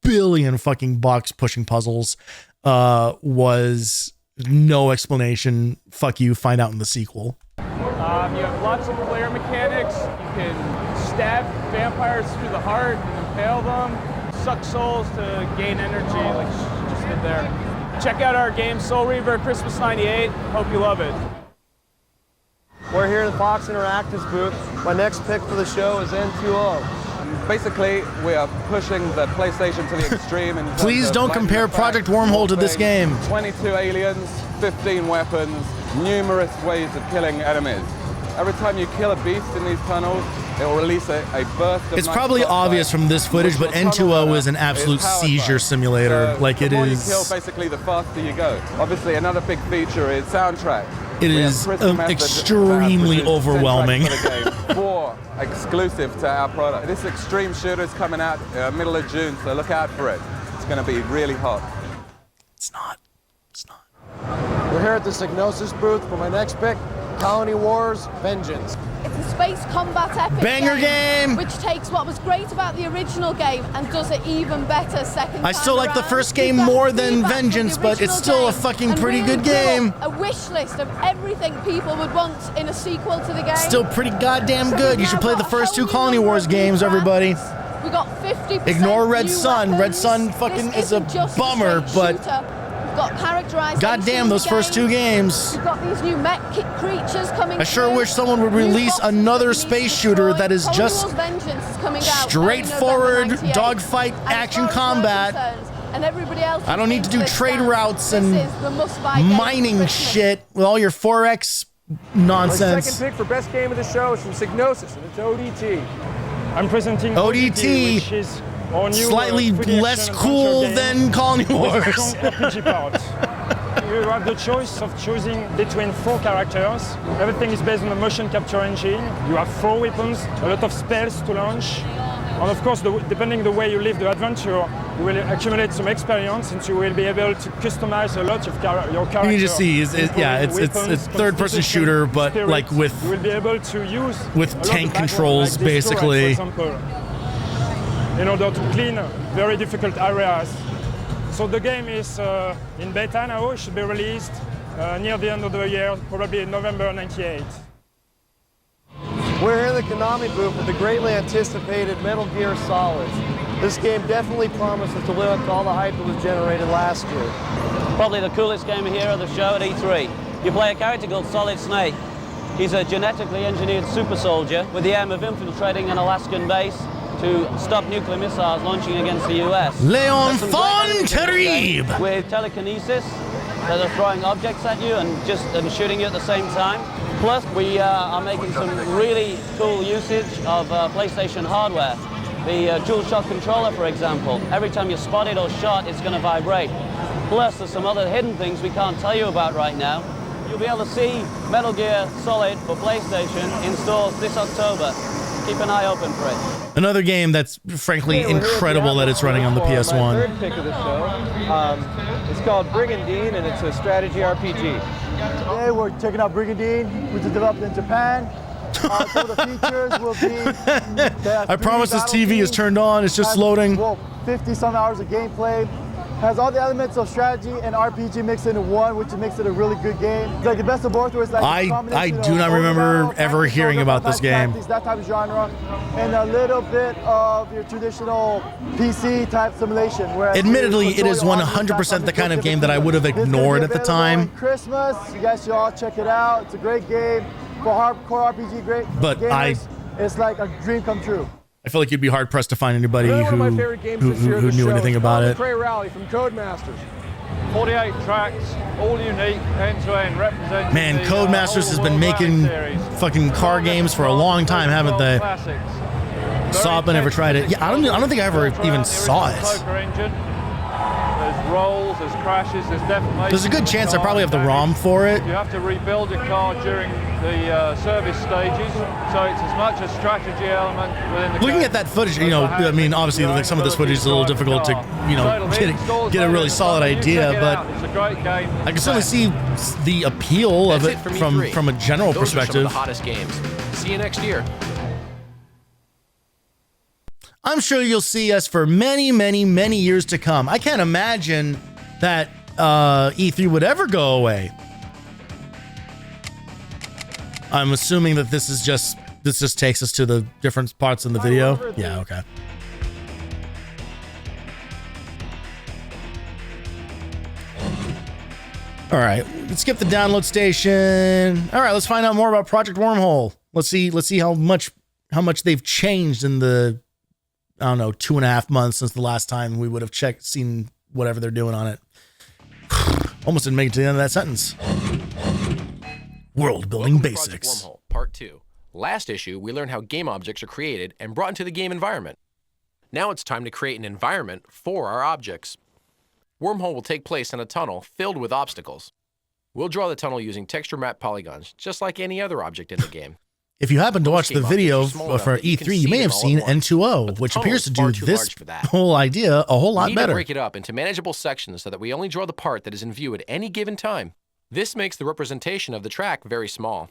billion fucking box pushing puzzles was no explanation. Fuck you. Find out in the sequel. You have lots of player mechanics. You can stab vampires through the heart and impale them, suck souls to gain energy, like she just did there. Check out our game, Soul Reaver, Christmas '98. Hope you love it. We're here in the Fox Interactives booth. My next pick for the show is N2O. Basically, we are pushing the PlayStation to the extreme. Please don't compare Project Wormhole to this game. 22 aliens, 15 weapons, numerous ways of killing enemies. Every time you kill a beast in these tunnels, it will release a burst of... It's probably obvious from this footage, but N2O is an absolute seizure simulator. Like, it is... The more you kill, basically, the faster you go. Obviously, another big feature is soundtrack. It is extremely overwhelming. Four exclusive to our product. This extreme shooter is coming out middle of June, so look out for it. It's going to be really hot. It's not. We're here at the Psygnosis booth for my next pick, Colony Wars Vengeance. It's a space combat epic banger game, which takes what was great about the original game and does it even better second I still like the first game more than Vengeance, but it's still a fucking pretty good game. A wish list of everything people would want in a sequel to the game. Still pretty goddamn good. You should play the first 2 Colony Wars games, everybody. We got 50%. Ignore Red Sun. Red Sun fucking is a bummer, but got characterization. Goddamn, those first 2 games. We've got these new mech creatures coming. I sure wish someone would release another space shooter that is just straightforward dogfight action combat. And everybody else. I don't need to do trade routes and mining shit with all your Forex nonsense. My second pick for best game of the show is from Psygnosis, and it's ODT. I'm presenting ODT, which is our new, slightly less cool than Colony Wars. RPG part. You have the choice of choosing between 4 characters. Everything is based on a motion capture engine. You have 4 weapons, a lot of spells to launch. And of course, depending the way you live the adventure, you will accumulate some experience and you will be able to customize a lot of your character. You need to see, it's third-person shooter, but like with you will be able to use with tank controls, like basically. For example, in order to clean very difficult areas. So the game is in beta now. It should be released near the end of the year, probably in November '98. We're here in the Konami booth with the greatly anticipated Metal Gear Solids. This game definitely promises to live up to all the hype that was generated last year. Probably the coolest game here at the show at E3. You play a character called Solid Snake. He's a genetically engineered super soldier with the aim of infiltrating an Alaskan base to stop nuclear missiles launching against the US. Leon Fonterib! With telekinesis that are throwing objects at you and shooting you at the same time. Plus, we are making some really cool usage of PlayStation hardware. The DualShock controller, for example, every time you're spotted or shot, it's going to vibrate. Plus, there's some other hidden things we can't tell you about right now. You'll be able to see Metal Gear Solid for PlayStation in stores this October. Keep an eye open for it. Another game that's frankly incredible that it's running on the PS1. My third pick of the show. It's called Brigandine, and it's a strategy RPG. Today we're checking out Brigandine, which is developed in Japan. Some of the features will be... I promise this TV is turned on. It's just loading. 50-some hours of gameplay. Has all the elements of strategy and RPG mixed into one, which makes it a really good game. It's like the best of both worlds. Like I do not remember ever hearing about this game. That type of genre, and a little bit of your traditional PC type simulation. Admittedly, it is 100% the kind of game that I would have ignored at the time. Christmas, you guys should all check it out. It's a great game for hardcore RPG. Great. But gamers. It's like a dream come true. I feel like you'd be hard pressed to find anybody who knew anything about it. Cray Rally from Codemasters. 48 tracks, all unique, end-to-end, representing. Man, Codemasters has been making fucking car games for a long time, haven't they? Saw it, but never tried it. Yeah, I don't think I ever even saw it. There's rolls, there's crashes, there's definitely. There's a good chance I probably have the ROM for it. You have to rebuild your car during the service stages, so it's as much a strategy element within the Looking game. at that footage, you know, I mean, obviously, like some of this footage is a little difficult to, you know, get a really solid idea, but It's a great game. I can certainly see the appeal of it from a general Those perspective. are some of the hottest games. See you next year. I'm sure you'll see us for many, many, many years to come. I can't imagine that E3 would ever go away. I'm assuming that this just takes us to the different parts in the video. Yeah, okay. All right, let's skip the download station. All right, let's find out more about Project Wormhole. Let's see how much they've changed in the, I don't know, 2.5 months since the last time we would have seen whatever they're doing on it. Almost didn't make it to the end of that sentence. World building basics. Project Wormhole, Part 2. Last issue, we learned how game objects are created and brought into the game environment. Now it's time to create an environment for our objects. Wormhole will take place in a tunnel filled with obstacles. We'll draw the tunnel using texture map polygons, just like any other object in the game. If you happen to watch the video for E3, you may have seen N2O, which appears to do this whole idea a whole lot We need to better. break it up into manageable sections so that we only draw the part that is in view at any given time. This makes the representation of the track very small.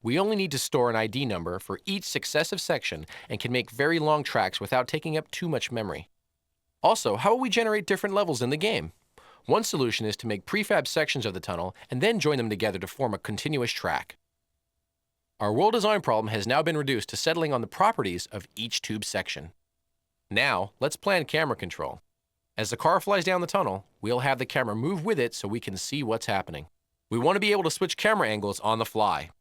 We only need to store an ID number for each successive section and can make very long tracks without taking up too much memory. Also, how will we generate different levels in the game? One solution is to make prefab sections of the tunnel and then join them together to form a continuous track. Our world design problem has now been reduced to settling on the properties of each tube section. Now, let's plan camera control. As the car flies down the tunnel, we'll have the camera move with it so we can see what's happening. We want to be able to switch camera angles on the fly.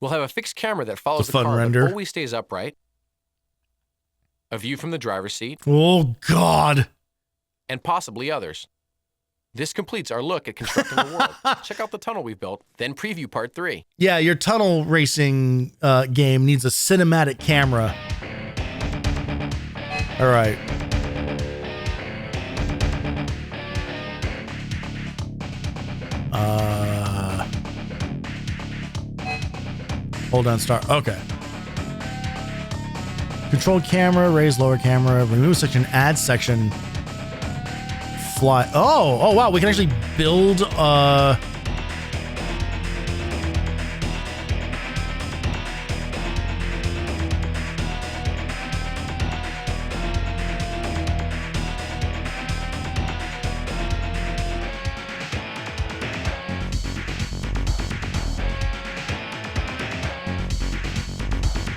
We'll have a fixed camera that follows the car render. that always stays upright, a view from the driver's seat, Oh, God. and possibly others. This completes our look at constructing the world. Check out the tunnel we've built, then preview Part 3. Yeah, your tunnel racing game needs a cinematic camera. All right. Hold on, start. Okay. Control camera, raise lower camera, remove section, add section. Fly. Oh, wow. We can actually build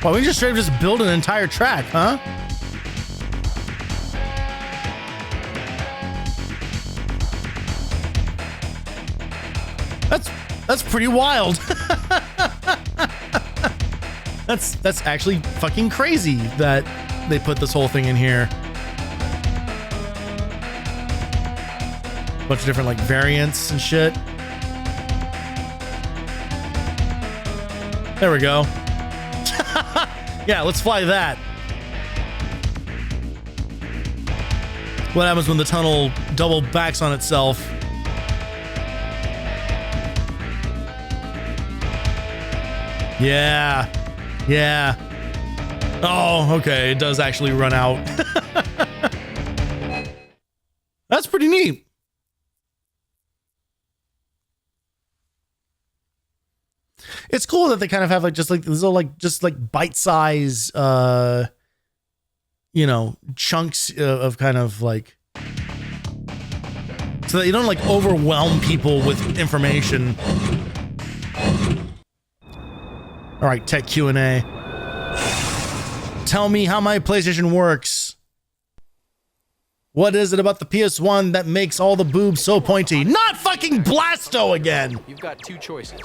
wow, we just straight up just build an entire track, huh? That's pretty wild. That's actually fucking crazy that they put this whole thing in here. Bunch of different like variants and shit. There we go. Yeah, let's fly that. What happens when the tunnel double backs on itself? Yeah. Yeah. Oh, okay. It does actually run out. That's pretty neat. It's cool that they kind of have like just like these little like just like bite-size you know, chunks of kind of like, so that you don't like overwhelm people with information. All right, tech Q&A. Tell me how my PlayStation works. What is it about the PS1 that makes all the boobs so pointy? Not fucking Blasto again! You've got two choices.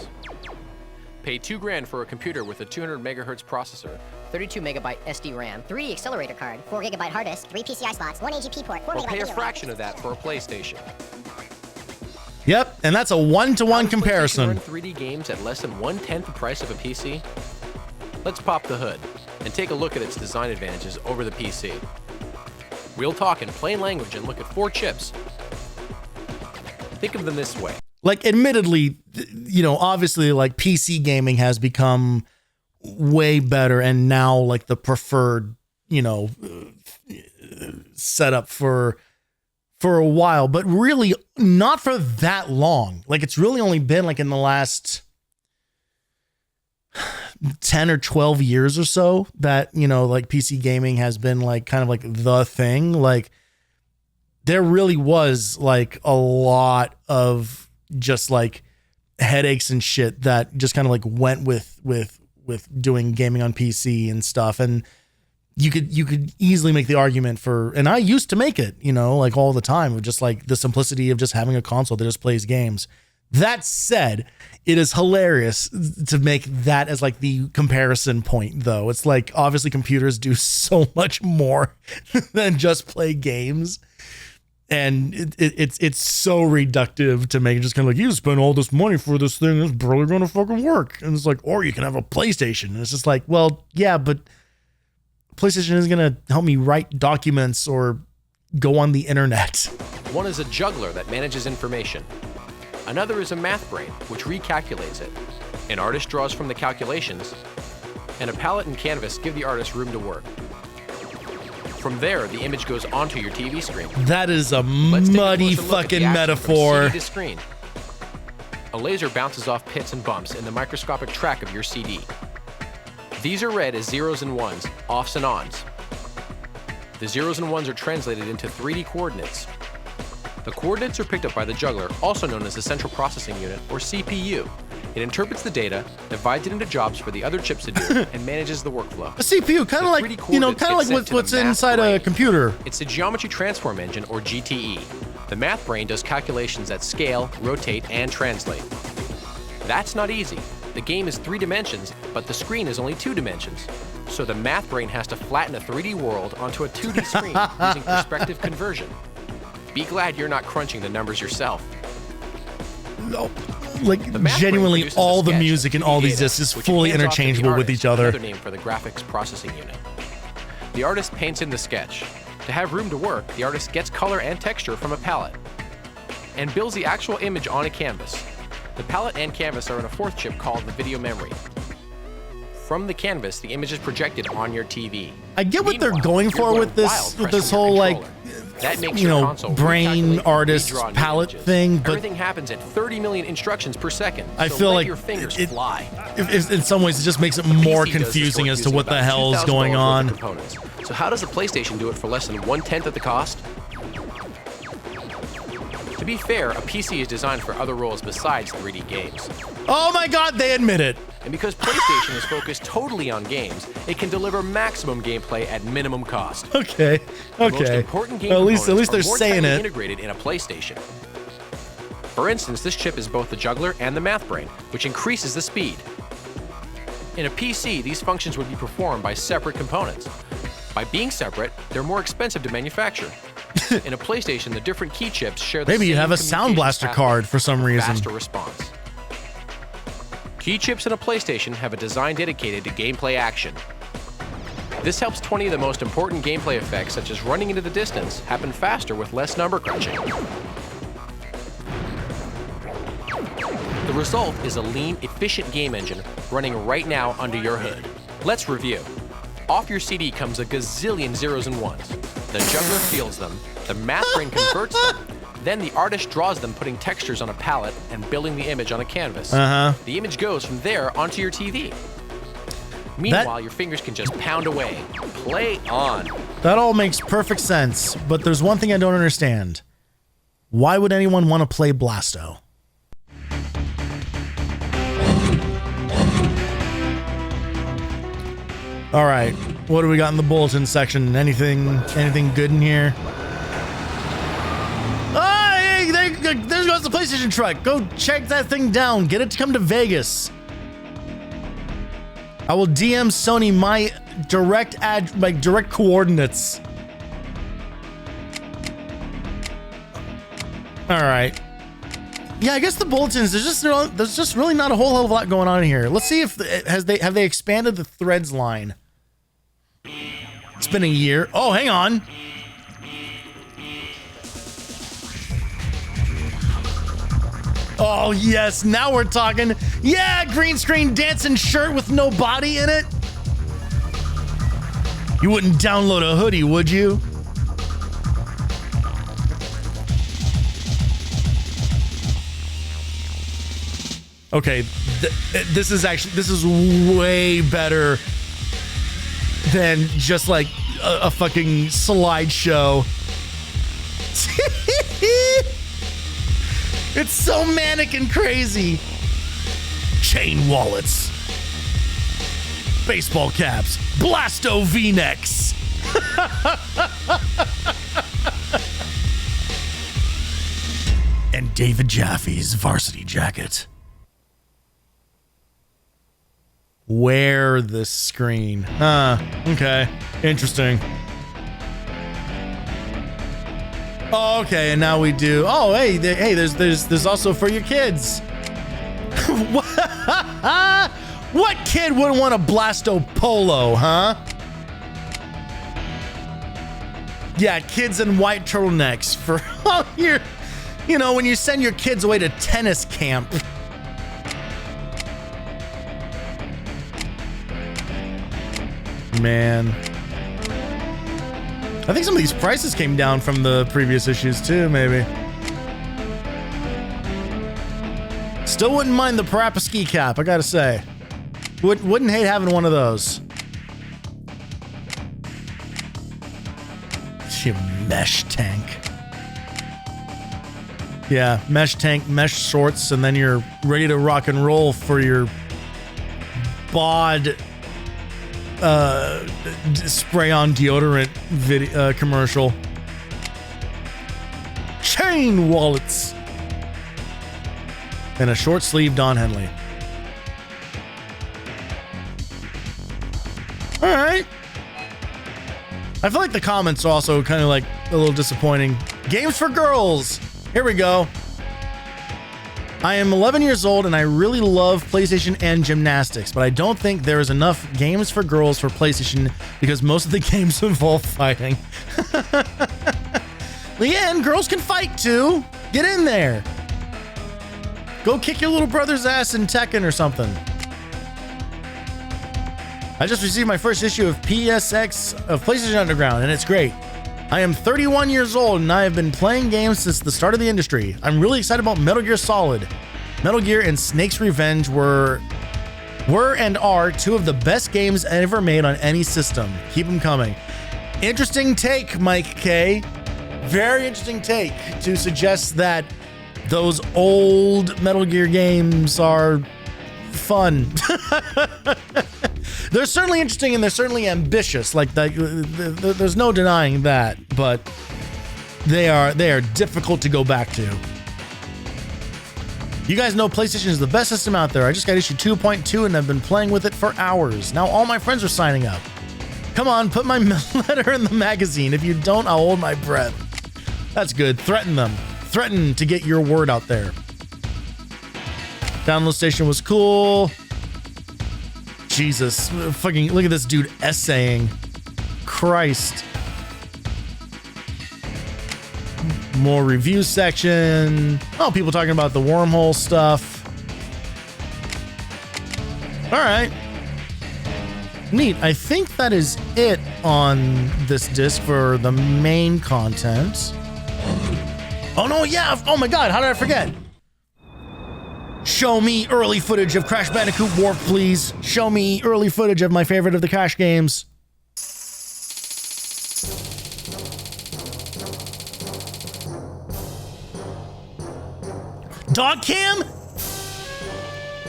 Pay $2 grand for a computer with a 200 megahertz processor, 32 megabyte SD RAM, 3D accelerator card, 4 gigabyte hard disk, 3 PCI slots, 1 AGP port, 4 or megabyte pay a video fraction of that for a PlayStation. Yep, and that's a one-to-one comparison. Run 3D games at less than 1/10 the price of a PC? Let's pop the hood and take a look at its design advantages over the PC. We'll talk in plain language and look at 4 chips. Think of them this way. Like, admittedly, you know, obviously, like, PC gaming has become way better and now, like, the preferred, you know, setup for a while, but really not for that long. Like, it's really only been, like, in the last 10 or 12 years or so that, you know, like, PC gaming has been, like, kind of like the thing. Like, there really was, like, a lot of just like headaches and shit that just kind of like went with doing gaming on PC and stuff. And you could easily make the argument for, and I used to make it, you know, like all the time, of just like the simplicity of just having a console that just plays games. That said, it is hilarious to make that as like the comparison point, though. It's like, obviously computers do so much more than just play games. And it's so reductive to make it just kind of like, you spend all this money for this thing, it's barely going to fucking work. And it's like, or you can have a PlayStation. And it's just like, well, yeah, but PlayStation isn't going to help me write documents or go on the internet. One is a juggler that manages information. Another is a math brain, which recalculates it. An artist draws from the calculations, and a palette and canvas give the artist room to work. From there, the image goes onto your TV screen. That is a muddy fucking metaphor. CD to screen. A laser bounces off pits and bumps in the microscopic track of your CD. These are read as zeros and ones, offs and ons. The zeros and ones are translated into 3D coordinates. The coordinates are picked up by the juggler, also known as the Central Processing Unit, or CPU. It interprets the data, divides it into jobs for the other chips to do, and manages the workflow. A CPU, kind of like, you know, kind of like what's inside a computer. It's the Geometry Transform Engine, or GTE. The math brain does calculations that scale, rotate, and translate. That's not easy. The game is 3 dimensions, but the screen is only 2 dimensions. So the math brain has to flatten a 3D world onto a 2D screen using perspective conversion. Be glad you're not crunching the numbers yourself. No. Like, genuinely all the music in all these discs is fully interchangeable with each other. Another name for the graphics processing unit. The artist paints in the sketch. To have room to work, the artist gets color and texture from a palette and builds the actual image on a canvas. The palette and canvas are in a 4th chip called the video memory. From the canvas, the image is projected on your TV. I get what they're going for with this whole like, that makes you your know, console brain artist palette thing, but everything happens at 30 million instructions per second. I so feel let like your fingers fly. In some ways, it just makes it more confusing as to what the hell is going on. So how does the PlayStation do it for less than 1/10 of the cost? To be fair, a PC is designed for other roles besides 3D games. Oh my God, they admit it. And because PlayStation is focused totally on games, it can deliver maximum gameplay at minimum cost. Okay. The most important game At least they're components are more saying tightly it. integrated in a PlayStation. For instance, this chip is both the juggler and the math brain, which increases the speed. In a PC, these functions would be performed by separate components. By being separate, they're more expensive to manufacture. In a PlayStation, the different key chips share the Maybe you same have a Sound communication Blaster path card for some and reason. faster response. Key chips in a PlayStation have a design dedicated to gameplay action. This helps 20 of the most important gameplay effects, such as running into the distance, happen faster with less number crunching. The result is a lean, efficient game engine running right now under your hood. Let's review. Off your CD comes a gazillion zeros and ones. The juggler feels them, the math brain converts them, then the artist draws them, putting textures on a palette and building the image on a canvas. The image goes from there onto your TV. Meanwhile, your fingers can just pound away. Play on. That all makes perfect sense, but there's one thing I don't understand. Why would anyone want to play Blasto? All right, what do we got in the bulletin section? Anything good in here? Oh, hey, there goes the PlayStation truck. Go check that thing down. Get it to come to Vegas. I will DM Sony my direct coordinates. All right. Yeah, I guess the bulletins. There's just really not a whole hell of a lot going on here. Let's see if have they expanded the threads line. It's been a year. Oh, hang on. Oh yes, now we're talking. Yeah, green screen dancing shirt with no body in it. You wouldn't download a hoodie, would you? Okay, this is way better than just like a fucking slideshow. It's so manic and crazy. Chain wallets, baseball caps, Blasto V-necks. And David Jaffe's varsity jacket. Wear this screen. Okay. Interesting. Oh, okay, and now we do. Oh, hey, there's also for your kids. What kid wouldn't want a Blasto Polo, huh? Yeah, kids in white turtlenecks for all your, when you send your kids away to tennis camp. Man. I think some of these prices came down from the previous issues too, maybe. Still wouldn't mind the Parappa ski cap, I gotta say. Wouldn't hate having one of those. You mesh tank. Yeah, mesh tank, mesh shorts, and then you're ready to rock and roll for your bod spray on deodorant video commercial. Chain wallets and a short sleeve Don Henley. All right. I feel like the comments are also kind of like a little disappointing. Games for girls. Here we go. I am 11 years old and I really love PlayStation and gymnastics, but I don't think there is enough games for girls for PlayStation because most of the games involve fighting. Leanne, girls can fight too. Get in there. Go kick your little brother's ass in Tekken or something. I just received my first issue of PSX of PlayStation Underground and it's great. I am 31 years old and I have been playing games since the start of the industry. I'm really excited about Metal Gear Solid. Metal Gear and Snake's Revenge were and are two of the best games ever made on any system. Keep them coming. Interesting take, Mike K. Very interesting take to suggest that those old Metal Gear games are fun. They're certainly interesting and they're certainly ambitious. Like there's no denying that, but they are difficult to go back to. You guys know PlayStation is the best system out there. I just got issue 2.2 and I've been playing with it for hours. Now all my friends are signing up. Come on, put my letter in the magazine. If you don't, I'll hold my breath. That's good. Threaten them. Threaten to get your word out there. Download station was cool. Jesus. Fucking look at this dude essaying. Christ. More review section. Oh, people talking about the wormhole stuff. All right. Neat. I think that is it on this disc for the main content. Oh no, yeah. Oh my God, how did I forget? Show me early footage of Crash Bandicoot Warp, please. Show me early footage of my favorite of the Crash games. Dog cam?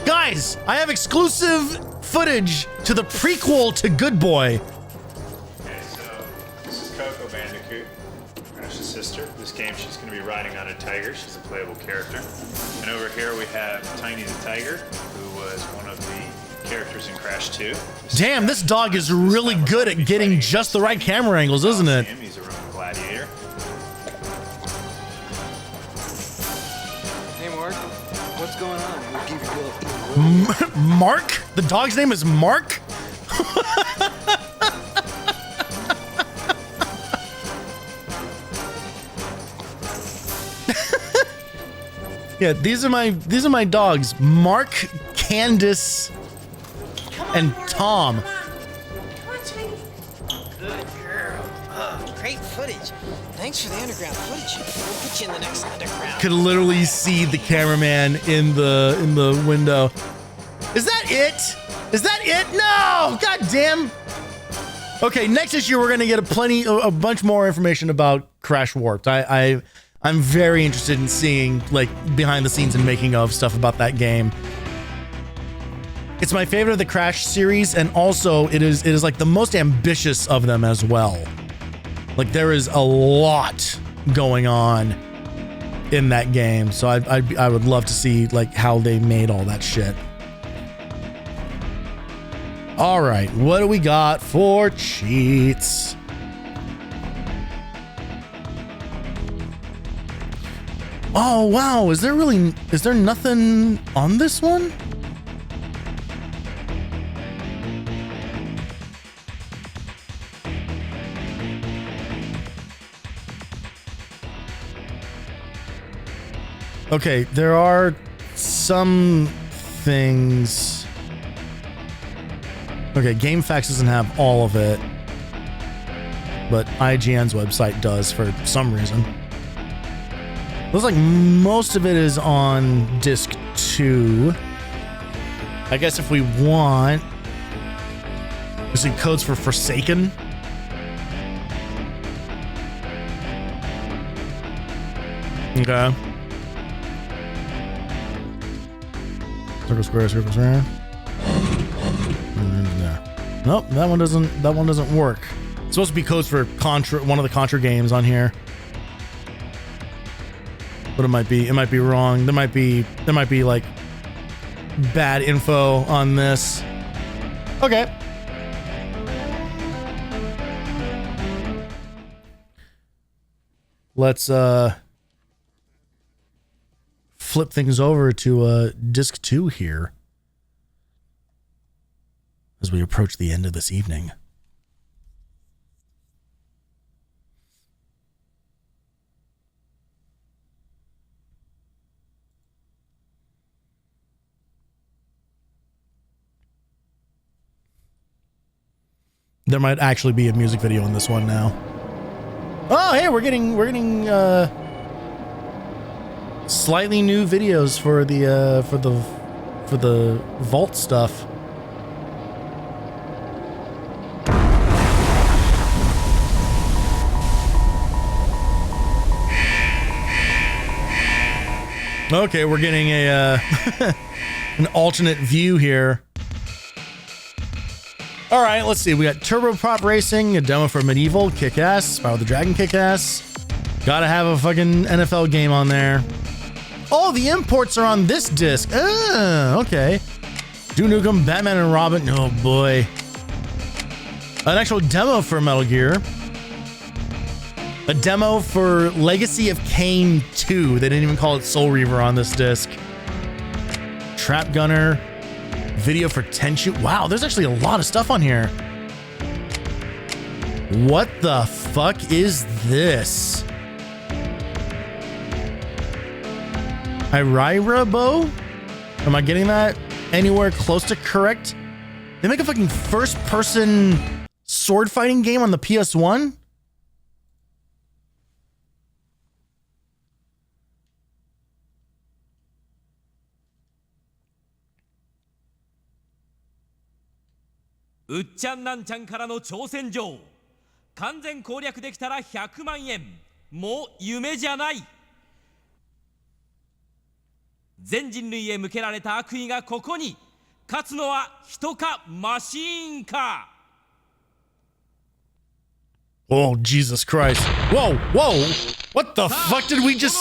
Guys, I have exclusive footage to the prequel to Good Boy. Okay, so this is Coco Bandicoot, Crash's sister. This game, she's going to be riding on a tiger. She's a playable character. And over here we have Tiny the Tiger, who was one of the characters in Crash 2. Damn, this dog is really good at getting just the right camera angles, isn't it? He's a Roman gladiator. Hey, Mark, what's going on? We'll give you Mark? The dog's name is Mark? Yeah, these are my dogs, Mark, Candace, and Tom. Good girl. Great footage. Thanks for the underground footage. We'll put you in the next underground. Could literally see the cameraman in the window. Is that it? Is that it? No! God damn. Okay, next issue we're gonna get a bunch more information about Crash Warped. I'm very interested in seeing like behind the scenes and making of stuff about that game. It's my favorite of the Crash series, and also it is like the most ambitious of them as well. Like there is a lot going on in that game, so I would love to see like how they made all that shit. All right, what do we got for cheats? Oh wow, is there nothing on this one? Okay, there are some things. Okay, GameFAQs doesn't have all of it, but IGN's website does for some reason. Looks like most of it is on disc 2. I guess if we want, we see codes for Forsaken. Okay. Circle square, circle square. Nope, that one doesn't work. It's supposed to be codes for Contra, one of the Contra games on here. But it might be wrong. There might be like bad info on this. Okay. Let's flip things over to disc 2 here as we approach the end of this evening. There might actually be a music video in this one now. Oh, hey, we're getting slightly new videos for the vault stuff. Okay, we're getting a an alternate view here. All right, let's see. We got Turbo Prop Racing, a demo for Medieval, kick-ass. Spyro the Dragon, kick-ass. Gotta have a fucking NFL game on there. Oh, the imports are on this disc. Okay. Duke Nukem, Batman and Robin. Oh boy. An actual demo for Metal Gear. A demo for Legacy of Kain 2. They didn't even call it Soul Reaver on this disc. Trap Gunner. Video for Tenchu. Wow, there's actually a lot of stuff on here. What the fuck is this? Iraira Bow? Am I getting that anywhere close to correct? They make a fucking first-person sword fighting game on the PS1? 우짠난짠からの挑戦状完全攻略できたら100万円もう夢じゃない全人類へ向けられた悪意がここに勝つのは人かマシーンか Oh, Jesus Christ. Whoa, whoa. What the fuck did we just...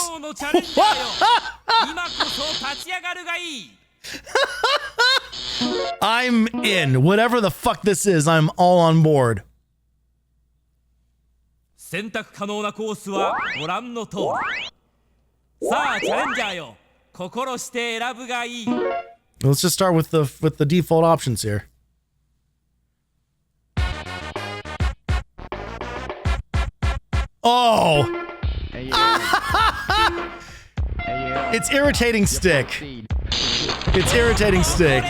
I'm in. Whatever the fuck this is, I'm all on board. 選択可能なコースはご覧の通りさあチャレンジャーよ心して選ぶがいい Let's just start with the default options here. Oh! It's irritating stick. It's irritating stick.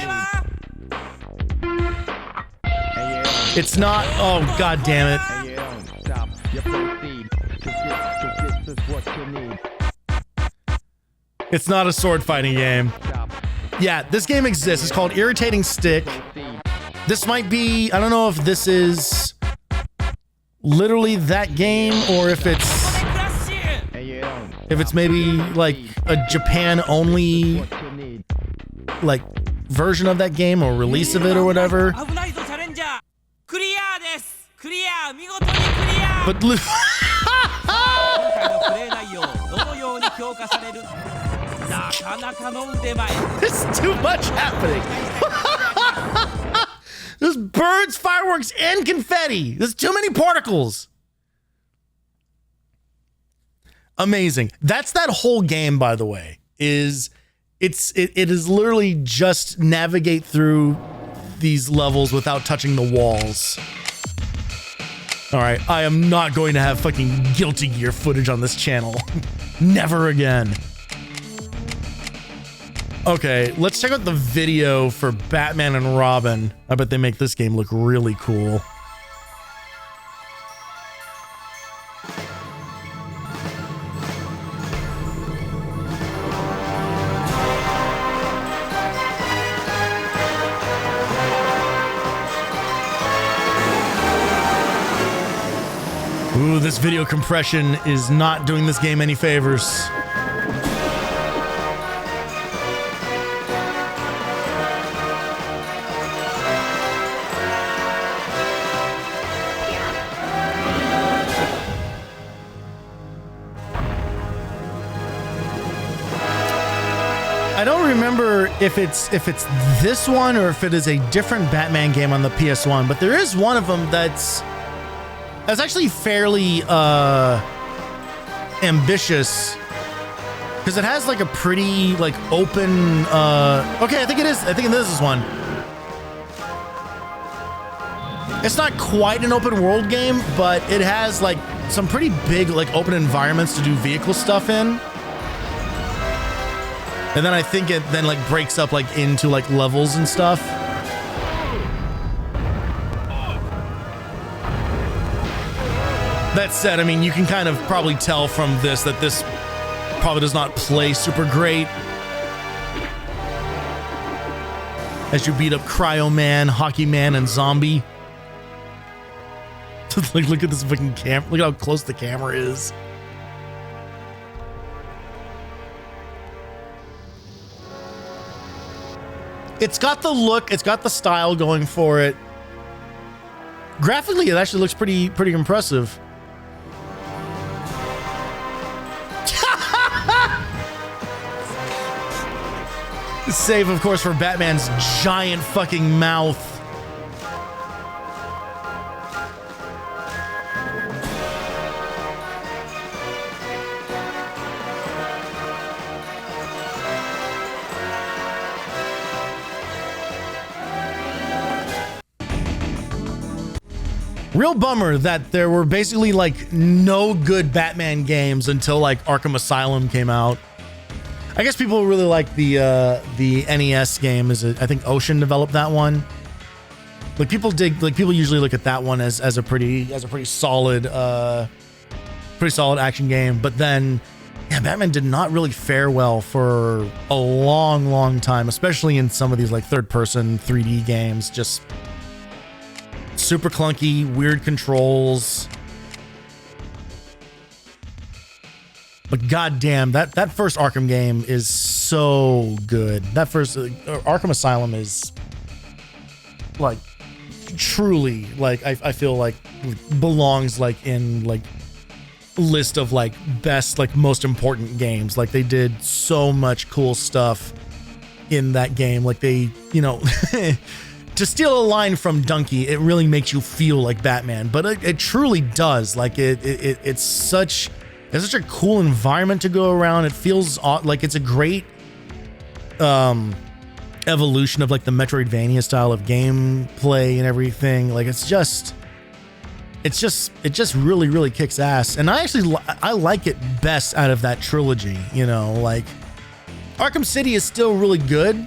It's not. Oh, god damn it. It's not a sword fighting game. Yeah, this game exists. It's called Irritating Stick. This might be, I don't know if this is literally that game or if it's maybe like a Japan only like version of that game or release of it or whatever. But there's too much happening. There's birds, fireworks, and confetti. There's too many particles. Amazing. That's that whole game, by the way. It is literally just navigate through these levels without touching the walls. All right, I am not going to have fucking Guilty Gear footage on this channel. Never again. Okay, let's check out the video for Batman and Robin. I bet they make this game look really cool. Ooh, this video compression is not doing this game any favors. I don't remember if it's this one or if it is a different Batman game on the PS1, but there is one of them that's actually fairly ambitious because it has like a pretty like open okay, I think this is one. It's not quite an open world game, but it has like some pretty big like open environments to do vehicle stuff in. And then I think it then like breaks up like into like levels and stuff. That said, I mean, you can kind of probably tell from this that this probably does not play super great. As you beat up Cryo Man, Hockey Man, and Zombie. Like, look at this fucking camera. Look at how close the camera is. It's got the look, it's got the style going for it. Graphically, it actually looks pretty impressive. Save, of course, for Batman's giant fucking mouth. Real bummer that there were basically like no good Batman games until like Arkham Asylum came out. I guess people really like the NES game. I think Ocean developed that one. Like people usually look at that one as a pretty solid action game. But then, yeah, Batman did not really fare well for a long time, especially in some of these like third-person 3D games. Just super clunky, weird controls. But goddamn, that first Arkham game is so good. That first Arkham Asylum is like truly like I feel like belongs like in like list of like best like most important games. Like they did so much cool stuff in that game. Like they, you know, to steal a line from Donkey, it really makes you feel like Batman, but it truly does. Like it's such a cool environment to go around. It feels like it's a great evolution of like the Metroidvania style of gameplay and everything. Like it just really kicks ass. And I like it best out of that trilogy, you know. Like Arkham City is still really good.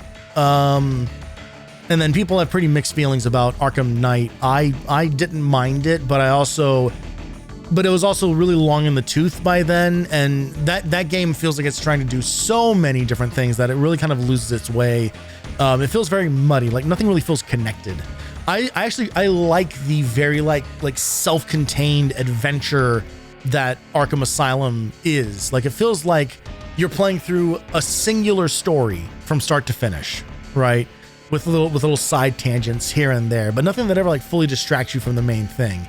And then people have pretty mixed feelings about Arkham Knight. I didn't mind it, but it was also really long in the tooth by then, and that game feels like it's trying to do so many different things that it really kind of loses its way. It feels very muddy, like nothing really feels connected. I like the very like self-contained adventure that Arkham Asylum is. Like it feels like you're playing through a singular story from start to finish, right? With little side tangents here and there, but nothing that ever like fully distracts you from the main thing.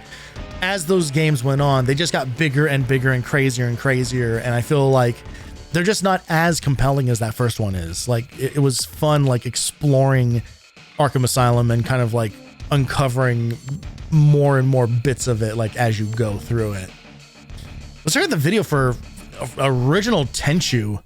As those games went on, they just got bigger and bigger and crazier, and I feel like they're just not as compelling as that first one is. Like it was fun like exploring Arkham Asylum and kind of like uncovering more and more bits of it like as you go through it. Let's check out the video for original Tenchu.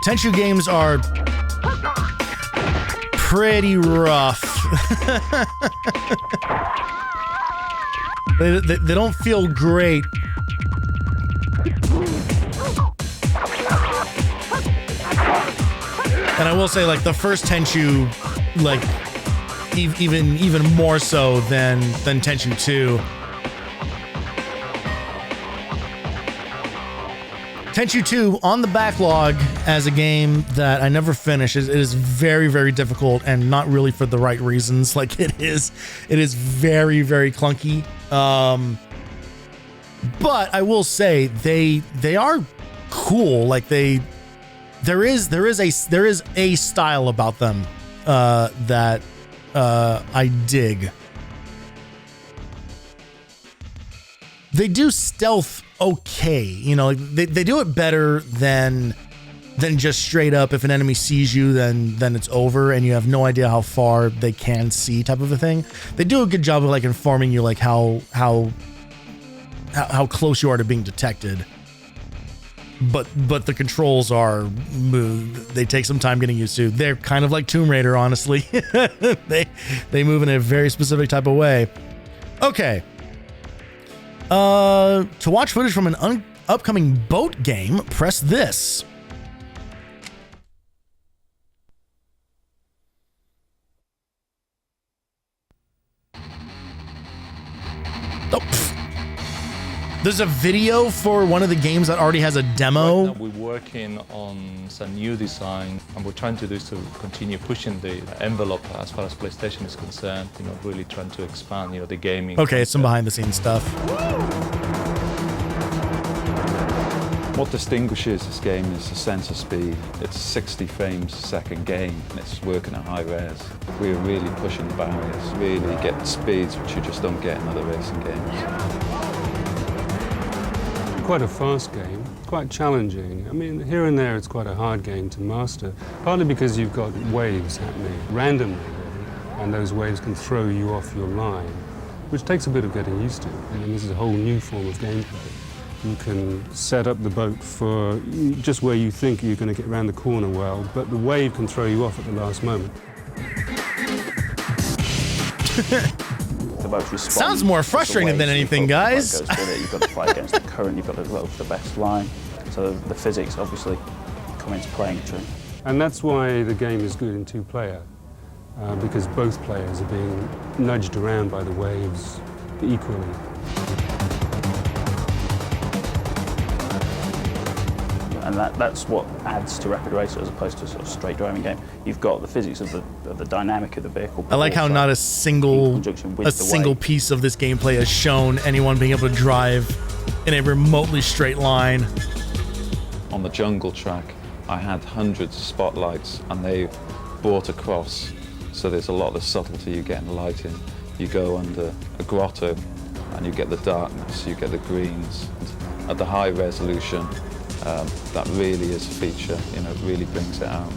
Tenchu games are pretty rough. They don't feel great. And I will say, like, the first Tenchu, like, even more so than Tenchu 2. Tenchu 2 on the backlog as a game that I never finished. It is very, very difficult and not really for the right reasons. Like it is very, very clunky. But I will say they are cool. Like there is a style about them that I dig. They do stealth okay, you know, like they do it better than just straight up if an enemy sees you then it's over and you have no idea how far they can see type of a thing. They do a good job of like informing you like how close you are to being detected. But the controls are they take some time getting used to. They're kind of like Tomb Raider, honestly. they move in a very specific type of way. Okay. To watch footage from an upcoming boat game, press this. Oh, there's a video for one of the games that already has a demo. Right now we're working on some new design, and we're trying to do is to continue pushing the envelope as far as PlayStation is concerned. You know, really trying to expand, you know, the gaming. Okay, some behind-the-scenes stuff. What distinguishes this game is the sensor speed. It's a 60 frames a second game, and it's working at high res. We're really pushing the barriers, really getting speeds which you just don't get in other racing games. Quite a fast game. quite challenging. I mean, here and there it's quite a hard game to master, partly because you've got waves happening randomly, really, and those waves can throw you off your line, which takes a bit of getting used to. I mean, this is a whole new form of gameplay. You can set up the boat for just where you think you're going to get around the corner well, but the wave can throw you off at the last moment. Sounds more frustrating than anything, guys. You've got to fight against the current, you've got to go for the best line. So the physics obviously come into playing too. And that's why the game is good in two-player, because both players are being nudged around by the waves equally. And that's what adds to Rapid Racer as opposed to a sort of straight driving game. You've got the physics of the dynamic of the vehicle. I like how not a single piece of this gameplay has shown anyone being able to drive in a remotely straight line. On the jungle track, I had hundreds of spotlights and they brought across, so there's a lot of subtlety you get in light in. You go under a grotto and you get the darkness, you get the greens. At the high resolution, that really is a feature, you know, it really brings it out.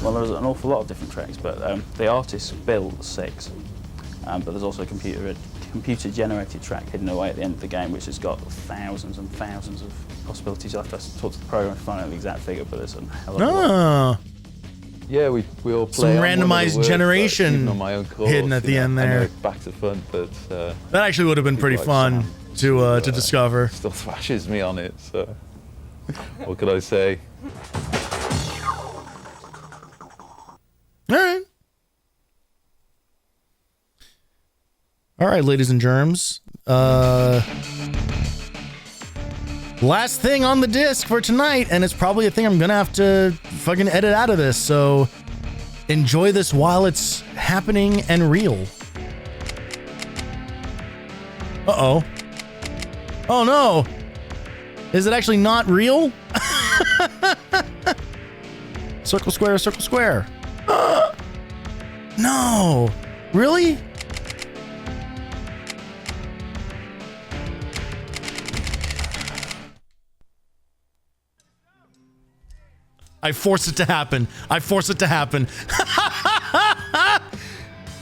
Well, there's an awful lot of different tracks, but the artists built 6, but there's also a computer-generated track hidden away at the end of the game, which has got thousands and thousands of possibilities. I'll have to talk to the program to find out the exact figure, but there's a hell of a lot. Yeah, we all play some randomized generation on my own course, hidden at the end there. Back to front, but that actually would have been pretty fun to discover. Still thrashes me on it, so what could I say? All right, ladies and germs. Last thing on the disc for tonight, and it's probably a thing I'm gonna have to fucking edit out of this, so enjoy this while it's happening and real. Uh-oh. Oh no! Is it actually not real? Circle, square, circle, square. No! Really? I force it to happen. I force it to happen.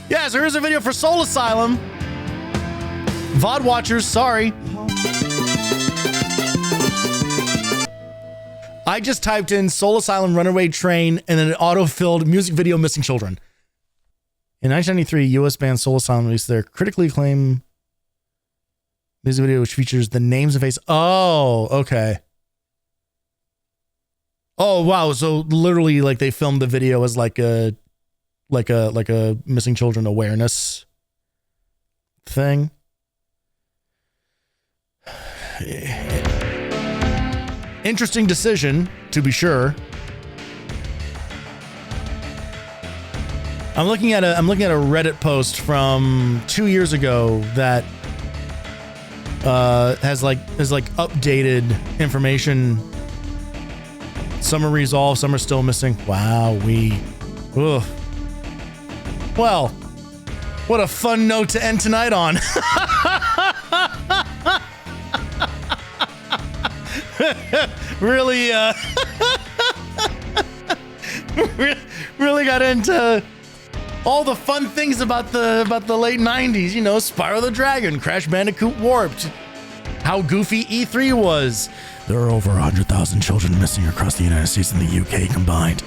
Yeah, so here's a video for Soul Asylum. VOD watchers, sorry. I just typed in Soul Asylum Runaway Train and then it auto-filled music video Missing Children. In 1993, US band Soul Asylum released their critically acclaimed music video which features the names and faces. Oh, okay. Oh wow! So literally, like they filmed the video as like a missing children awareness thing. Interesting decision, to be sure. I'm looking at a Reddit post from 2 years ago that has updated information. Some are resolved, some are still missing. Wow, ugh. Well, what a fun note to end tonight on. Really, really got into all the fun things about the late 90s. You know, Spyro the Dragon, Crash Bandicoot Warped, how goofy E3 was. There are over 100,000 children missing across the United States and the UK combined.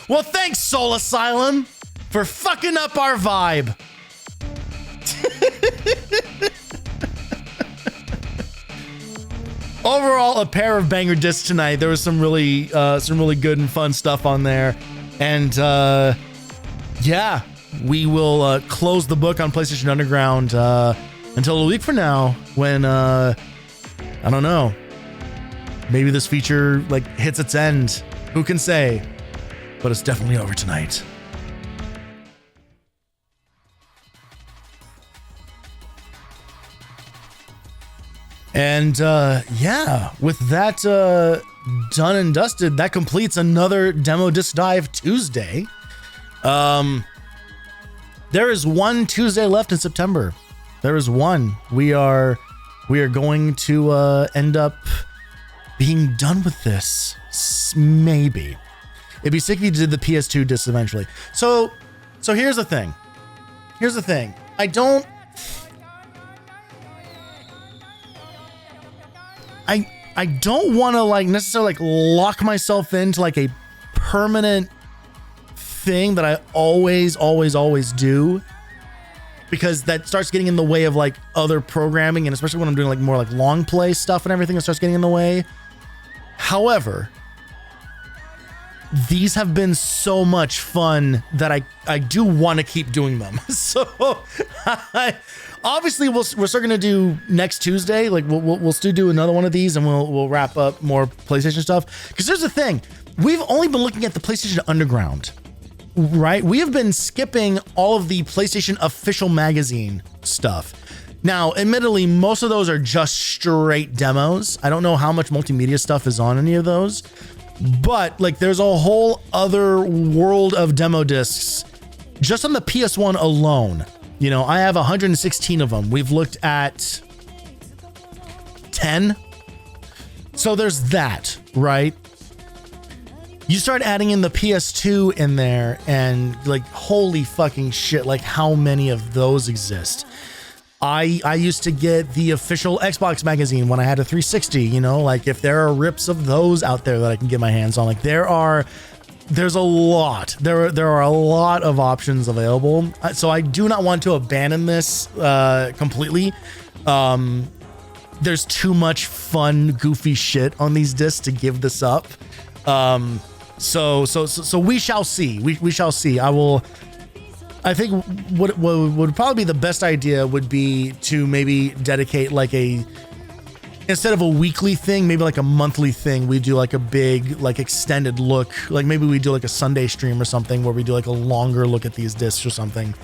Well, thanks, Soul Asylum, for fucking up our vibe. Overall, a pair of banger discs tonight. There was some really good and fun stuff on there. And yeah, we will close the book on PlayStation Underground until a week from now when, I don't know, maybe this feature like hits its end. Who can say? But it's definitely over tonight. And yeah, with that done and dusted, that completes another Demo Disc Dive Tuesday. There is one Tuesday left in September. There is one. We are going to end up being done with this. Maybe. It'd be sick if you did the PS2 disc eventually. So here's the thing. I don't want to like necessarily like lock myself into like a permanent thing that I always do, because that starts getting in the way of like other programming, and especially when I'm doing like more like long play stuff and everything, it starts getting in the way. However, these have been so much fun that I do want to keep doing them. So obviously we're still gonna do next Tuesday. Like we'll still do another one of these, and we'll wrap up more PlayStation stuff. Because here's the thing, we've only been looking at the PlayStation Underground, right? We have been skipping all of the PlayStation official magazine stuff. Now, admittedly, most of those are just straight demos. I don't know how much multimedia stuff is on any of those. But like there's a whole other world of demo discs just on the PS1 alone. You know, I have 116 of them. We've looked at 10. So there's that, right? You start adding in the PS2 in there, and like, holy fucking shit, like how many of those exist? I used to get the official Xbox magazine when I had a 360, you know, like if there are rips of those out there that I can get my hands on, like there's a lot, there are a lot of options available. So I do not want to abandon this completely. There's too much fun, goofy shit on these discs to give this up. So we shall see. We shall see. I think what would probably be the best idea would be to maybe dedicate like instead of a weekly thing, maybe like a monthly thing. We do like a big, like extended look. Like maybe we do like a Sunday stream or something where we do like a longer look at these discs or something.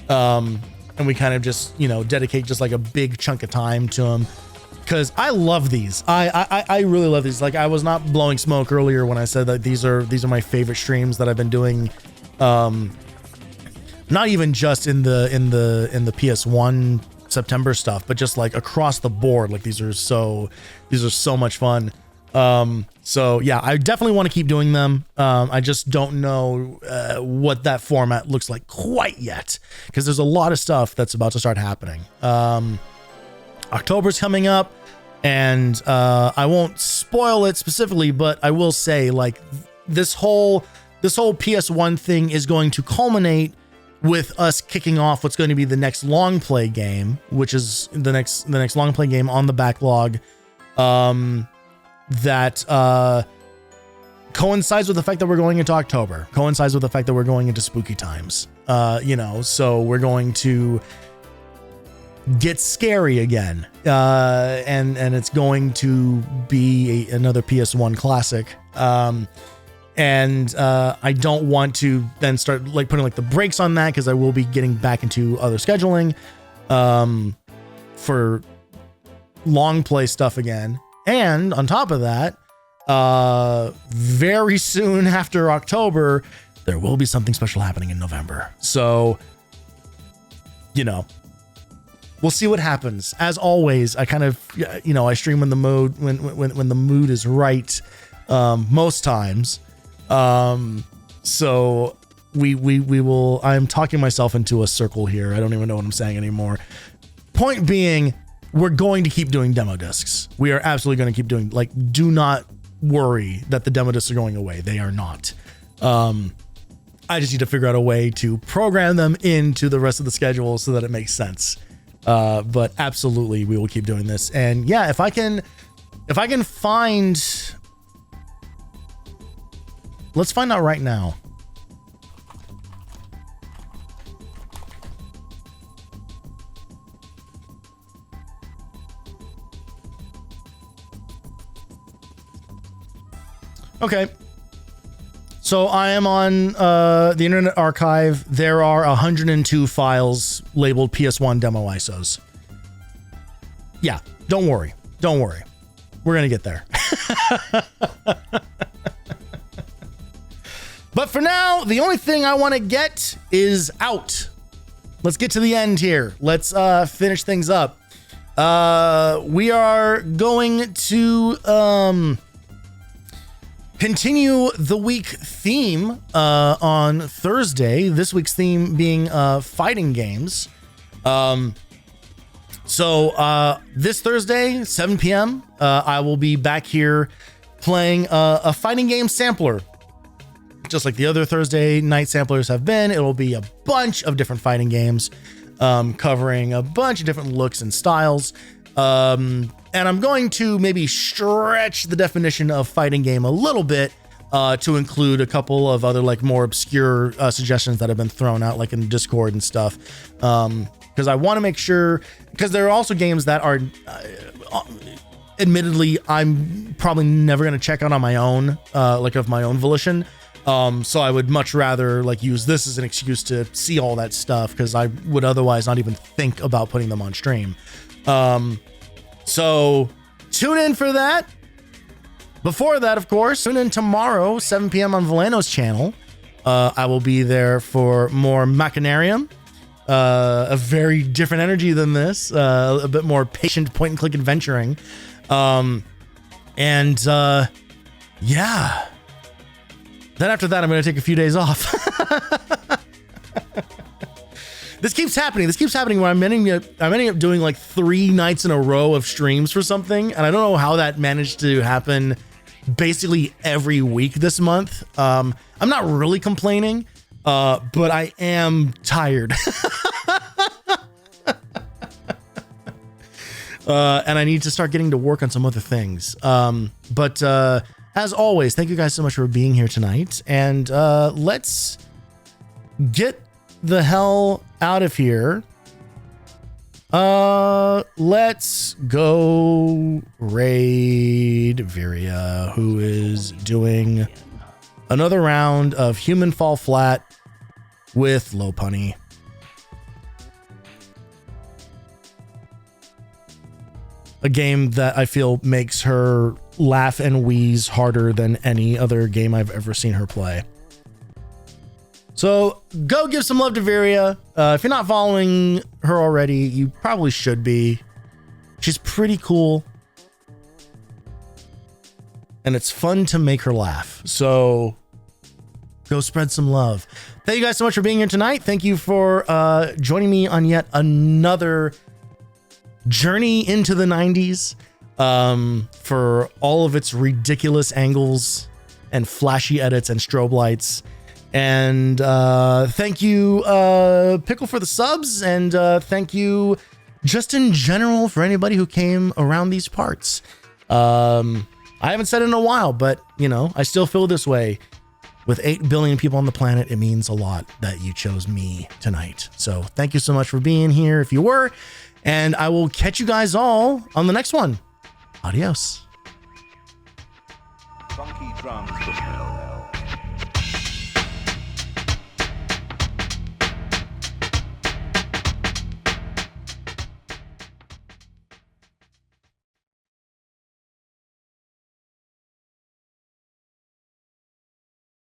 And we kind of just, you know, dedicate just like a big chunk of time to them. Cause I love these. I really love these. Like I was not blowing smoke earlier when I said that these are my favorite streams that I've been doing. Not even just in the PS1 September stuff, but just like across the board. Like these are so much fun. So yeah, I definitely want to keep doing them. I just don't know what that format looks like quite yet, because there's a lot of stuff that's about to start happening. October's coming up, and I won't spoil it specifically, but I will say like this whole PS1 thing is going to culminate with us kicking off what's going to be the next long play game, which is the next long play game on the backlog, that coincides with the fact that we're going into October, coincides with the fact that we're going into spooky times. You know, so we're going to get scary again, and it's going to be another PS1 classic. And I don't want to then start like putting like the brakes on that, because I will be getting back into other scheduling for long play stuff again. And on top of that, very soon after October, there will be something special happening in November. So, you know, we'll see what happens. As always, I kind of, you know, I stream when the mood is right, most times. So we will, I'm talking myself into a circle here. I don't even know what I'm saying anymore. Point being, we're going to keep doing demo discs. We are absolutely going to keep doing, like, do not worry that the demo discs are going away. They are not. I just need to figure out a way to program them into the rest of the schedule so that it makes sense. But absolutely, we will keep doing this. And yeah, if I can find, let's find out right now. Okay. So I am on the Internet Archive. There are 102 files labeled PS1 demo ISOs. Yeah, don't worry. Don't worry. We're going to get there. But for now, the only thing I want to get is out. let's get to the end here. Let's finish things up. We are going to continue the week theme on Thursday. This week's theme being fighting games. So this Thursday, 7 p.m., I will be back here playing a fighting game sampler. Just like the other Thursday night samplers have been, it will be a bunch of different fighting games, covering a bunch of different looks and styles. And I'm going to maybe stretch the definition of fighting game a little bit to include a couple of other like more obscure suggestions that have been thrown out like in Discord and stuff. Because I want to make sure, because there are also games that are admittedly I'm probably never going to check out on my own, like of my own volition. So I would much rather like use this as an excuse to see all that stuff, because I would otherwise not even think about putting them on stream. So tune in for that. Before that, of course, tune in tomorrow, 7 p.m. on Valeno's channel. I will be there for more Machinarium. A very different energy than this, a bit more patient point and click adventuring. Yeah. Then after that, I'm going to take a few days off. This keeps happening. Where I'm ending up doing like 3 nights in a row of streams for something. And I don't know how that managed to happen basically every week this month. I'm not really complaining, but I am tired. And I need to start getting to work on some other things. But as always, thank you guys so much for being here tonight. And let's get the hell out of here. Let's go raid Viria, who is doing another round of Human Fall Flat with Low Punny. A game that I feel makes her laugh and wheeze harder than any other game I've ever seen her play. So go give some love to Viria. If you're not following her already, you probably should be. She's pretty cool. And it's fun to make her laugh. So go spread some love. Thank you guys so much for being here tonight. Thank you for joining me on yet another journey into the 90s, for all of its ridiculous angles and flashy edits and strobe lights. And thank you, Pickle, for the subs, and thank you just in general for anybody who came around these parts. I haven't said it in a while, but you know, I still feel this way. With 8 billion people on the planet, it means a lot that you chose me tonight. So thank you so much for being here if you were. And I will catch you guys all on the next one. Adios. Funky drums from hell.